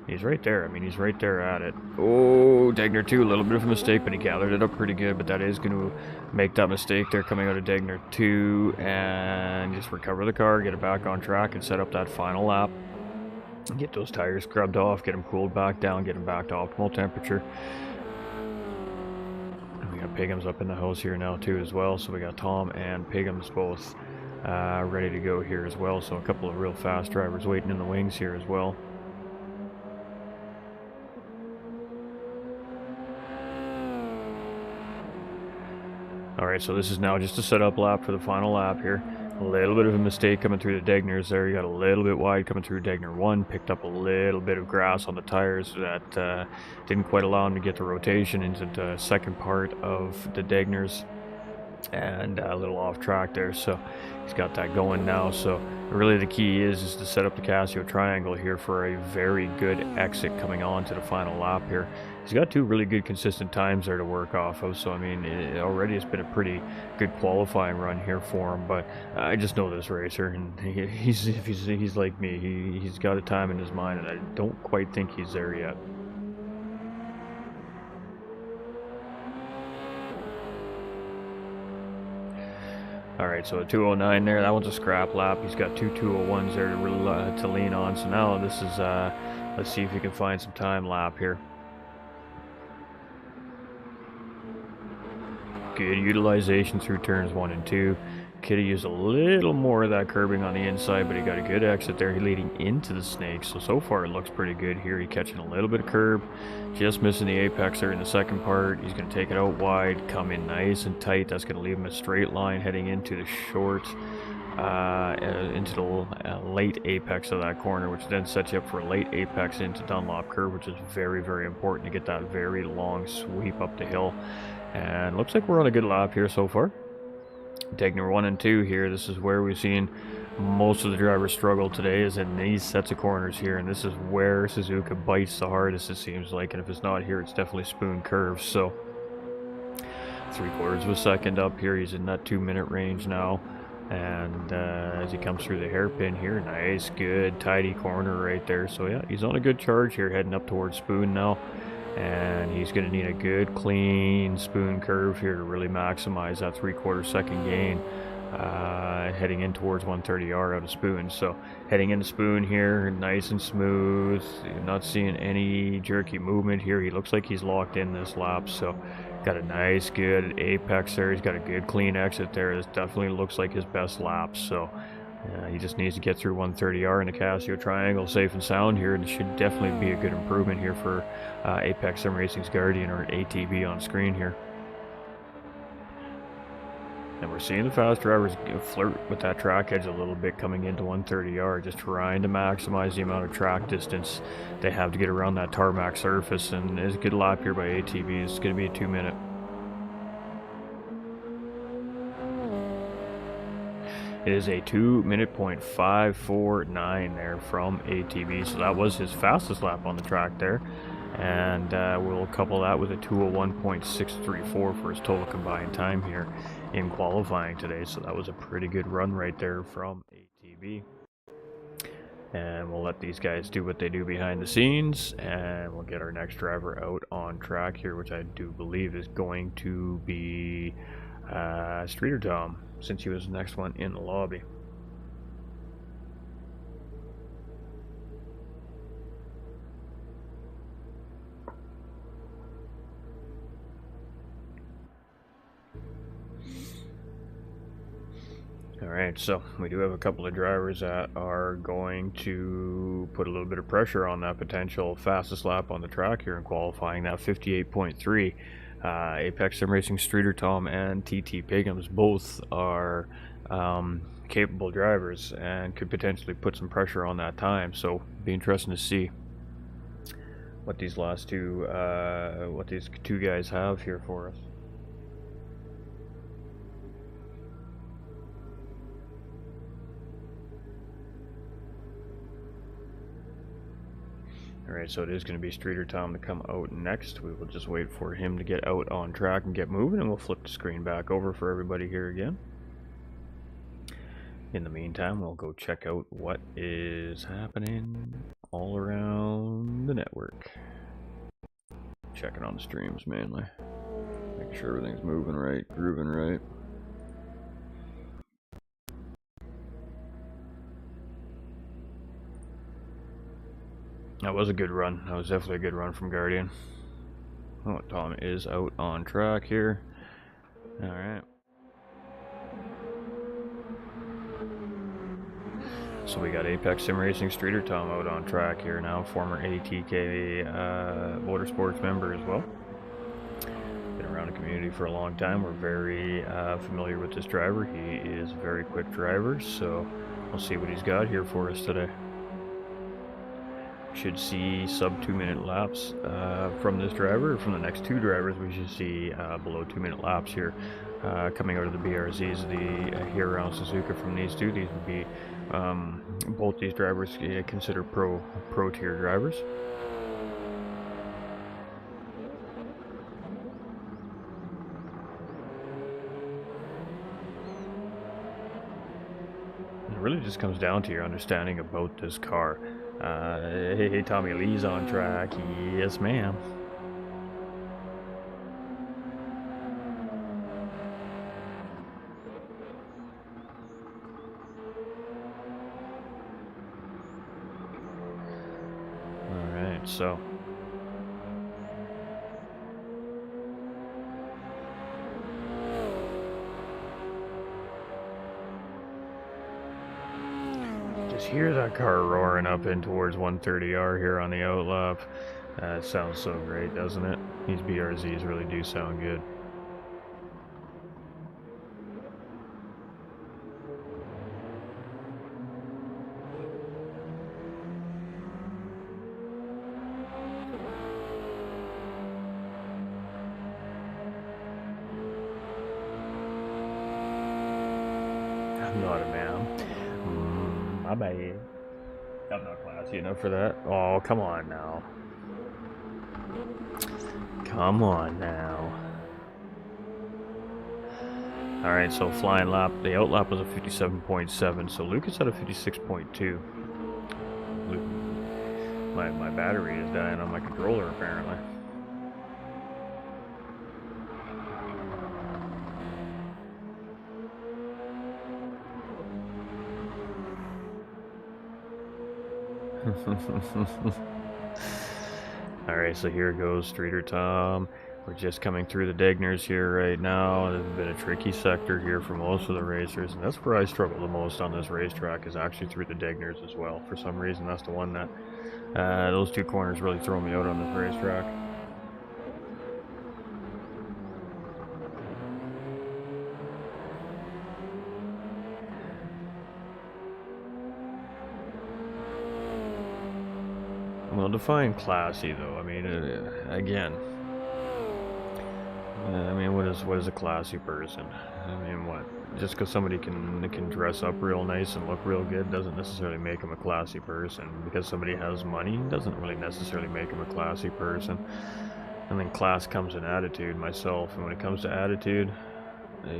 he's right there. I mean, he's right there at it. Oh, Degner 2, a little bit of a mistake, but he gathered it up pretty good. But that is going to make that mistake there coming out of Degner 2, and just recover the car, get it back on track, and set up that final lap. Get those tires scrubbed off, get them cooled back down, get them back to optimal temperature. And we got Piggums up in the house here now too as well. So we got Tom and Piggums both ready to go here as well. So a couple of real fast drivers waiting in the wings here as well. Alright, so this is now just a setup lap for the final lap here. A little bit of a mistake coming through the Degners there. You got a little bit wide coming through Degner 1. Picked up a little bit of grass on the tires that didn't quite allow him to get the rotation into the second part of the Degners. And a little off track there, so he's got that going now. So really the key is to set up the Casio Triangle here for a very good exit coming on to the final lap here. He's got 2 really good consistent times there to work off of, so I mean already it's been a pretty good qualifying run here for him. But I just know this racer, and he's like me. He's got a time in his mind, and I don't quite think he's there yet. Alright, so a 209 there. That one's a scrap lap. He's got two 201s there to lean on. So now this is, let's see if he can find some time lap here. Good utilization through turns 1 and 2. Could have used a little more of that curbing on the inside, but he got a good exit there leading into the snake. So far it looks pretty good here. He's catching a little bit of curb, just missing the apex there in the second part. He's going to take it out wide, come in nice and tight. That's going to leave him a straight line heading into the short, into the late apex of that corner, which then sets you up for a late apex into Dunlop curve, which is very, very important to get that very long sweep up the hill. And looks like we're on a good lap here so far. Take number 1 and 2 here. This is where we've seen most of the drivers struggle today, is in these sets of corners here, and this is where Suzuka bites the hardest, it seems like, and if it's not here, it's definitely spoon curves. So 3/4 of a second up here. He's in that 2-minute range now, and as he comes through the hairpin here, nice, good, tidy corner right there. So yeah, he's on a good charge here, heading up towards spoon now. And he's going to need a good clean spoon curve here to really maximize that 3/4 second gain, heading in towards 130R out of spoon. So heading into spoon here, nice and smooth. You're not seeing any jerky movement here. He looks like he's locked in this lap, so got a nice good apex there. He's got a good clean exit there. This definitely looks like his best lap. So he just needs to get through 130R in the Casio Triangle safe and sound here, and it should definitely be a good improvement here for Apex Sim Racing's Guardian, or ATV on screen here. And we're seeing the fast drivers flirt with that track edge a little bit coming into 130R, just trying to maximize the amount of track distance they have to get around that tarmac surface. And it's a good lap here by ATV. It's going to be a 2-minute. It is a 2-minute .549 there from ATV, so that was his fastest lap on the track there. And we'll couple that with a 201.634 for his total combined time here in qualifying today. So that was a pretty good run right there from ATV. And we'll let these guys do what they do behind the scenes, and we'll get our next driver out on track here, which I do believe is going to be Streeter Tom, since he was the next one in the lobby. Alright, so we do have a couple of drivers that are going to put a little bit of pressure on that potential fastest lap on the track here in qualifying, that 58.3. Apex Sim Racing Streeter Tom and TT Pigums both are capable drivers and could potentially put some pressure on that time. So be interesting to see what these last two, what these two guys have here for us. Alright, so it is going to be Streeter Tom to come out next. We will just wait for him to get out on track and get moving, and we'll flip the screen back over for everybody here again. In the meantime, we'll go check out what is happening all around the network. Checking on the streams mainly. Making sure everything's moving right, grooving right. That was a good run. That was definitely a good run from Guardian. Oh, Tom is out on track here. Alright. So we got Apex Sim Racing Streeter Tom out on track here now, former ATK Motorsports member as well. Been around the community for a long time. We're very familiar with this driver. He is a very quick driver, so we'll see what he's got here for us today. Should see sub 2-minute laps from this driver. From the next two drivers, we should see below 2-minute laps here coming out of the BRZs, the Hero and Suzuka. From these two, these would be both these drivers considered pro tier drivers. It really just comes down to your understanding about this car. Hey, Tommy Lee's on track. Yes, ma'am. points, so. Just hear that car roaring up in towards 130R here on the outlap. It sounds so great, doesn't it? These BRZs really do sound good. I'm not a man. My bad. I'm not classy enough for that. Oh, come on now. Come on now. Alright, so flying lap. The outlap was a 57.7, so Lucas had a 56.2. My battery is dying on my controller, apparently. Alright, so here goes Streeter Tom. We're just coming through the Degners here right now. It's been a tricky sector here for most of the racers, and that's where I struggle the most on this racetrack, is actually through the Degners as well. For some reason, that's the one that those two corners really throw me out on this racetrack. Well, define classy though. I mean, again, I mean, what is a classy person? I mean, what? Just because somebody can dress up real nice and look real good doesn't necessarily make them a classy person. Because somebody has money doesn't really necessarily make them a classy person. And then class comes in attitude myself, and when it comes to attitude,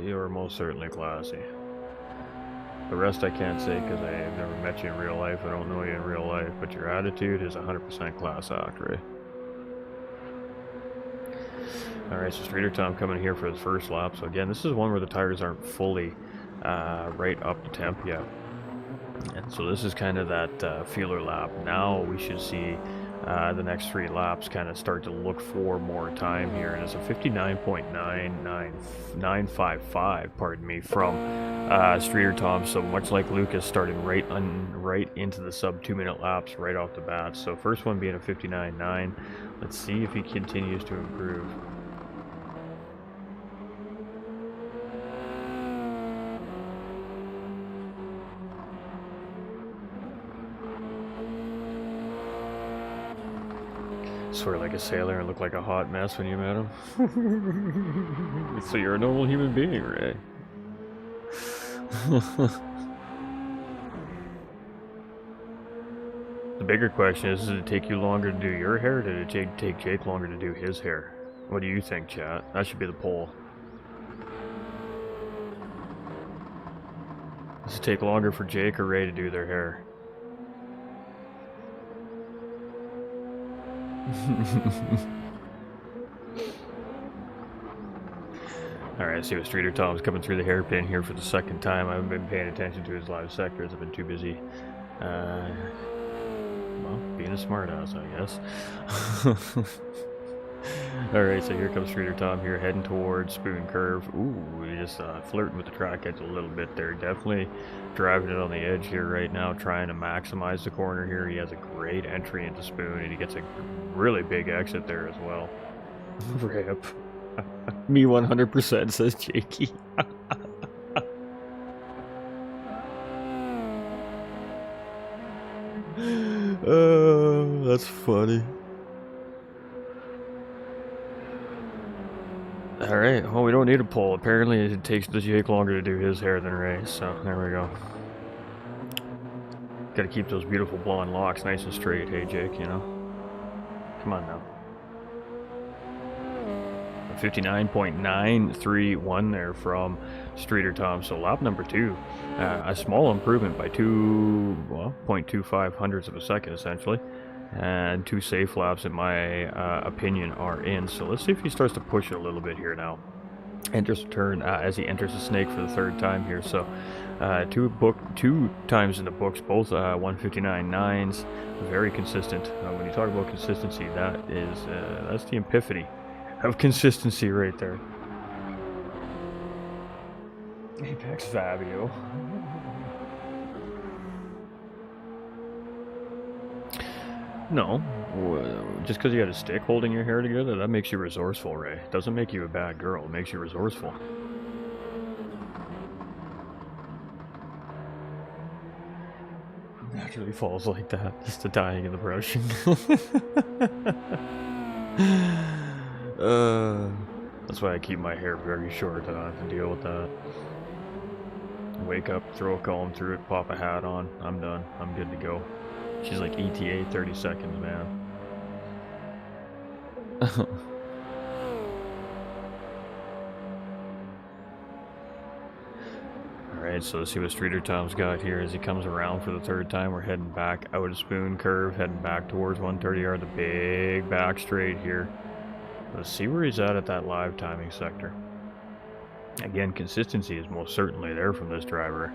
you are most certainly classy. The rest I can't say because I have never met you in real life. I don't know you in real life, but your attitude is 100% class act, right? Alright, so Streeter Tom coming here for his first lap. So again, this is one where the tires aren't fully right up to temp yet. And so this is kind of that feeler lap. Now we should see the next 3 laps kind of start to look for more time here. And it's a 59.955, pardon me, from Streeter Tom. So much like Lucas, starting right into the sub 2 minute laps right off the bat. So first one being a 59.9. Let's see if he continues to improve. Swear like a sailor and look like a hot mess when you met him. So you're a normal human being, Ray. The bigger question is, did it take you longer to do your hair, or did it take Jake longer to do his hair? What do you think, chat? That should be the poll. Does it take longer for Jake or Ray to do their hair? Alright, see what Streeter Tom's coming through the hairpin here for the second time. I haven't been paying attention to his live sectors. I've been too busy, well, being a smartass, I guess. Alright, so here comes Streeter Tom here, heading towards Spoon Curve. Ooh, he just flirting with the track edge a little bit there. Definitely driving it on the edge here right now, trying to maximize the corner here. He has a great entry into Spoon, and he gets a really big exit there as well. Rip. Me 100%, says Jakey. Oh, that's funny. Alright, well, we don't need a poll. Apparently it takes the Jake longer to do his hair than Ray, so there we go. Gotta keep those beautiful blonde locks nice and straight, hey Jake, you know? Come on now. 59.931 there from Streeter Tom. So lap number 2, a small improvement by 0.25 hundredths of a second essentially, and 2 safe laps in my opinion are in. So let's see if he starts to push it a little bit here now. enters the turn as he enters the snake for the third time here. So two times in the books, both 159.9s, very consistent. When you talk about consistency, that's the epiphany of consistency right there. Apex Fabio. No, just because you got a stick holding your hair together, that makes you resourceful, Ray. It doesn't make you a bad girl, it makes you resourceful. Naturally falls like that, just the dying and the brushing. That's why I keep my hair very short, I don't have to deal with that. Wake up, throw a comb through it, pop a hat on, I'm done, I'm good to go. She's like ETA 30 seconds, man. Alright, so let's see what Streeter Tom's got here as he comes around for the third time. We're heading back out of Spoon Curve, heading back towards 130 yard, the big back straight here. Let's see where he's at that live timing sector. Again, consistency is most certainly there from this driver.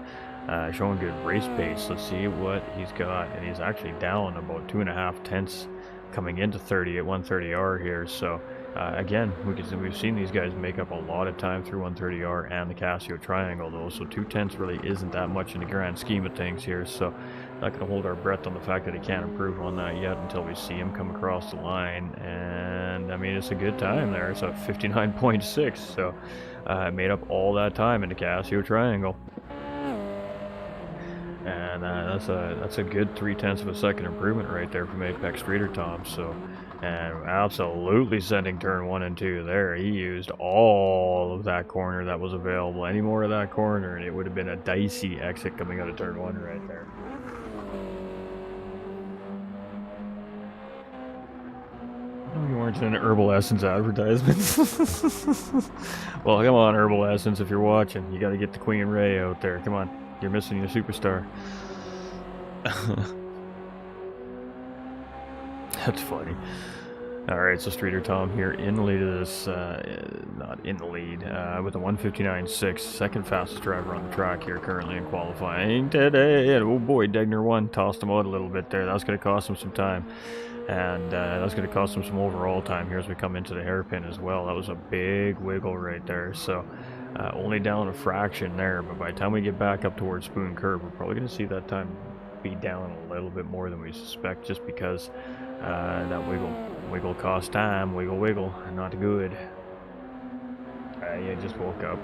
Showing good race pace. Let's see what he's got. And he's actually down about 2.5 tenths coming into 30 at 130R here. So again, we've seen these guys make up a lot of time through 130R and the Casio Triangle though. So 2 tenths really isn't that much in the grand scheme of things here. So not going to hold our breath on the fact that he can't improve on that yet until we see him come across the line. And I mean, it's a good time there. It's a 59.6. So made up all that time in the Casio Triangle. And that's a good 0.3 of a second improvement right there from Apex Streeter Tom. So, and absolutely sending turn 1 and 2 there. He used all of that corner that was available. Any more of that corner, and it would have been a dicey exit coming out of turn 1 right there. Oh, you weren't in an Herbal Essence advertisement. Well, come on, Herbal Essence, if you're watching, you got to get the Queen Ray out there. Come on. You're missing your superstar. That's funny. Alright, so Streeter Tom here in the lead of this, not in the lead, with a 159.6, second fastest driver on the track here currently in qualifying today. And oh boy, Degner 1 tossed him out a little bit there. That's going to cost him some time. And that's going to cost him some overall time here as we come into the hairpin as well. That was a big wiggle right there. So only down a fraction there, but by the time we get back up towards Spoon Curve, we're probably going to see that time be down a little bit more than we suspect, just because that wiggle cost time. Wiggle, not good. Yeah, just woke up.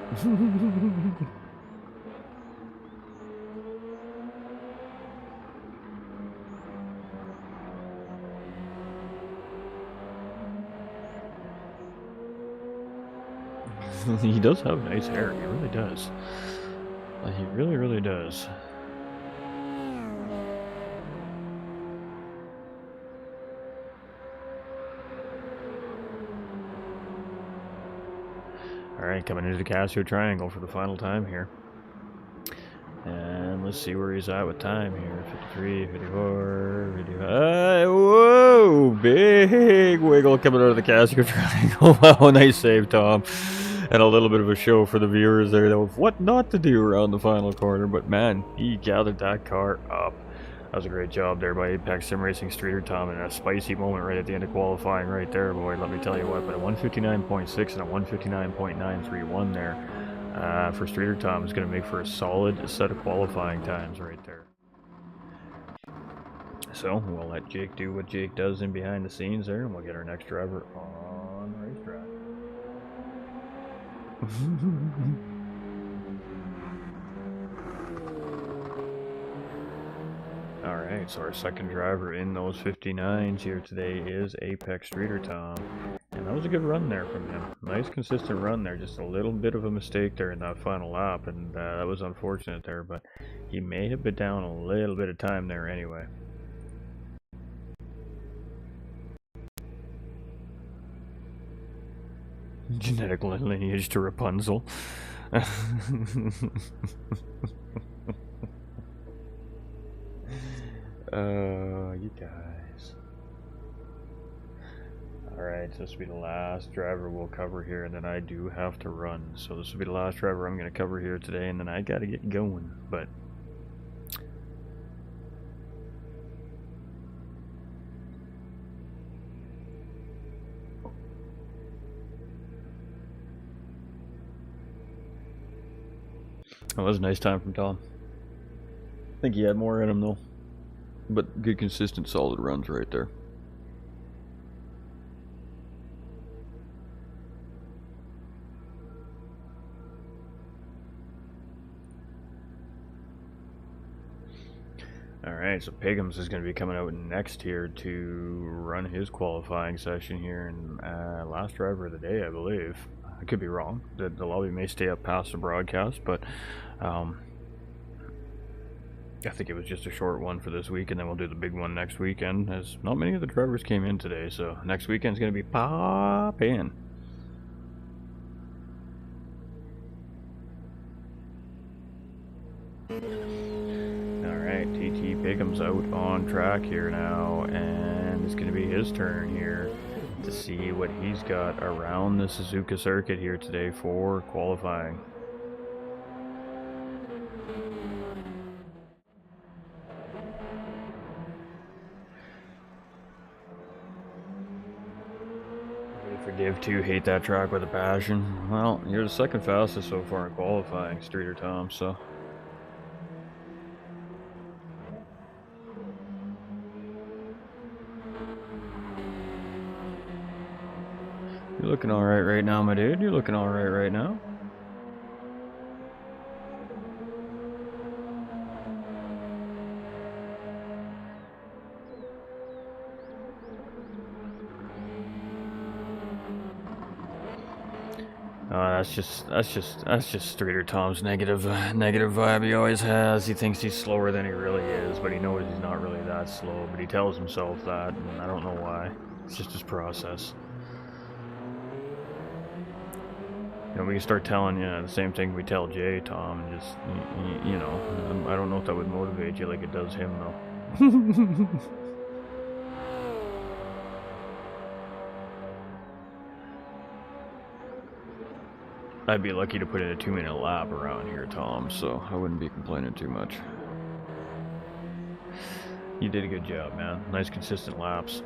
He does have nice hair, he really does. He really does. Alright, coming into the Casio Triangle for the final time here. And let's see where he's at with time here. 53, 54, 55. Whoa! Big wiggle coming out of the Casio Triangle. Wow, nice save, Tom. And a little bit of a show for the viewers there, though, of what not to do around the final corner. But man, he gathered that car up. That was a great job there by Apex Sim Racing Streeter Tom, and a spicy moment right at the end of qualifying right there, boy. Let me tell you what, but a 159.6 and a 159.931 there for Streeter Tom is going to make for a solid set of qualifying times right there. So we'll let Jake do what Jake does in behind the scenes there, and we'll get our next driver on the racetrack. Alright, so our second driver in those 59s here today is Apex Streeter Tom. And that was a good run there from him. Nice consistent run there, just a little bit of a mistake there in that final lap, and that was unfortunate there, but he may have been down a little bit of time there anyway. Genetic lineage to Rapunzel. You guys. Alright, so this will be the last driver we'll cover here, and then I do have to run. So this will be the last driver I'm going to cover here today, and then I got to get going. But that was a nice time from Tom. I think he had more in him though. But good, consistent, solid runs right there. Alright, so Pigums is going to be coming out next here to run his qualifying session here, and last driver of the day, I believe. I could be wrong. The lobby may stay up past the broadcast, but I think it was just a short one for this week, and then we'll do the big one next weekend, as not many of the drivers came in today, so next weekend's going to be poppin'. Alright, TT Pigum's out on track here now, and it's going to be his turn here to see what he's got around the Suzuka circuit here today for qualifying. For Div 2, hate that track with a passion. Well, you're the second fastest so far in qualifying, Streeter Tom, so. You're looking alright right now, my dude. You're looking alright right now. That's just Streeter Tom's negative vibe he always has. He thinks he's slower than he really is, but he knows he's not really that slow. But he tells himself that, and I don't know why. It's just his process. You know, we can start telling you the same thing we tell Jay, Tom, and just you know, I don't know if that would motivate you like it does him though. I'd be lucky to put in a 2-minute lap around here, Tom, so I wouldn't be complaining too much. You did a good job, man. Nice consistent laps.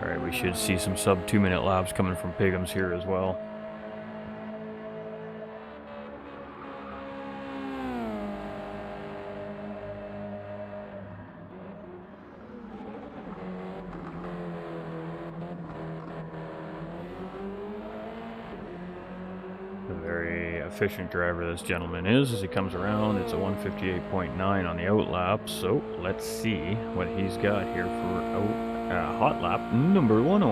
Alright, we should see some sub 2-minute laps coming from Pigums here as well. Efficient driver this gentleman is as he comes around. It's a 158.9 on the out lap, so let's see what he's got here for hot lap number 10.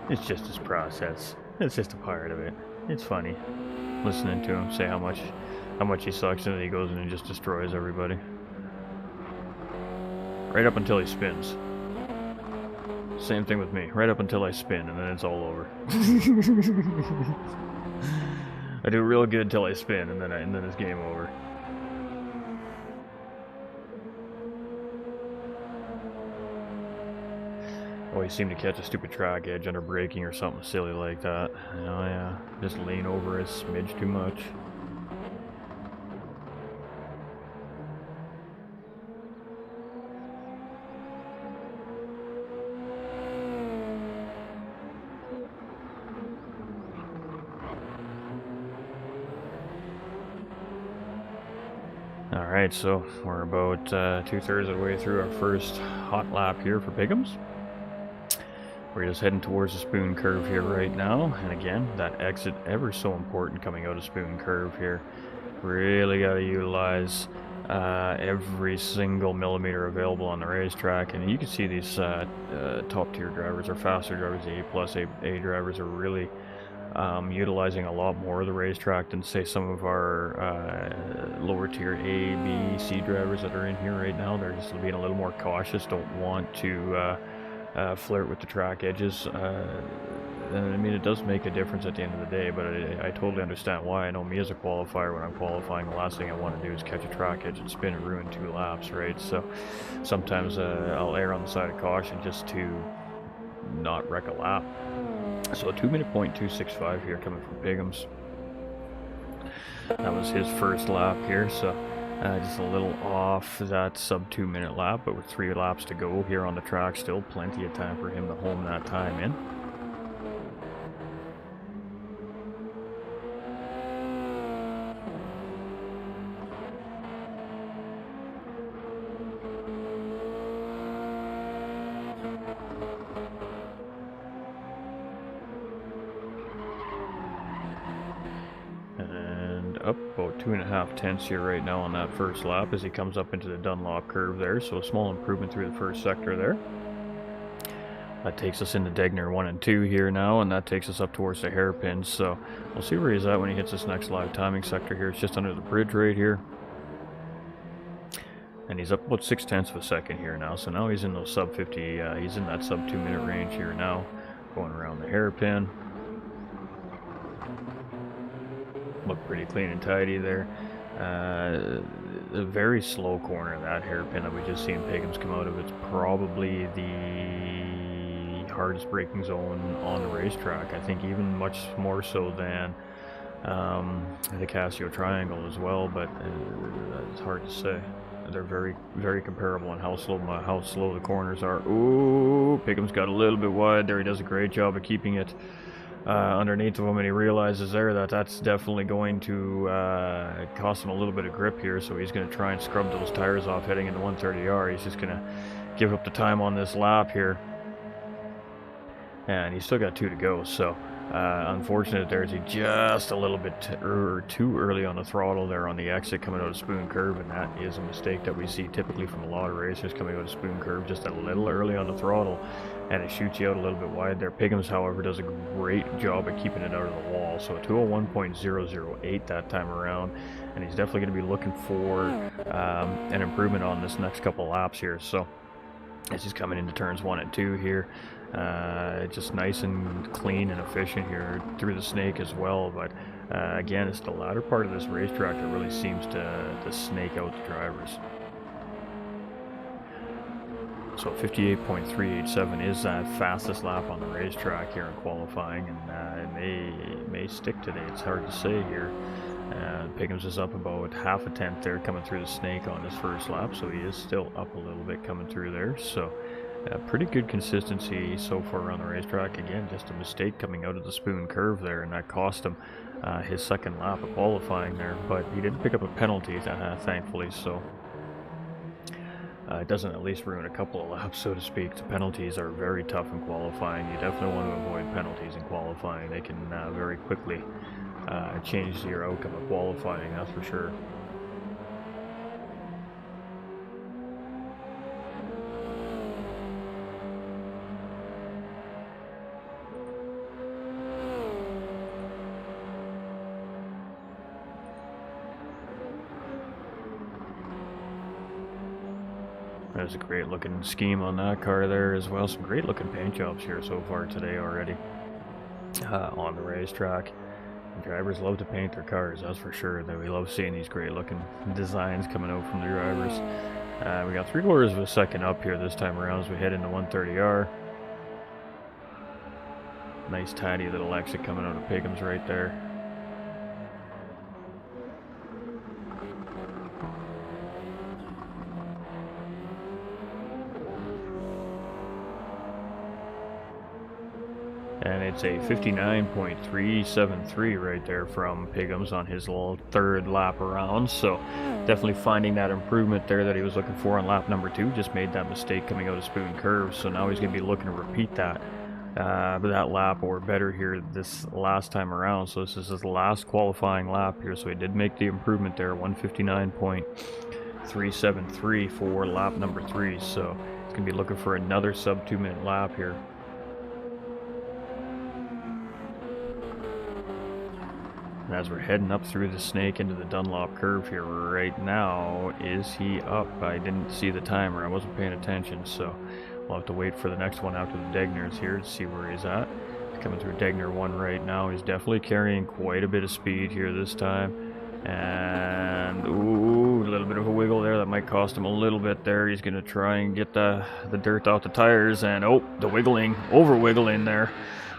It's just his process. It's just a part of it. It's funny listening to him say how much he sucks, and then he goes in and just destroys everybody right up until he spins. Same thing with me, right up until I spin, and then it's all over. I do real good till I spin, and then it's game over. Always seem to catch a stupid track edge under braking or something silly like that. You know, yeah, just lean over a smidge too much. Alright, so we're about 2/3 of the way through our first hot lap here for Pigums. We're just heading towards the Spoon Curve here right now, and again, that exit ever so important coming out of Spoon Curve here. Really got to utilize every single millimeter available on the racetrack, and you can see these top tier drivers or faster drivers, the A+ A drivers are really utilizing a lot more of the racetrack than say some of our lower tier A, B, C drivers that are in here right now. They're just being a little more cautious, don't want to flirt with the track edges I mean, it does make a difference at the end of the day, but I totally understand why. I know me as a qualifier, when I'm qualifying, the last thing I want to do is catch a track edge and spin and ruin 2 laps, right? So sometimes I'll err on the side of caution just to not wreck a lap. So a 2-minute point 265 here coming from Piggums. That was his first lap here, so just a little off that sub 2-minute lap, but with 3 laps to go here on the track, still plenty of time for him to home that time in. Up about 2.5 tenths here right now on that first lap as he comes up into the Dunlop curve there, so a small improvement through the first sector there. That takes us into Degner 1 and 2 here now, and that takes us up towards the hairpin, so we'll see where he's at when he hits this next live timing sector here. It's just under the bridge right here. And he's up about 0.6 of a second here now, so now he's in those sub 50, he's in that sub 2-minute range here now, going around the hairpin. Look pretty clean and tidy there. A very slow corner, that hairpin that we just seen Piggums come out of. It's probably the hardest braking zone on the racetrack. I think even much more so than the Casio Triangle as well, but it's hard to say. They're very, very comparable on how slow the corners are. Ooh, Piggums got a little bit wide there. He does a great job of keeping it underneath of him, and he realizes there that that's definitely going to cost him a little bit of grip here, so he's going to try and scrub those tires off heading into 130R. He's just going to give up the time on this lap here, and he's still got 2 to go, so unfortunate there is he just a little bit too early on the throttle there on the exit coming out of Spoon Curve, and that is a mistake that we see typically from a lot of racers coming out of Spoon Curve, just a little early on the throttle, and it shoots you out a little bit wide there. Piggums, however, does a great job of keeping it out of the wall, so a 201.008 that time around, and he's definitely going to be looking for an improvement on this next couple laps here. So as he's coming into turns 1 and 2 here, just nice and clean and efficient here through the snake as well, but again, it's the latter part of this racetrack that really seems to snake out the drivers. So 58.387 is that fastest lap on the racetrack here in qualifying, and it may stick today. It's hard to say here. Piggums is up about half a tenth there coming through the snake on his first lap, so he is still up a little bit coming through there. So pretty good consistency so far on the racetrack. Again, just a mistake coming out of the Spoon Curve there, and that cost him his second lap of qualifying there, but he did pick up a penalty, thankfully, so it doesn't at least ruin a couple of laps, so to speak. The penalties are very tough in qualifying. You definitely want to avoid penalties in qualifying. They can very quickly change your outcome of qualifying, that's for sure. There's a great looking scheme on that car there as well. Some great looking paint jobs here so far today already on the racetrack. Drivers love to paint their cars, that's for sure. We love seeing these great looking designs coming out from the drivers. We got 3/4 of a second up here this time around as we head into 130R. Nice tidy little exit coming out of Piggums right there. And it's a 59.373 right there from Piggums on his little third lap around. So definitely finding that improvement there that he was looking for on lap number 2. Just made that mistake coming out of Spoon Curve. So now he's going to be looking to repeat that lap or better here this last time around. So this is his last qualifying lap here. So he did make the improvement there, 159.373 for lap number 3. So he's going to be looking for another sub 2-minute lap here. As we're heading up through the snake into the Dunlop curve here right now, is he up? I didn't see the timer, I wasn't paying attention, so we'll have to wait for the next one out to the Degners here to see where he's at. coming through Degner 1 right now. He's definitely carrying quite a bit of speed here this time. And, ooh, a little bit of a wiggle there. That might cost him a little bit there. He's going to try and get the dirt out the tires. And, oh, the wiggling, over-wiggling there.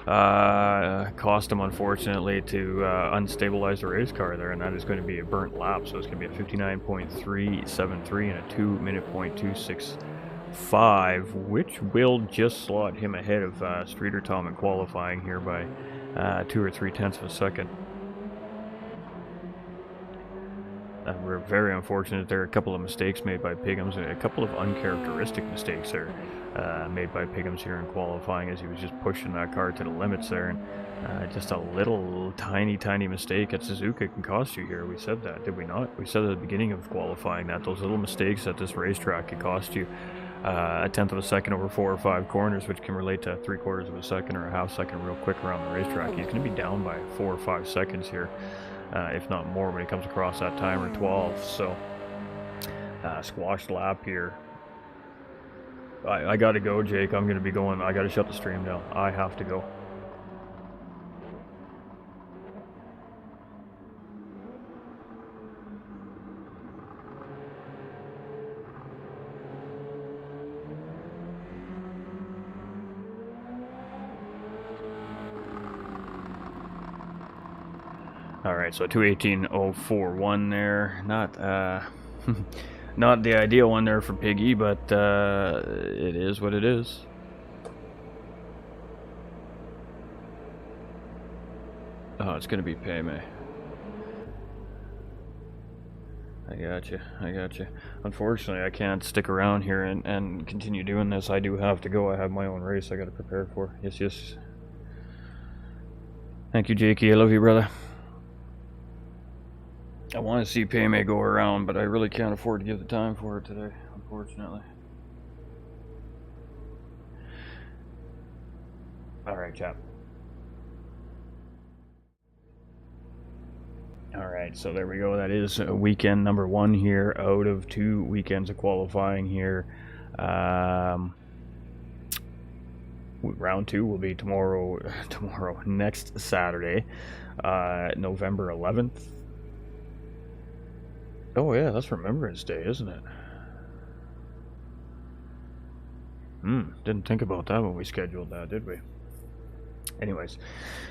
Cost him, unfortunately, to unstabilize the race car there. And that is going to be a burnt lap. So it's going to be a 59.373 and a 2-minute.265, which will just slot him ahead of Streeter Tom in qualifying here by 2 or 3 tenths of a second. We're very unfortunate. There are a couple of mistakes made by Piggums, and a couple of uncharacteristic mistakes there made by Piggums here in qualifying as he was just pushing that car to the limits there. And just a little tiny mistake at Suzuka can cost you here. We said that, did we not? We said at the beginning of qualifying that those little mistakes at this racetrack could cost you a tenth of a second over 4 or 5 corners, which can relate to 3/4 of a second or a half second real quick around the racetrack. He's going to be down by 4 or 5 seconds here. If not more, when he comes across that timer 12. So, squashed lap here. I gotta go, Jake. I'm gonna be going. I gotta shut the stream down. I have to go. Alright, so 2:18.041 there. Not not the ideal one there for Piggy, but it is what it is. Oh, it's gonna be Payme. I gotcha. Unfortunately, I can't stick around here and continue doing this. I do have to go. I have my own race I gotta prepare for. Yes. Thank you, Jakey. I love you, brother. I want to see Payme go around, but I really can't afford to give the time for it today, unfortunately. Alright, chap. Alright, so there we go. That is weekend number 1 here out of 2 weekends of qualifying here. Round 2 will be tomorrow, next Saturday, November 11th. Oh yeah, that's Remembrance Day, isn't it? Didn't think about that when we scheduled that, did we? Anyways,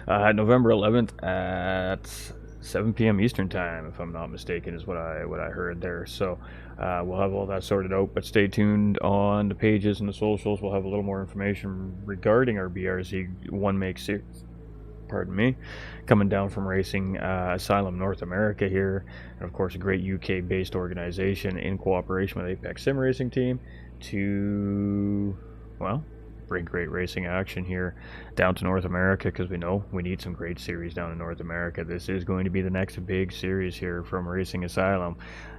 November 11th at 7 p.m. Eastern time, if I'm not mistaken, is what I heard there. So we'll have all that sorted out, but stay tuned on the pages and the socials. We'll have a little more information regarding our BRZ One Make Series. Pardon me, coming down from Racing Asylum North America here, and of course a great UK-based organization in cooperation with Apex Sim Racing Team to, well, bring great racing action here down to North America, because we know we need some great series down in North America. This is going to be the next big series here from Racing Asylum,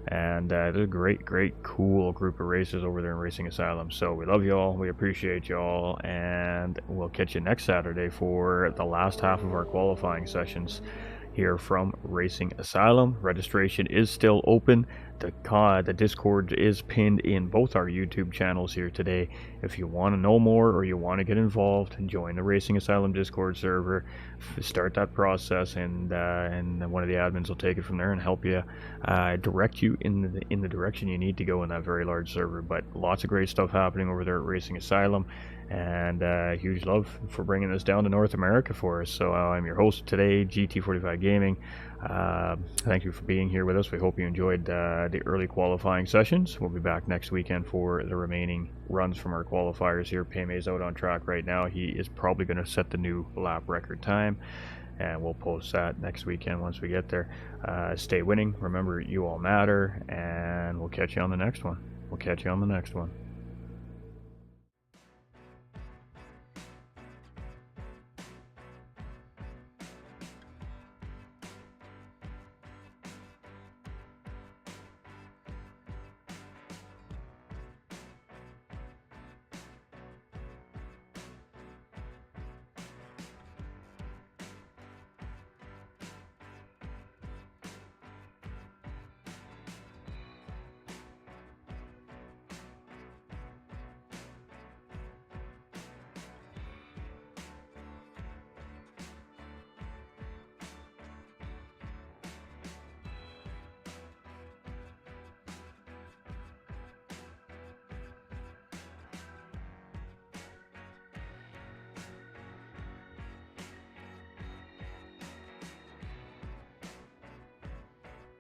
and there's a great cool group of races over there in Racing Asylum. So we love y'all, we appreciate y'all, and we'll catch you next Saturday for the last half of our qualifying sessions here from Racing Asylum. Registration is still open. The Discord is pinned in both our YouTube channels here today. If you want to know more or you want to get involved, join the Racing Asylum Discord server, start that process, and one of the admins will take it from there and help you, direct you in the direction you need to go in that very large server. But lots of great stuff happening over there at Racing Asylum, and huge love for bringing this down to North America for us. So I'm your host today, GT45 Gaming. Thank you for being here with us. We hope you enjoyed the early qualifying sessions. We'll be back next weekend for the remaining runs from our qualifiers here. Payme's out on track right now. He is probably going to set the new lap record time, and we'll post that next weekend once we get there. Stay winning. Remember, you all matter, and we'll catch you on the next one.